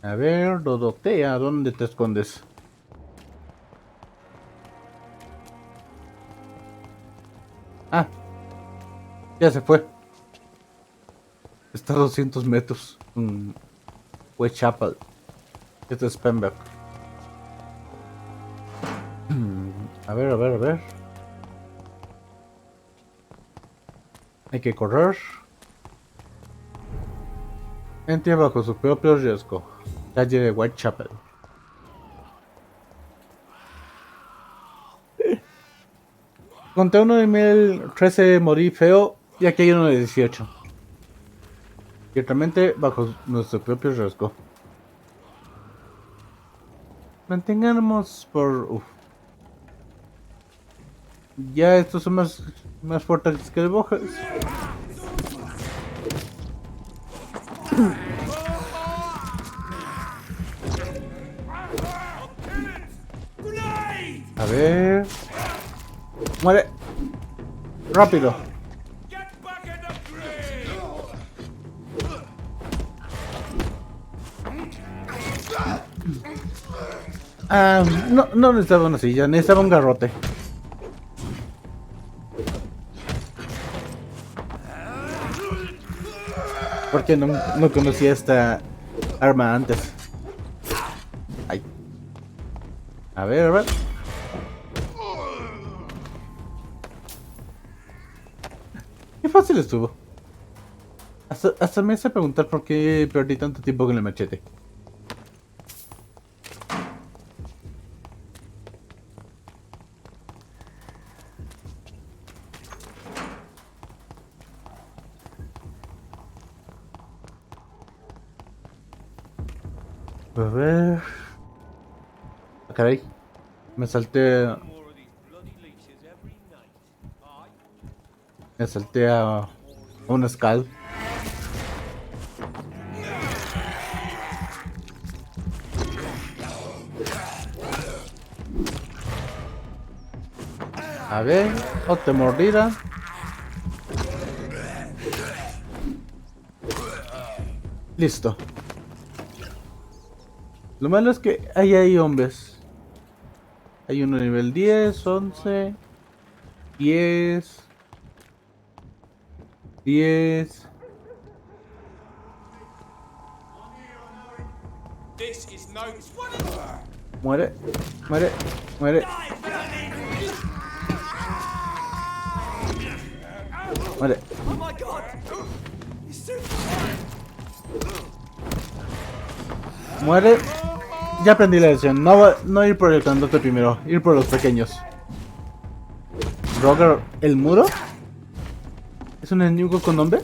A ver, Dorotea, ¿dónde te escondes? Ah, ya se fue. Está a 200 metros. Whitechapel. Este es Pembroke. A ver, a ver, a ver. Hay que correr. Entre bajo su propio riesgo. Calle de Whitechapel. Conté uno de 1013 morí feo y aquí hay uno de 18. Ciertamente bajo nuestro propio riesgo. Mantengamos por... Uf. Ya estos son más fuertes que el Bojas. A ver... ¡Muere! ¡Rápido! Ah, no necesitaba una silla, necesitaba un garrote. Porque no conocía esta arma antes. Ay. A ver, a ver. Qué fácil estuvo. Hasta me hace preguntar por qué perdí tanto tiempo con el machete. A ver. Ah, caray. Me salté. Me salté a un skull. A ver, o te mordida. Listo. Lo malo es que ahí hay hombres. Hay uno nivel 10, 11, 10, 10. This is no. Muere, muere, muere. Muere. Oh my god! Muere. Ya aprendí la lección. No ir por el grandote primero. Ir por los pequeños. Roger, ¿el muro? ¿Es un enemigo con nombre?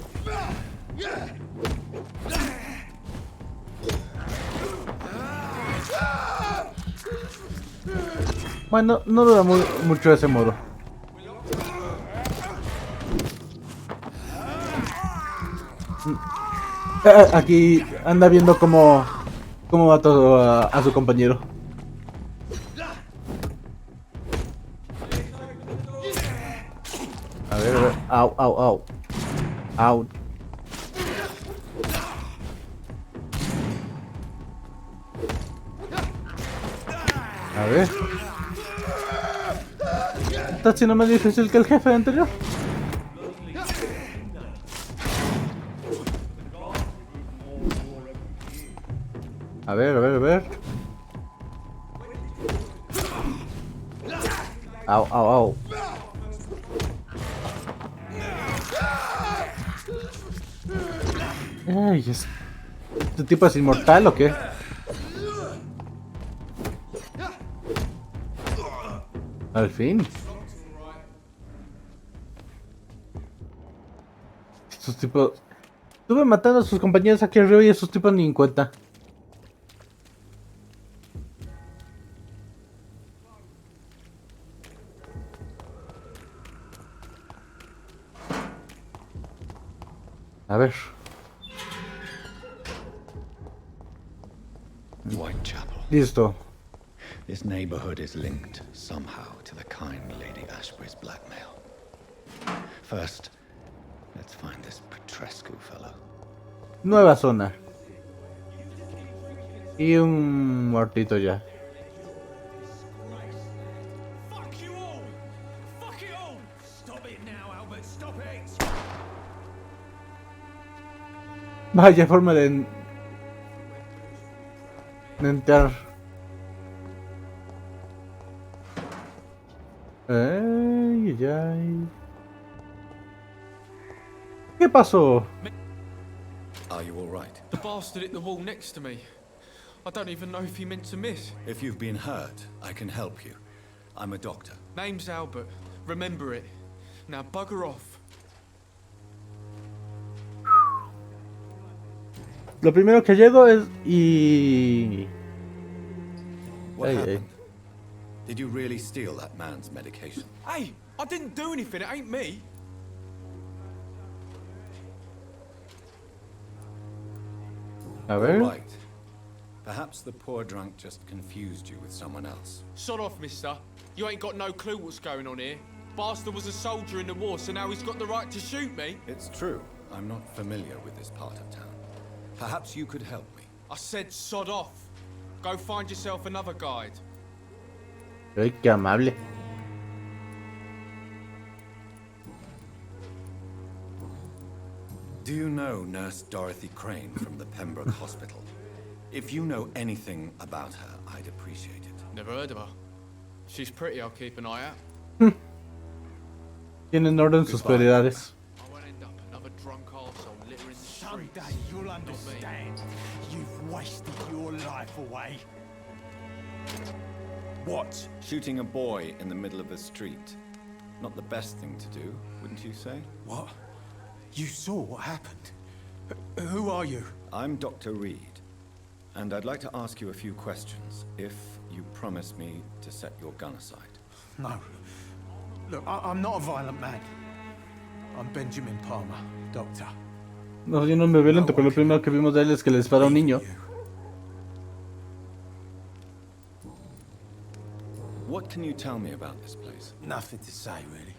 Bueno, no dura mucho ese muro. Aquí anda viendo cómo va todo a su compañero. A ver. Au, au, au. Au. A ver. ¿Está siendo más difícil que el jefe anterior? A ver, a ver, a ver. Au, au, au. Ay, ¿este tipo es inmortal o qué? Al fin. Estos tipos... Estuve matando a sus compañeros aquí arriba y esos tipos ni en cuenta. A ver. Whitechapel. Listo. This neighborhood is linked somehow to the kind Lady Ashbury's blackmail. First, let's find this Petrescu fellow. Nueva zona. Y un muertito ya. Fuck you all! Fuck it all! Stop it now, Albert. Stop it! Vaya forma de entrar. Ay, ay, ay. ¿Qué pasó? Are you all right? The bastard hit the wall next to me. I don't even know if he meant to miss. If you've been hurt, I can help you. I'm a doctor. Name's Albert. Remember it. Now bugger off. Lo primero que llego es y... What Ay, happened? Did you really steal that man's medication? Hey, I didn't do anything. It ain't me. A ver. All right. Perhaps the poor drunk just confused you with someone else. Sod off, mister. You ain't got no clue what's going on here. Bastard was a soldier in the war, so now he's got the right to shoot me. It's true. I'm not familiar with this part of town. Perhaps you could help me. I said sod off. Go find yourself another guide. Ay, qué amable. Do you know Nurse Dorothy Crane from the Pembroke Hospital? If you know anything about her, I'd appreciate it. Never heard of her. She's pretty, I'll keep an eye out. Tienen orden sus prioridades. I won't end up another drunk arsehole littering the streets. Someday you'll understand. You've wasted your life away. What? Shooting a boy in the middle of the street. Not the best thing to do, wouldn't you say? What? You saw what happened? Who are you? I'm Dr. Reed. and I'd like to ask you a few questions, if you promise me to set your gun aside. No. Look, I'm not a violent man. I'm Benjamin Palmer, doctor. No soy un hombre violento, pero lo primero que vimos de él es que le disparó a un niño. What can you tell me about this place? Nothing to say, really.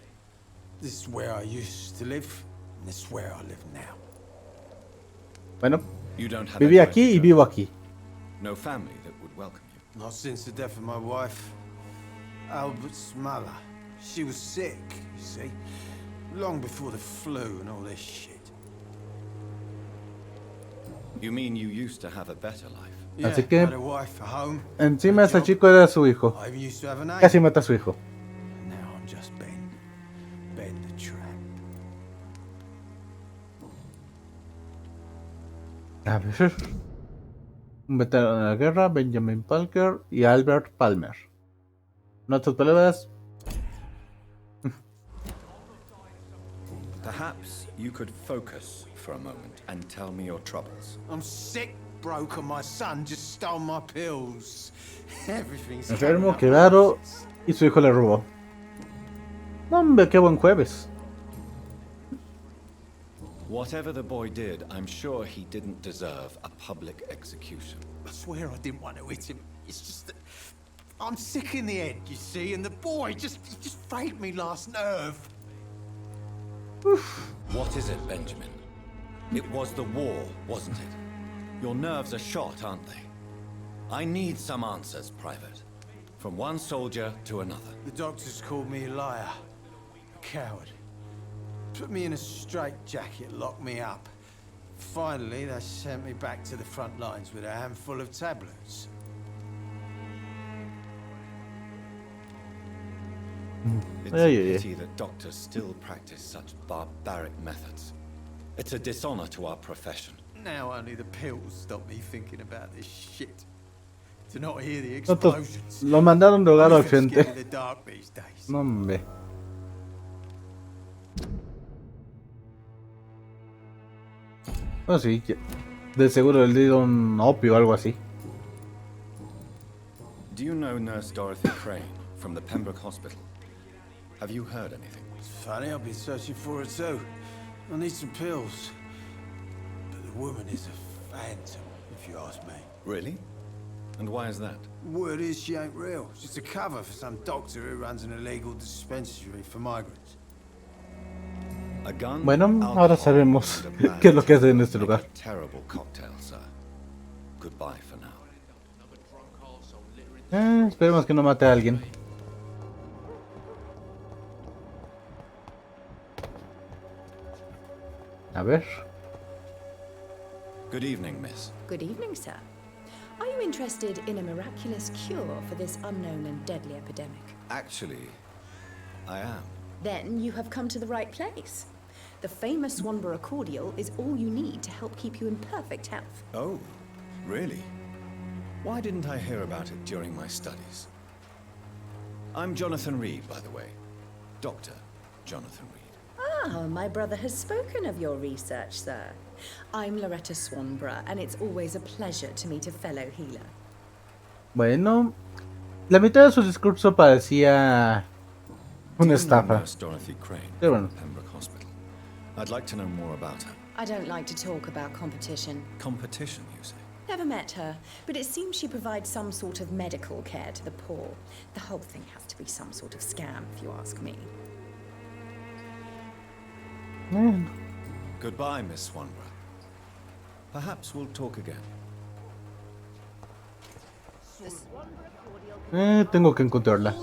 This is where I used to live, and this is where I live now. Bueno, You don't have viví anywhere aquí to y go? vivo aquí. No family that would welcome you? Not since the death of my wife, Albert's mother. She was sick, you see. Long before the flu and all this shit. You mean you used to have a better life? Así que, had a wife, a home, encima ese chico era su hijo. I even used to have a name. Casi mata a su hijo. Now I'm just Ben. Ben the Tramp. A ver. Un veterano de la guerra, Benjamin Parker y Albert Palmer. Nuestras palabras. Perhaps you could focus for a moment and tell me your troubles. I'm sick, broke, and my son just stole my pills. Everything's Enfermo, coming up quebrado y su hijo le robó. Hombre, qué buen jueves. Whatever the boy did, I'm sure he didn't deserve a public execution. I swear I didn't want to hit him. It's just that I'm sick in the head, you see, and the boy just frayed me last nerve. What is it, Benjamin? It was the war, wasn't it? Your nerves are shot, aren't they? I need some answers, Private. From one soldier to another. The doctors called me a liar, a coward. Put me in a straitjacket, locked me up. Finally, they sent me back to the front lines with a handful of tablets. It's a pity that doctors still practice such barbaric methods. It's a dishonor to our profession. Now only the pills stop me thinking about this shit. To not hear the Nosotros explosions. lo mandaron drogar al Everything's frente. getting in the dark these days. No, hombre. Oh, sí, de seguro le dieron opio o algo así. Do you know Nurse Dorothy Crane from the Pembroke Hospital? Have you heard anything? It's funny, I've been searching for her too. I need some pills. But the woman is a phantom, if you ask me. Really? And why is that? Word is she ain't real. She's a cover for some doctor who runs an illegal dispensary for migrants. A gun, Bueno, alcohol, ahora sabemos and a bad qué es lo que hace en temper este make lugar. a terrible cocktail, sir. Goodbye for now. Esperemos que no mate a alguien. A ver. Good evening, miss. Good evening, sir. Are you interested in a miraculous cure for this unknown and deadly epidemic? Actually, I am. Then you have come to the right place. The famous Swanborough cordial is all you need to help keep you in perfect health. Oh, really? Why didn't I hear about it during my studies? I'm Jonathan Reed, by the way. Dr. Jonathan Reed. Ah, my brother has spoken of your research, sir. I'm Loretta Swanborough, and it's always a pleasure to meet a fellow healer. Bueno, la mitad de su discurso parecía una estafa. Nurse Dorothy Crane Pero bueno. from Pembroke Hospital. I'd like to know more about her. I don't like to talk about competition. Competition, you say? Never met her, but it seems she provides some sort of medical care to the poor. The whole thing has to be some sort of scam, if you ask me. Goodbye, Miss Swanborough. Perhaps we'll talk again. Tengo que encontrarla.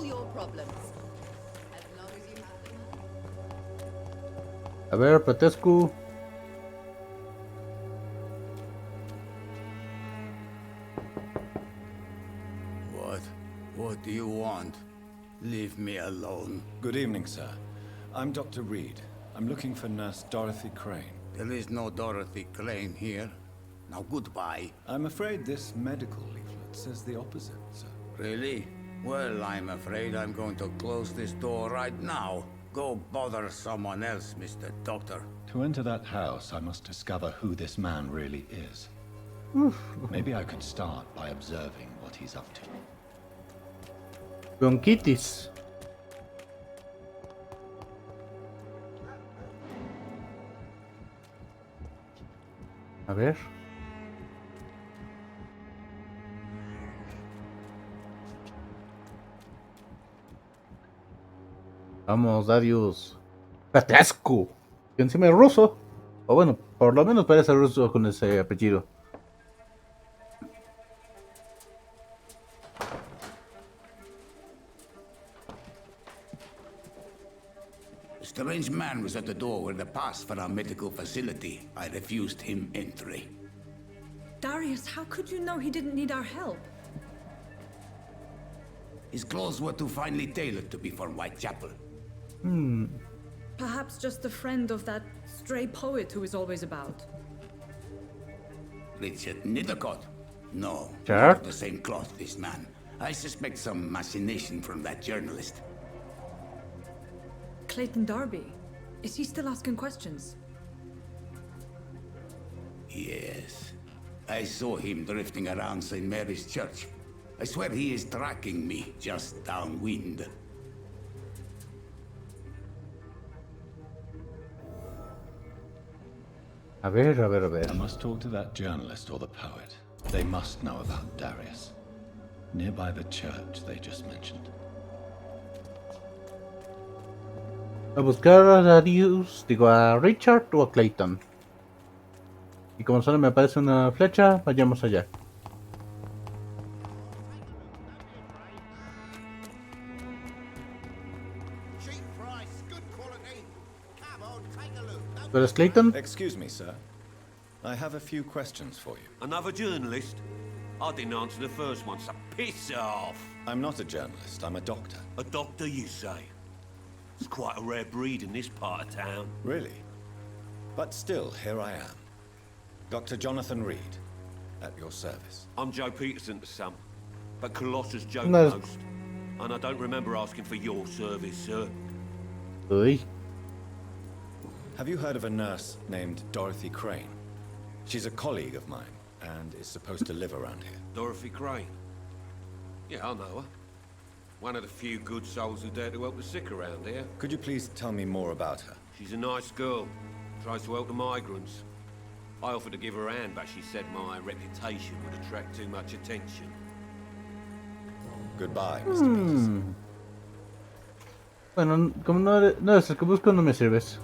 A ver, Petescu. What do you want? Leave me alone. Good evening, sir. I'm Dr. Reed. I'm looking for Nurse Dorothy Crane. There is no Dorothy Crane here. Now goodbye. I'm afraid this medical leaflet says the opposite, sir. Really? Well, I'm afraid I'm going to close this door right now. Go bother someone else, Mr. Doctor. To enter that house, I must discover who this man really is. Maybe I could start by observing what he's up to. Bronquitis. A ver. Vamos, Darius. Patasco. Que encima es ruso. O bueno, por lo menos parece ruso con ese apellido. A strange man was at the door with a pass for our medical facility. I refused him entry. Darius, how could you know he didn't need our help? His clothes were too finely tailored to be for Whitechapel. Perhaps just a friend of that stray poet who is always about. Richard Nithercott? No, Sure. not of the same cloth, this man. I suspect some machination from that journalist. Clayton Darby. Is he still asking questions? Yes. I saw him drifting around St. Mary's Church. I swear he is tracking me just downwind. A ver, a ver, a ver. I must talk to that journalist or the poet. They must know about Darius. Nearby the church they just mentioned. A buscar a Darius, digo a Richard o a Clayton. Y como solo me aparece una flecha, vayamos allá. ¿Tú eres Clayton? Excuse me, sir. I have a few questions for you. Another journalist? I didn't answer the first one, so piss off. I'm not a journalist, I'm a doctor. A doctor, you say? It's quite a rare breed in this part of town. Really? But still, here I am. Dr. Jonathan Reed, at your service. I'm Joe Peterson to some, but Colossus Joe No. to most. And I don't remember asking for your service, sir. Uy. Have you heard of a nurse named Dorothy Crane? She's a colleague of mine, and is supposed to live around here. Dorothy Crane? Yeah, I know her. One of the few good souls who dare to help the sick around here. Could you please tell me more about her? She's a nice girl. Tries to help the migrants. I offered to give her a hand, but she said my reputation would attract too much attention. Goodbye, Mr. Peterson. Bueno, como no eres el que busco, no me sirves.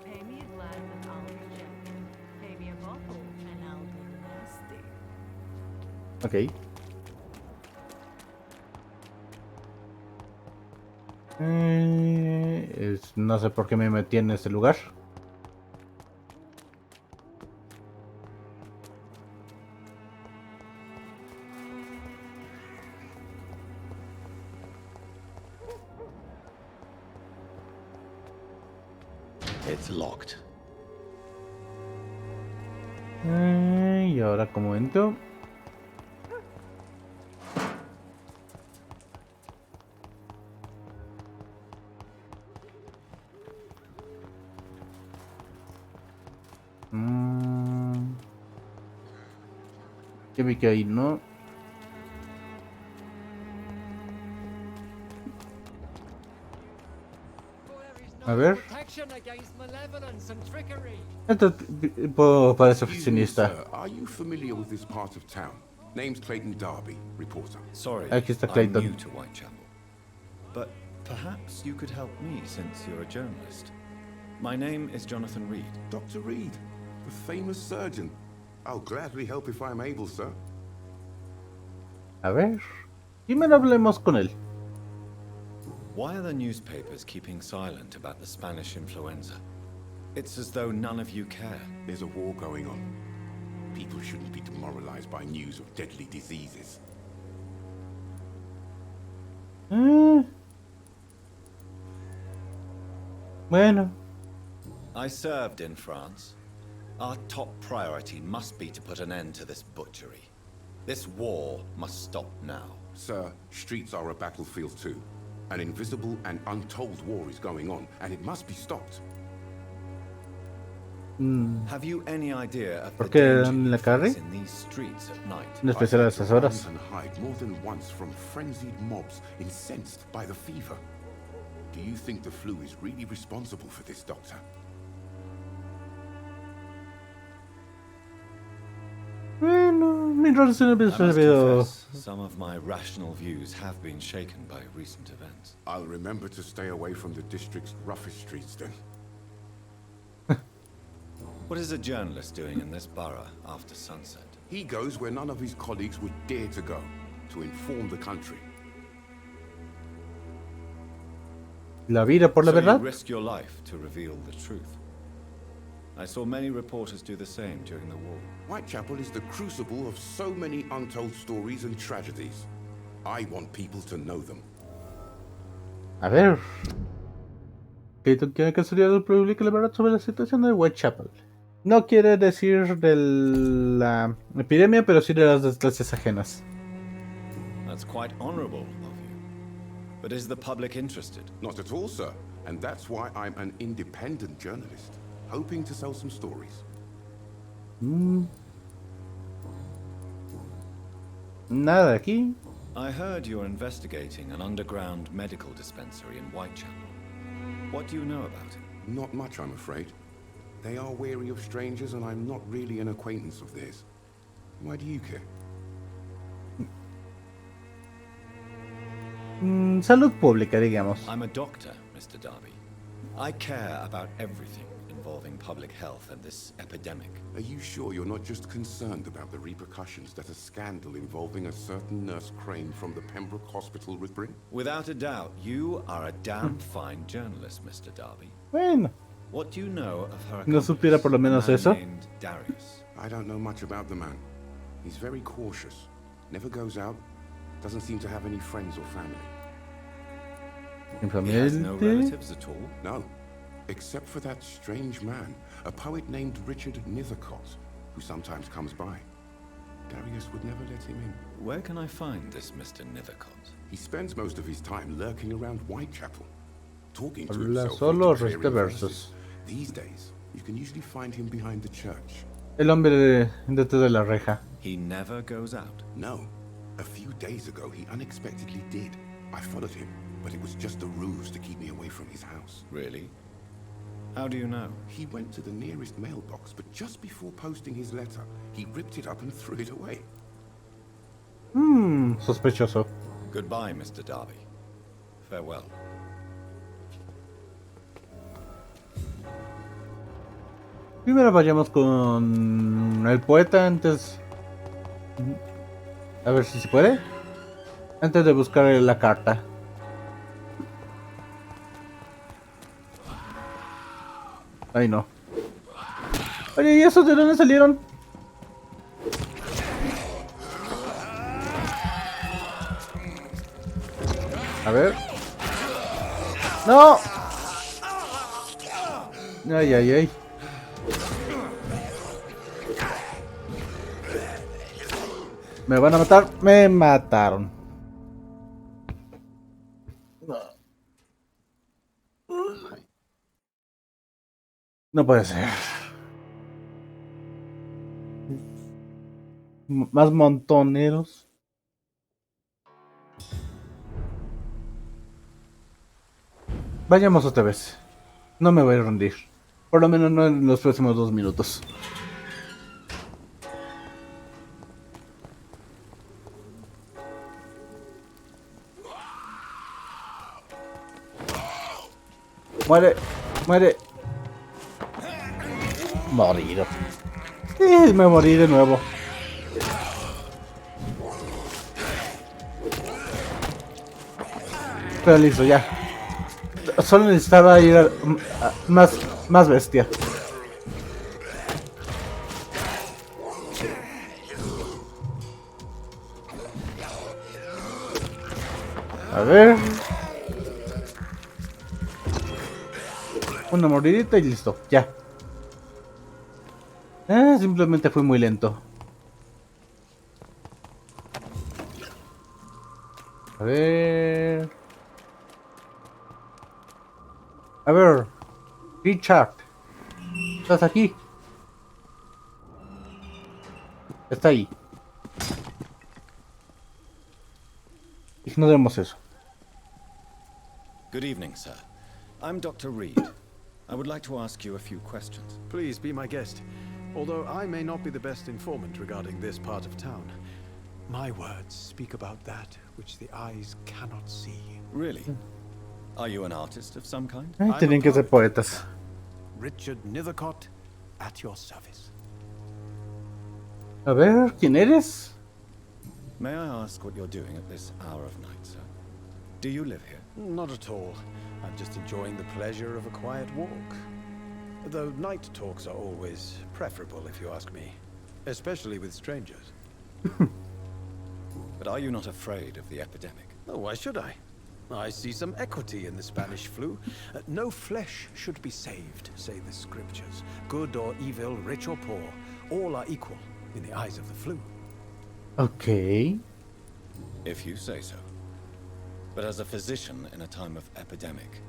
Pay me a glass and I'll be gentle. Pay me a bottle and I'll be nasty. Ok. No sé por qué me metí en este lugar. It's locked. Y ahora como entro. Ya vi que ahí no. A ver. Esto parece oficinista. Sir, are you familiar with this part of town? Name's Clayton Darby, reporter. Sorry, Aquí está I'm Clayton. new to Whitechapel. But perhaps you could help me since you're a journalist. My name is Jonathan Reed. Dr. Reed, the famous surgeon. I'll gladly help if I'm able, sir. A ver. Primero hablemos con él. Why are the newspapers keeping silent about the Spanish influenza? It's as though none of you care. There's a war going on. People shouldn't be demoralized by news of deadly diseases. Bueno. I served in France. Our top priority must be to put an end to this butchery. This war must stop now. Sir, streets are a battlefield too. An invisible and untold war is going on, and it must be stopped. Have you any idea of ¿Por the qué danger dan you la carry? face in these streets at night? En especial a I've had esas to run horas. and hide more than once from frenzied mobs incensed by the fever. Do you think the flu is really responsible for this, Doctor? Bueno, mi rol es en el I must video. confess, some of my rational views have been shaken by recent events. I'll remember to stay away from the district's roughest streets then. What is a journalist doing in this borough after sunset? He goes where none of his colleagues would dare to go, to inform the country. La vida por la So verdad. you risk your life to reveal the truth. I saw many reporters do the same during the war. Whitechapel is the crucible of so many untold stories and tragedies. I want people to know them. A ver. Clayton quiere que el estudiador publique la verdad sobre la situación de Whitechapel. No quiere decir de la epidemia, pero sí de las desgracias ajenas. That's quite honorable of you. But is the public interested? Not at all, sir. And that's why I'm an independent journalist, hoping to sell some stories. Nada aquí. I heard you're investigating an underground medical dispensary in Whitechapel. What do you know about it? Not much, I'm afraid. They are wary of strangers, and I'm not really an acquaintance of theirs. Why do you care? Salud pública, digamos. I'm a doctor, Mr. Darby. I care about everything involving public health and this epidemic. Are you sure you're not just concerned about the repercussions that a scandal involving a certain Nurse Crane from the Pembroke Hospital would bring? Without a doubt, you are a damn fine journalist, Mr. Darby. Bueno. What do you know of her No supiera por lo menos man eso. named Darius? I don't know much about the man. He's very cautious. Never goes out. Doesn't seem to have any friends or family. He has no relatives at all? No. Except for that strange man, a poet named Richard Nethercott, who sometimes comes by. Darius would never let him in. Where can I find this Mr. Nethercott? He spends most of his time lurking around Whitechapel, talking to Habla himself. solo, and resta declaring versos. verses. These days, you can usually find him behind the church. El hombre detrás de la reja. He never goes out? No. A few days ago, he unexpectedly did. I followed him, but it was just a ruse to keep me away from his house. Really? How do you know? He went to the nearest mailbox, but just before posting his letter, he ripped it up and threw it away. Sospechoso. Goodbye, Mr. Darby. Farewell. Primero vayamos con el poeta antes. A ver si se puede. Antes de buscar la carta. Ay, no. Oye, ¿y esos de dónde salieron? A ver. ¡No! Ay, ay, ay. ¿Me van a matar? Me mataron. No puede ser. Más montoneros. Vayamos otra vez. No me voy a rendir. Por lo menos no en los próximos 2 minutos. Muere, muere. Morir. Sí, me morí de nuevo. Pero listo, ya. Solo necesitaba ir a más bestia. A ver. Una mordidita y listo, ya. Simplemente fue muy lento. A ver. A ver, Richard, ¿estás aquí? Está ahí. Ignoremos eso. Good evening, sir. I'm Dr. Reed. I would like to ask you a few questions. Please be my guest. Although I may not be the best informant regarding this part of town, my words speak about that which the eyes cannot see. Really? Are you an artist of some kind? Tienen que ser poetas. Richard Nethercott, at your service. A ver, ¿quién eres? May I ask what you're doing at this hour of night, sir? Do you live here? Not at all. I'm just enjoying the pleasure of a quiet walk. Though night talks are always preferable, if you ask me. Especially with strangers. But are you not afraid of the epidemic? Oh, why should I? I see some equity in the Spanish flu. No flesh should be saved, say the scriptures. Good or evil, rich or poor, all are equal in the eyes of the flu. Okay. If you say so. But as a physician in a time of epidemic,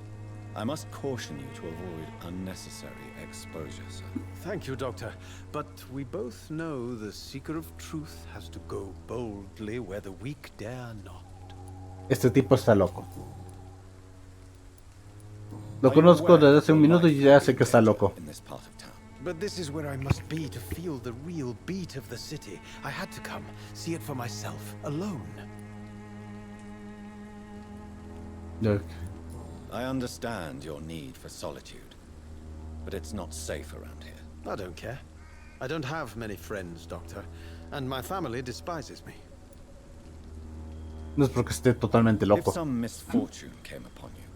I must caution you to avoid unnecessary exposure, sir. Thank you, Doctor. But we both know the seeker of truth has to go boldly where the weak dare not. Este tipo está loco. Lo conozco desde hace un minuto y ya sé que está loco. But this is where I must be to feel the real beat of the city. I had to come, see it for myself, alone. Look. I understand your need for solitude, but it's not safe around here. I don't care. I don't have many friends, Doctor, and my family despises me. No es porque esté totalmente loco. If some misfortune came upon you,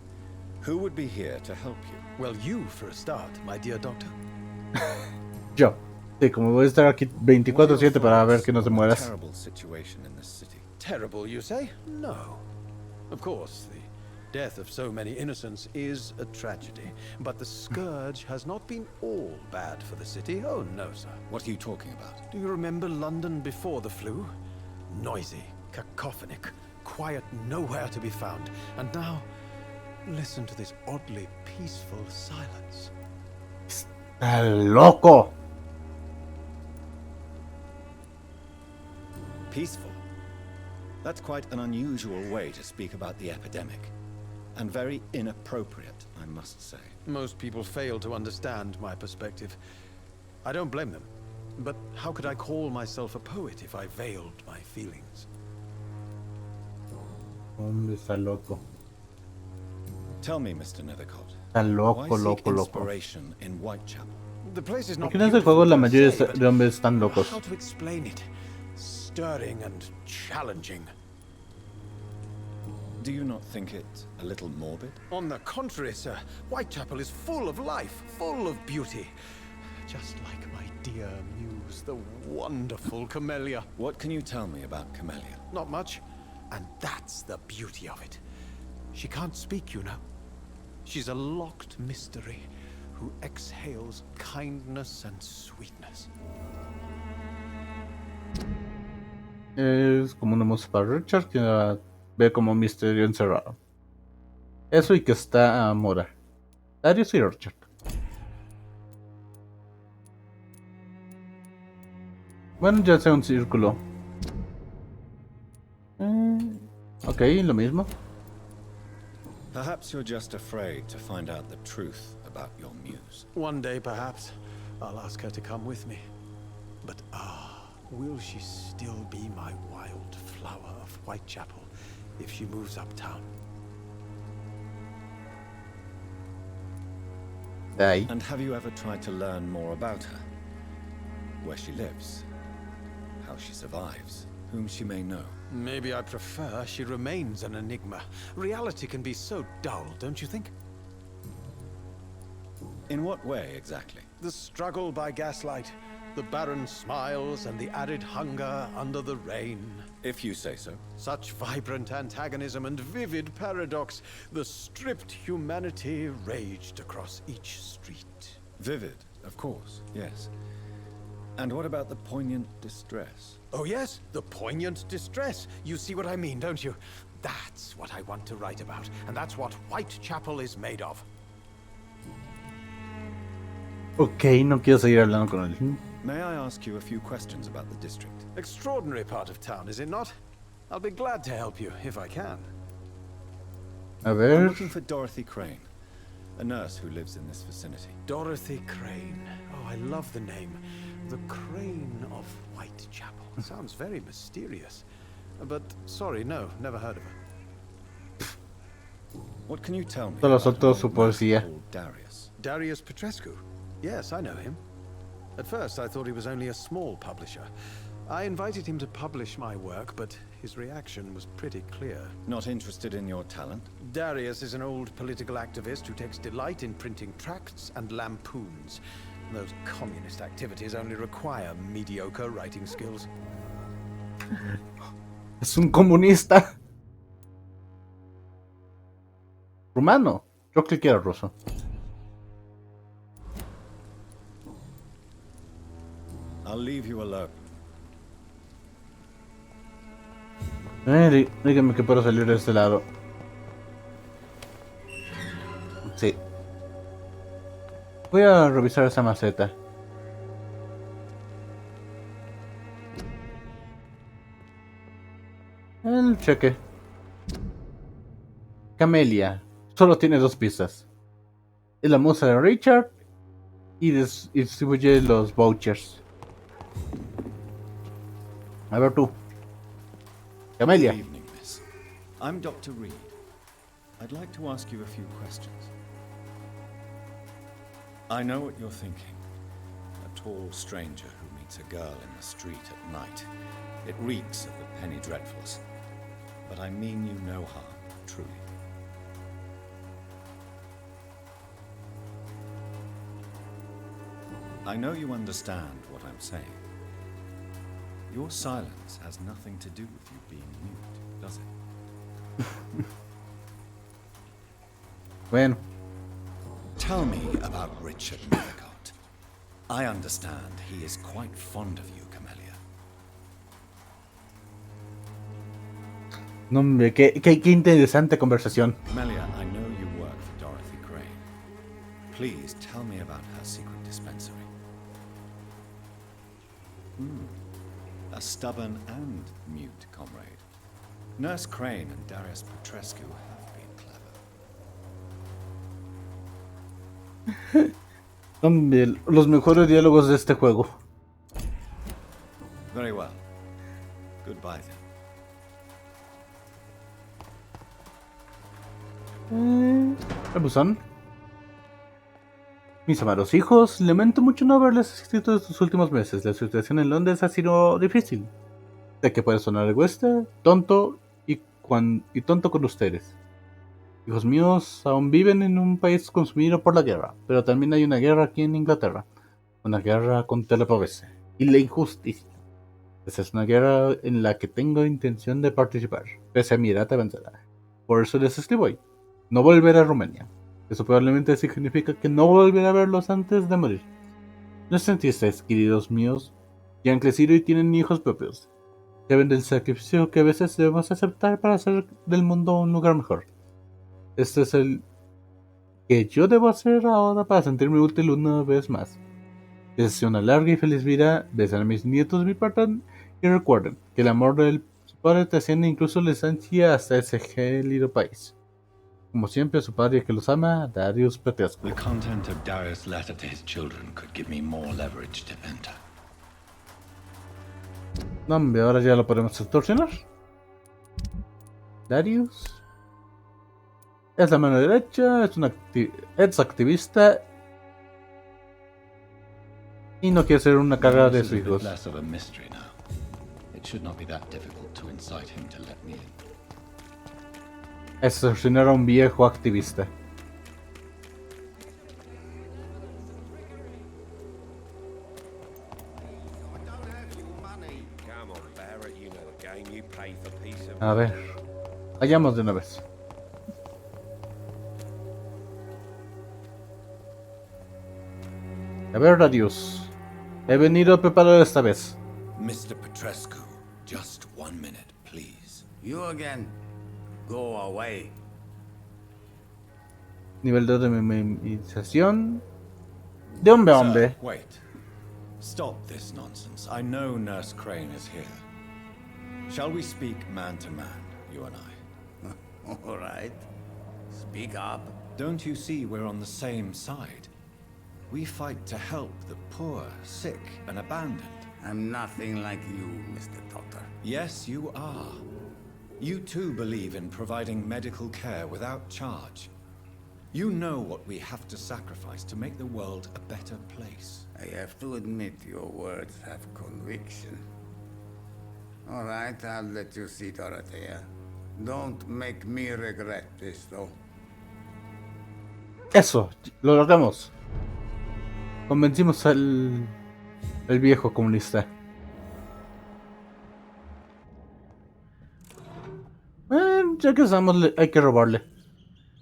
who would be here to help you? Well, you for a start, my dear Doctor. Yo. Sí, como voy a estar aquí 24/7 para ver que no te mueras. Terrible situation in this city. Terrible, you say? No. Of course, the death of so many innocents is a tragedy, but the scourge has not been all bad for the city. Oh, no, sir. What are you talking about? Do you remember London before the flu? Noisy, cacophonic, quiet nowhere to be found. And now, listen to this oddly peaceful silence. ¡Está loco! Peaceful? That's quite an unusual way to speak about the epidemic. And very inappropriate, I must say. Most people fail to understand my perspective. I don't blame them. But how could I call myself a poet if I veiled my feelings? Hombre, está loco. Tell me, Mr. Nethercott. Está loco, why seek loco, loco. inspiration in Whitechapel? The place is not Aquí en este juego la mayoría de hombres están locos. How to explain it? Stirring and challenging. Do you not think it a little morbid? On the contrary, sir. Whitechapel is full of life, full of beauty. Just like my dear muse, the wonderful Camellia. What can you tell me about Camellia? Not much. And that's the beauty of it. She can't speak, you know. She's a locked mystery who exhales kindness and sweetness. Es como una música para Richard que ve como un misterio encerrado. Eso y que está Mora. Darius y Richard. Bueno, ya sea un círculo. Ok, lo mismo. Perhaps you're just afraid to find out the truth about your muse. One day, perhaps, I'll ask her to come with me. But will she still be my wild flower of Whitechapel if she moves uptown? Aye. And have you ever tried to learn more about her? Where she lives? How she survives? Whom she may know? Maybe I prefer she remains an enigma. Reality can be so dull, don't you think? In what way, exactly? The struggle by gaslight, the barren smiles and the added hunger under the rain. If you say so. Such vibrant antagonism and vivid paradox. The stripped humanity raged across each street. Vivid, of course, yes. And what about the poignant distress? Oh yes, the poignant distress. You see what I mean, don't you? That's what I want to write about, and that's what Whitechapel is made of. Ok, no quiero seguir hablando con él. May I ask you a few questions about the district? Extraordinary part of town, is it not? I'll be glad to help you, if I can. A I'm ver. looking for Dorothy Crane, a nurse who lives in this vicinity. Dorothy Crane. Oh, I love the name. The Crane of Whitechapel. Sounds very mysterious. But, sorry, no, never heard of her. What can you tell me Solo about soltó an su old man poesía. called Darius? Darius Petrescu? Yes, I know him. At first, I thought he was only a small publisher. I invited him to publish my work, but his reaction was pretty clear. Not interested in your talent? Darius is an old political activist who takes delight in printing tracts and lampoons. Those communist activities only require mediocre writing skills. Es un comunista. Rumano. Yo creo que era ruso. I'll leave you alone. Dígame que puedo salir de este lado. Sí. Voy a revisar esa maceta. El cheque. Camelia. Solo tiene 2 pistas. Es la musa de Richard y distribuye los vouchers. A ver tú. Camelia. Good evening, miss. I'm Dr. Reed. I'd like to ask you a few questions. I know what you're thinking. A tall stranger who meets a girl in the street at night. It reeks of the penny dreadfuls. But I mean you no harm, truly. I know you understand what I'm saying. Your silence has nothing to do with you being mute, does it? Bueno. Tell me about Richard Medicott. I understand he is quite fond of you, Camelia. No, hombre, qué interesante conversación. Camelia, I know you work for Dorothy Crane. Please tell me about her secret dispensary. A stubborn and mute comrade. Nurse Crane and Darius Petrescu have been clever. Son los mejores diálogos de este juego. Very well. Goodbye then. El buzón. Mis amados hijos, lamento mucho no haberles escrito estos últimos meses. La situación en Londres ha sido difícil. Sé que puede sonar egoísta, tonto y tonto con ustedes. Hijos míos aún viven en un país consumido por la guerra, pero también hay una guerra aquí en Inglaterra. Una guerra contra la pobreza y la injusticia. Esa es una guerra en la que tengo intención de participar, pese a mi edad avanzada. Por eso les escribo hoy. No volver a Rumania. Eso probablemente significa que no volveré a verlos antes de morir. No estén tristes, queridos míos. Ya han crecido y tienen hijos propios. Saben del sacrificio que a veces debemos aceptar para hacer del mundo un lugar mejor. Este es el que yo debo hacer ahora para sentirme útil una vez más. Les deseo una larga y feliz vida. Besen a mis nietos de mi parte y recuerden que el amor del padre te asciende, incluso les ansia hasta ese gélido país. Como siempre, su padre que los ama, Darius Petrescu. The content of Darius' letter to his children could give me more leverage to enter. No, hombre, ahora ya lo podemos extorsionar. Darius es la mano derecha, es un ex activista y no quiere ser una carga de sus hijos. Less of a mystery now. It should not be that difficult to incite him to let me in. Extorsionar a un viejo activista. A ver, vayamos de una vez. A ver, Darius. He venido preparado esta vez. Mr. Petrescu, just 1 minute, please. You again. Go away. Nivel 2 de memorización. De hombre a Sir, hombre. wait. Stop this nonsense. I know Nurse Crane is here. Shall we speak man to man, you and I? All right. Speak up. Don't you see we're on the same side? We fight to help the poor, sick, and abandoned. I'm nothing like you, Mr. Doctor. Yes, you are. You too believe in providing medical care without charge. You know what we have to sacrifice to make the world a better place. I have to admit your words have conviction. All right, I'll let you see, Dorothea. Don't make me regret this, though. Eso, lo logramos. Convencimos al viejo comunista. Ya que estamos, hay que robarle.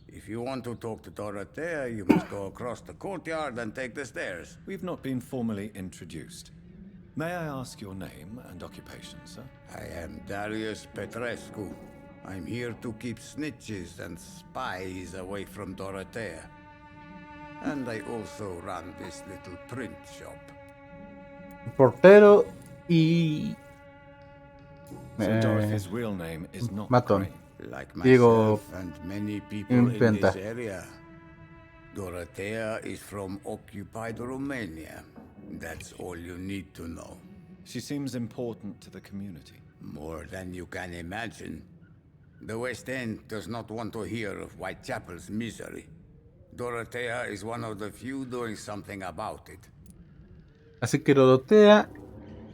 If you want to talk to Dorothea, you must go across the courtyard and take the stairs. We've not been formally introduced. May I ask your name and occupation, sir? I am Darius Petrescu. I'm here to keep snitches and spies away from Dorothea. And I also run this little print shop. Portero y... So Dorothy's real name is not Matón. Crane. Like Digo, myself and many people in inventa. this area. Dorothea is from occupied Romania. That's all you need to know. She seems important to the community. More than you can imagine. The West End does not want to hear of Whitechapel's misery. Dorothea is one of the few doing something about it. Así que Dorothea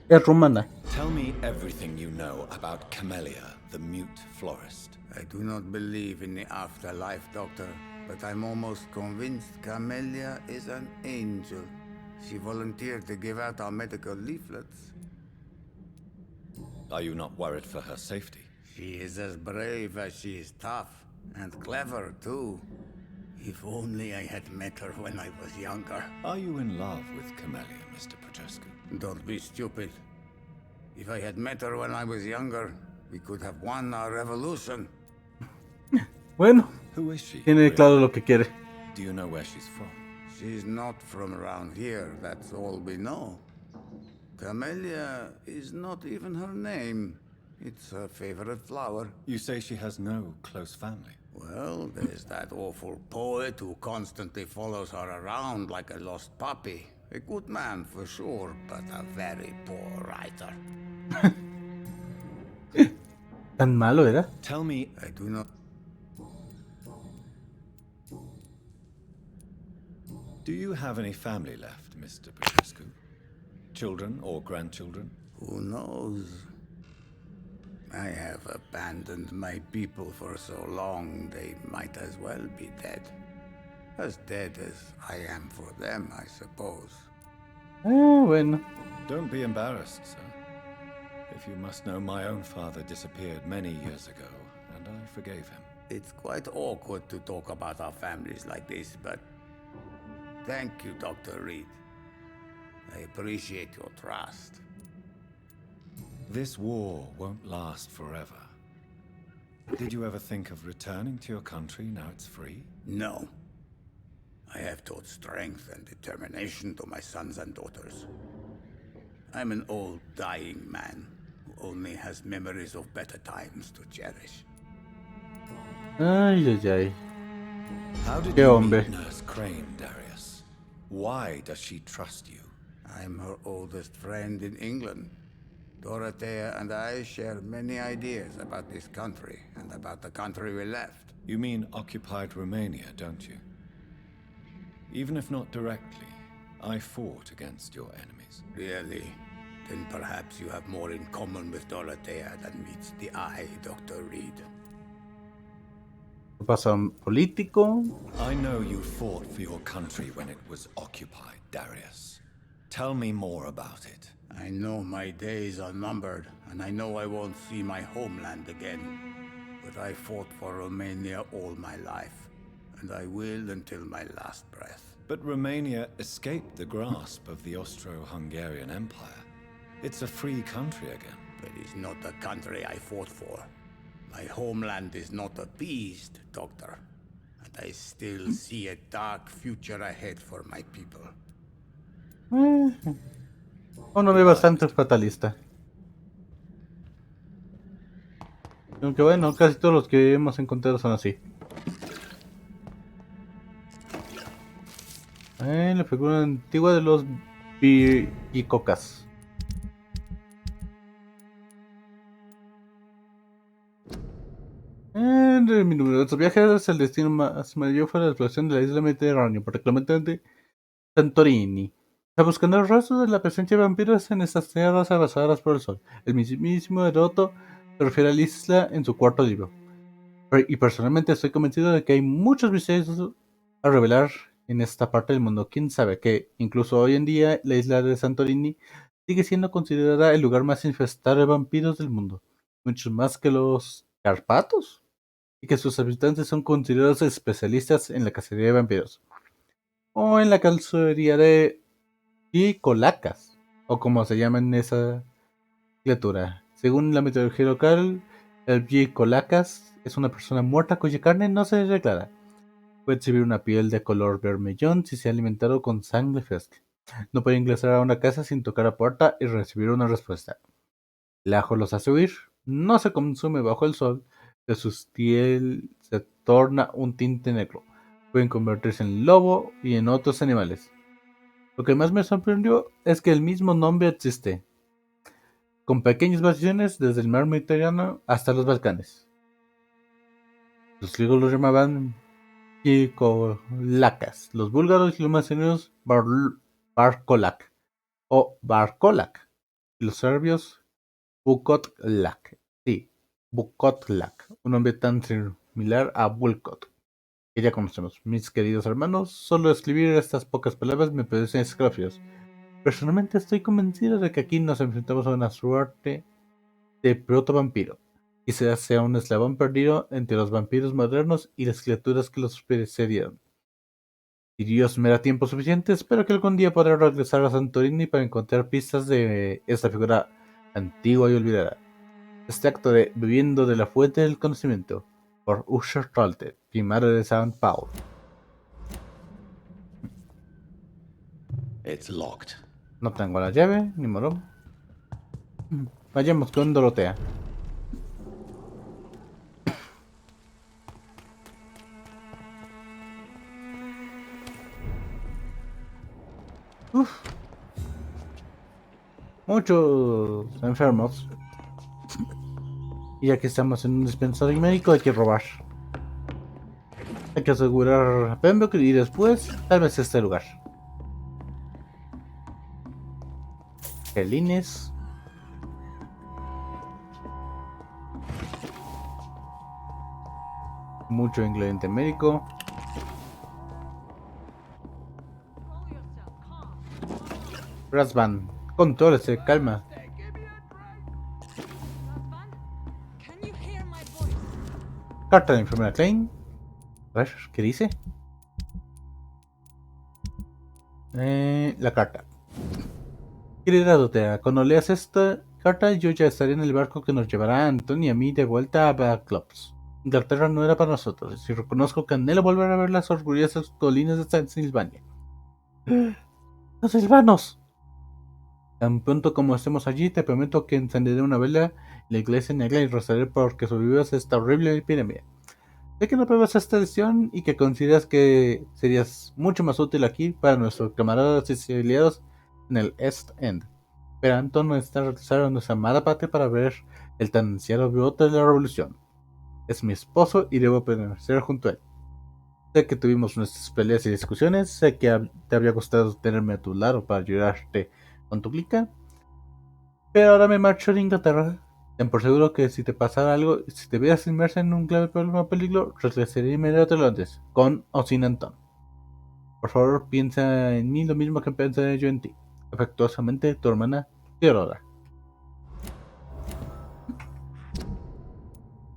es rumana. Tell me everything you know about Camellia, the mute florist. I do not believe in the afterlife, Doctor, but I'm almost convinced Camellia is an angel. She volunteered to give out our medical leaflets. Are you not worried for her safety? She is as brave as she is tough, and clever, too. If only I had met her when I was younger. Are you in love with Camellia, Mr. Petrescu? Don't be stupid. If I had met her when I was younger, we could have won our revolution. Bueno, Who is she? tiene claro lo que quiere. Do you know where she's from? She's not from around here, that's all we know. Camellia is not even her name. It's her favorite flower. You say she has no close family. Well, there's that awful poet who constantly follows her around like a lost puppy. A good man for sure, but a very poor writer. ¿Tan malo era? Tell me... I do not... Do you have any family left, Mr. Petrescu? Children or grandchildren? Who knows? I have abandoned my people for so long, they might as well be dead. As dead as I am for them, I suppose. Bueno. Don't be embarrassed, sir. If you must know, my own father disappeared many years ago, and I forgave him. It's quite awkward to talk about our families like this, but... Thank you, Dr. Reed. I appreciate your trust. This war won't last forever. Did you ever think of returning to your country now it's free? No. I have taught strength and determination to my sons and daughters. I'm an old, dying man who only has memories of better times to cherish. Ay, ay, ay. How did Qué you hombre. meet Nurse Crane, Darius? Why does she trust you? I'm her oldest friend in England. Dorothea and I share many ideas about this country and about the country we left. You mean occupied Romania, don't you? Even if not directly, I fought against your enemies. Really? Then perhaps you have more in common with Dorothea than meets the eye, Dr. Reed. ¿Qué pasa? ¿Político? I know you fought for your country when it was occupied, Darius. Tell me more about it. I know my days are numbered, and I know I won't see my homeland again. But I fought for Romania all my life, and I will until my last breath. But Romania escaped the grasp of the Austro-Hungarian Empire. It's a free country again. But it's not the country I fought for. My homeland is not appeased, Doctor. And I still see a dark future ahead for my people. Un hombre bastante fatalista. Aunque bueno, casi todos los que hemos encontrado son así. La figura antigua de los bicocas. De mi numerosos viajes, el destino más maravilloso fue la exploración de la isla Mediterránea, particularmente Santorini. Está buscando el rastro de la presencia de vampiros en estas tierras abrasadas por el sol. El mismísimo Heródoto se refiere a la isla en su cuarto libro. Y personalmente estoy convencido de que hay muchos misterios a revelar en esta parte del mundo. Quién sabe que incluso hoy en día la isla de Santorini sigue siendo considerada el lugar más infestado de vampiros del mundo, muchos más que los Carpatos, y que sus habitantes son considerados especialistas en la cacería de vampiros, o en la cacería de Colacas, o como se llama en esa criatura. Según la mitología local, el Colacas es una persona muerta cuya carne no se declara. Puede exhibir una piel de color vermellón si se ha alimentado con sangre fresca. No puede ingresar a una casa sin tocar la puerta y recibir una respuesta. El ajo los hace huir, no se consume bajo el sol, de su piel se torna un tinte negro. Pueden convertirse en lobo y en otros animales. Lo que más me sorprendió es que el mismo nombre existe, con pequeñas variaciones desde el mar Mediterráneo hasta los Balcanes. Los griegos los llamaban Kikolacas, los búlgaros y los macedonios Barkolak o Barkolak, y los serbios Bukotlak. Sí, Bukotlak, un nombre tan similar a Bulkot, que ya conocemos. Mis queridos hermanos, solo escribir estas pocas palabras me parecen escalofríos. Personalmente estoy convencido de que aquí nos enfrentamos a una suerte de proto-vampiro. Quizás sea un eslabón perdido entre los vampiros modernos y las criaturas que los precedieron. Si Dios me da tiempo suficiente, espero que algún día podré regresar a Santorini para encontrar pistas de esta figura antigua y olvidada. Este acto de Bebiendo de la Fuente del Conocimiento, por Usher Tolte, primario de San Paulo. It's locked. No tengo la llave, ni modo. Vayamos con Dorotea. Uf. Muchos enfermos. Y ya que estamos en un dispensario médico, hay que robar. Hay que asegurar a Pembroke y después, tal vez este lugar. Gelines. Mucho ingrediente médico. Brassband. Contrólese, calma. Carta de la enfermera Klein. A ver, ¿qué dice? La carta. Querida Dotea, cuando leas esta carta yo ya estaré en el barco que nos llevará a Anton y a mí de vuelta a Backclops. Inglaterra no era para nosotros, y reconozco que anhelo volver a ver las orgullosas colinas de Transilvania. ¡Los silvanos! Tan pronto como estemos allí, te prometo que encenderé una vela en la iglesia negra y rezaré porque sobrevivas a esta horrible epidemia. Sé que no pruebas esta decisión y que consideras que serías mucho más útil aquí para nuestros camaradas exiliados en el East End. Pero Anton necesita regresar a nuestra amada patria para ver el tan ansiado brote de la revolución. Es mi esposo y debo permanecer junto a él. Sé que tuvimos nuestras peleas y discusiones, sé que te habría gustado tenerme a tu lado para ayudarte con tu clica, pero ahora me marcho de Inglaterra. Ten por seguro que si te pasara algo, si te vieras inmersa en un grave problema o peligro, regresaré inmediatamente a Londres, con o sin Anton. Por favor, piensa en mí lo mismo que pensaré yo en ti. Afectuosamente, tu hermana Theodora.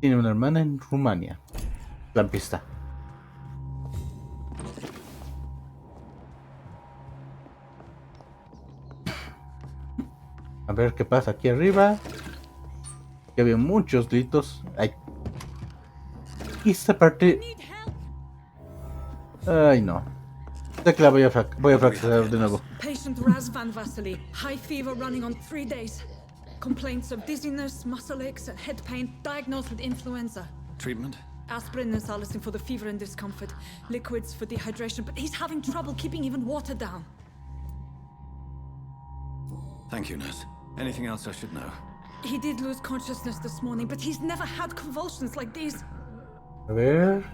Tiene una hermana en Rumania. Gran pista. A ver qué pasa aquí arriba. Aquí había muchos gritos. Ay. Y esta parte. Ay, no. Sé que la voy a fracasar de nuevo. Patient Raz Van Vasily, high fever running on 3 days. Complaints of dizziness, muscle aches, and head pain, diagnosed with influenza. Treatment? Aspirin and salicin for the fever and discomfort, liquids for dehydration, but he's having trouble keeping even water down. Thank you, nurse. Anything else I should know? He did lose consciousness this morning, but he's never had convulsions like these. A ver.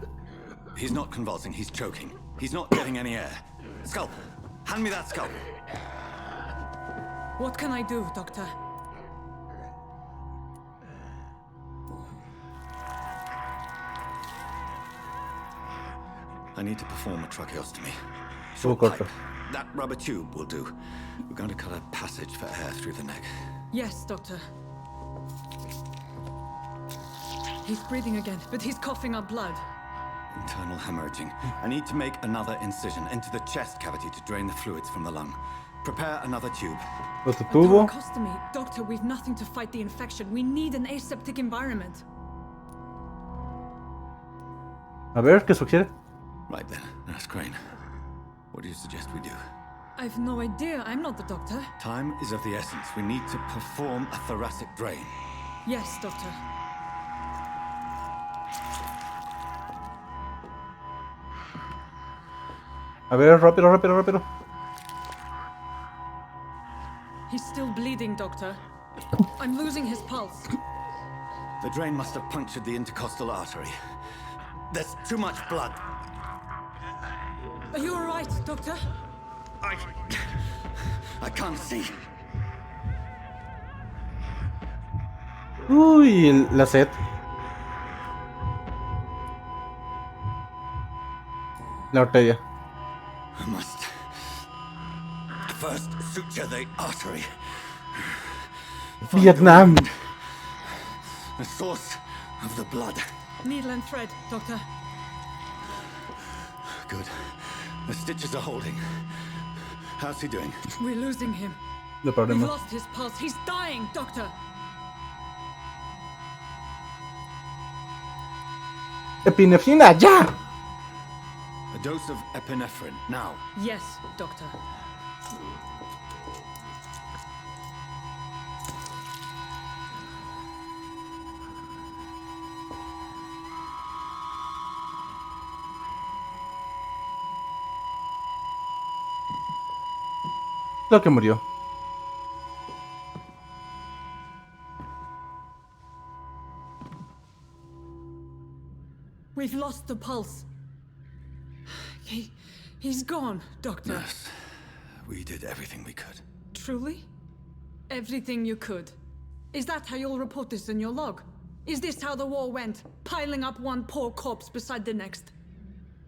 He's not convulsing, he's choking. He's not getting any air. Scalpel! Hand me that scalpel! What can I do, Doctor? I need to perform a tracheostomy. Short pipe. That rubber tube will do. We're going to cut a passage for air through the neck. Yes, Doctor. He's breathing again, but he's coughing up blood. Internal hemorrhaging. I need to make another incision into the chest cavity to drain the fluids from the lung. Prepare another tube. Otro tubo. Thoracostomy. Doctor, we've nothing to fight the infection. We need an aseptic environment. A ver, ¿qué sugiere? Right then, Nurse Crane. What do you suggest we do? I've no idea. I'm not the doctor. Time is of the essence. We need to perform a thoracic drain. Yes, Doctor. A ver, rápido, rápido, rápido. He's still bleeding, Doctor. I'm losing his pulse. The drain must have punctured the intercostal artery. There's too much blood. Are you all right, Doctor? I can't see. Uy, la sed. La arteria. I must first suture the artery. Vietnam. The source of the blood. Needle and thread, Doctor. Good. The stitches are holding. How's he doing? We're losing him. No We've problema. lost his pulse. He's dying, Doctor. Epinefrina, ya. A dose of epinephrine, now. Yes, Doctor. Lo que murió. We've lost the pulse. He's gone, Doctor. Nurse, we did everything we could. Truly? Everything you could. Is that how you'll report this in your log? Is this how the war went? Piling up one poor corpse beside the next?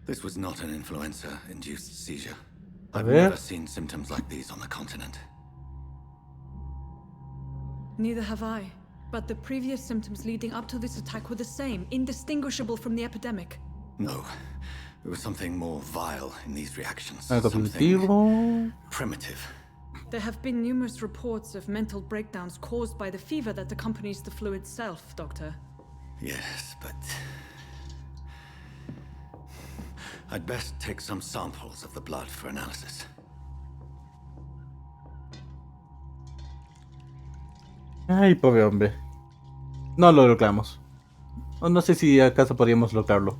This was not an influenza-induced seizure. A I've ver. never seen symptoms like these on the continent. Neither have I. But the previous symptoms leading up to this attack were the same, indistinguishable from the epidemic. No, there was something more vile in these reactions. Algo Something primitivo. primitive. There have been numerous reports of mental breakdowns caused by the fever that accompanies the flu itself, Doctor. Yes, but I'd best take some samples of the blood for analysis. Ay, pobre hombre. No lo logramos. O no sé si acaso podríamos lograrlo.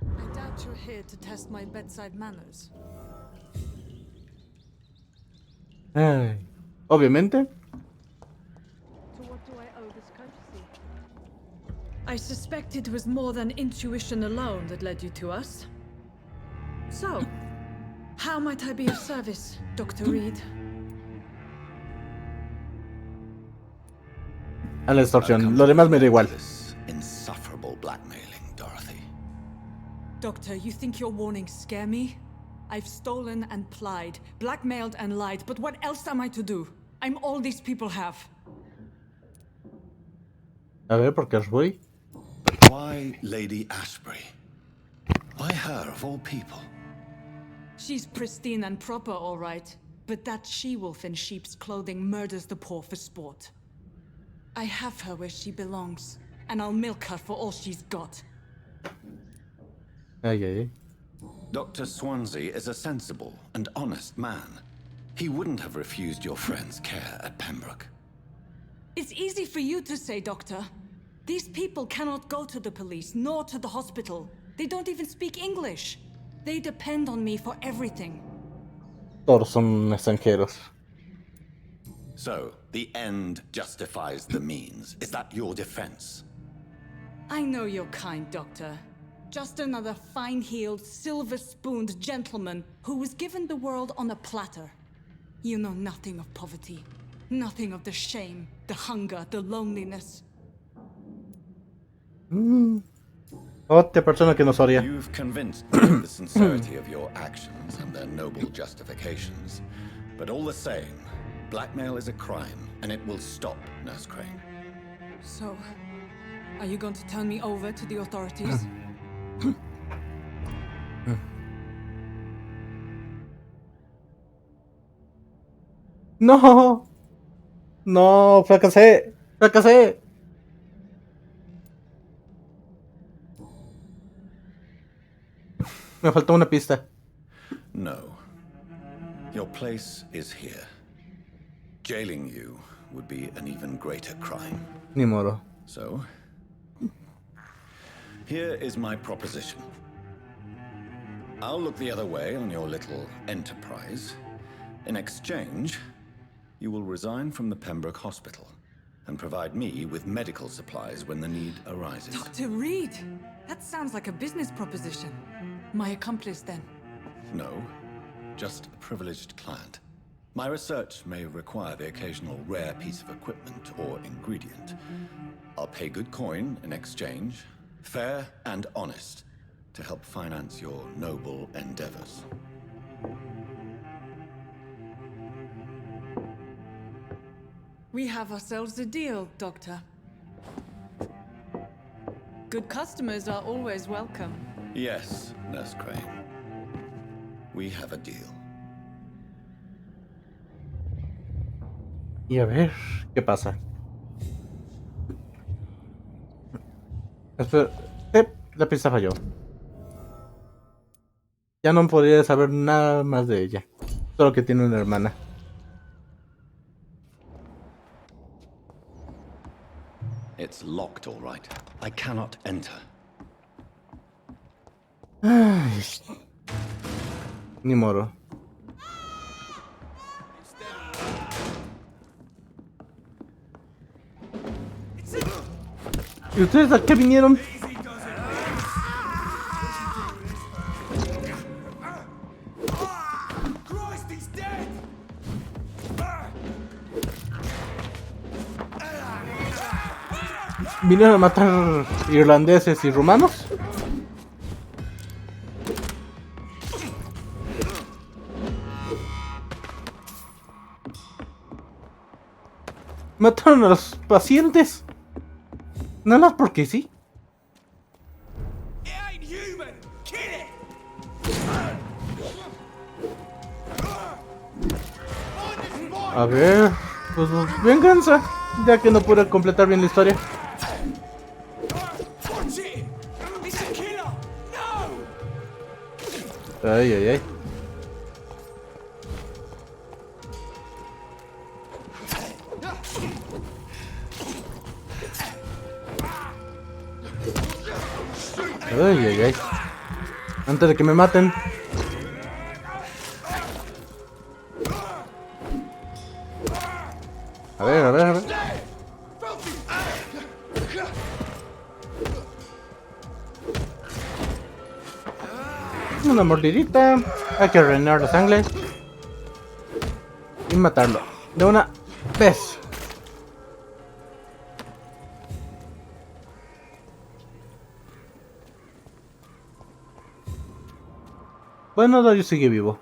I doubt you're here to test my bedside manners. Ay. Obviamente. To what do I owe this courtesy? I suspect it was more than intuition alone that led you to us. So, how might I be of service, Dr. Reed? A la extorsión. Lo demás me da igual. This insufferable blackmailing, Dorothy. Doctor, you think your warnings scare me? I've stolen and plied, blackmailed and lied, but what else am I to do? I'm all these people have. A ver, ¿por qué os voy? Why Lady Ashbury? Why her, of all people? She's pristine and proper, all right. But that she-wolf in sheep's clothing murders the poor for sport. I have her where she belongs, and I'll milk her for all she's got. Ay, ay, ay. Dr. Swansea is a sensible and honest man. He wouldn't have refused your friend's care at Pembroke. It's easy for you to say, Doctor. These people cannot go to the police, nor to the hospital. They don't even speak English. They depend on me for everything. Todos son extranjeros. So, the end justifies the means. Is that your defense? I know you're kind, Doctor. Just another fine-heeled, silver-spooned gentleman who was given the world on a platter. You know nothing of poverty. Nothing of the shame, the hunger, the loneliness. Otra persona que nos odia. You've convinced me of the sincerity of your actions and their noble justifications. But all the same, blackmail is a crime, and it will stop, Nurse Crane. So, are you going to turn me over to the authorities? No. No, fracasé. Fracasé. Me faltó una pista. No. Your place is here. Jailing you would be an even greater crime. Ni modo. So, here is my proposition. I'll look the other way on your little enterprise. In exchange, you will resign from the Pembroke Hospital and provide me with medical supplies when the need arises. Dr. Reed! That sounds like a business proposition. My accomplice, then? No, just a privileged client. My research may require the occasional rare piece of equipment or ingredient. I'll pay good coin in exchange, fair and honest, to help finance your noble endeavors. We have ourselves a deal, Doctor. Good customers are always welcome. Yes, Nurse Crane. We have a deal. Y a ver, ¿qué pasa? Espera, la pista falló. Ya no podría saber nada más de ella. Solo que tiene una hermana. It's locked, all right. I cannot enter. Ay, ni modo. ¿Y ustedes a qué vinieron? ¿Vinieron a matar irlandeses y rumanos? ¿Mataron a los pacientes? Nada más porque sí. A ver, pues venganza, ya que no pude completar bien la historia. Ay, ay, ay. Ay, ay, ay. Antes de que me maten. A ver, a ver, a ver. Una mordidita. Hay que reinar la sangre. Y matarlo. De una vez. Bueno, Dario sigue vivo.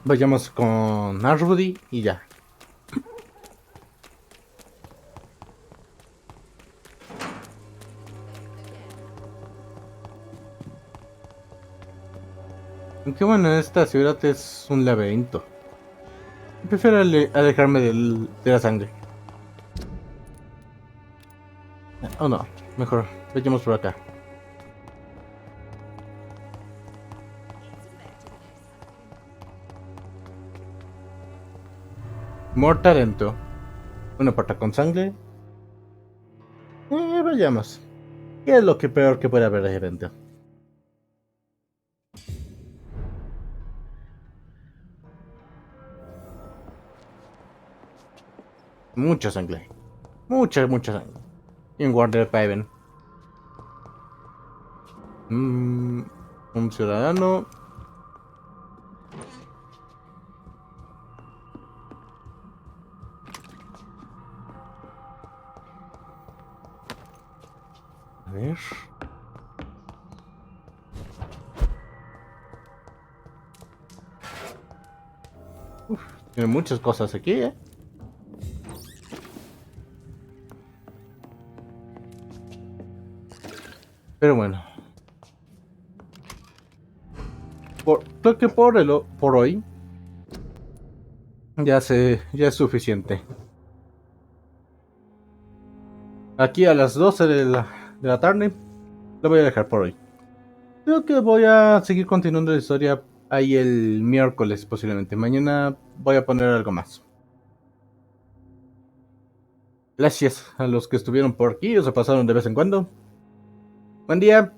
Vayamos con Ashwoody y ya. Aunque bueno, esta ciudad es un laberinto. Prefiero alejarme de la sangre. Oh no, mejor vayamos por acá. Mortarento. Una puerta con sangre. Vayamos. ¿Qué es lo que peor que puede haber ahí adentro? Mucha sangre. Mucha sangre. Y un guardia de Paven. Un ciudadano. A ver. Uf, tiene muchas cosas aquí, Pero bueno. Creo que por hoy ya es suficiente. Aquí a las 12 de la tarde lo voy a dejar por hoy. Creo que voy a seguir continuando la historia ahí el miércoles posiblemente. Mañana voy a poner algo más. Gracias a los que estuvieron por aquí o se pasaron de vez en cuando. Buen día.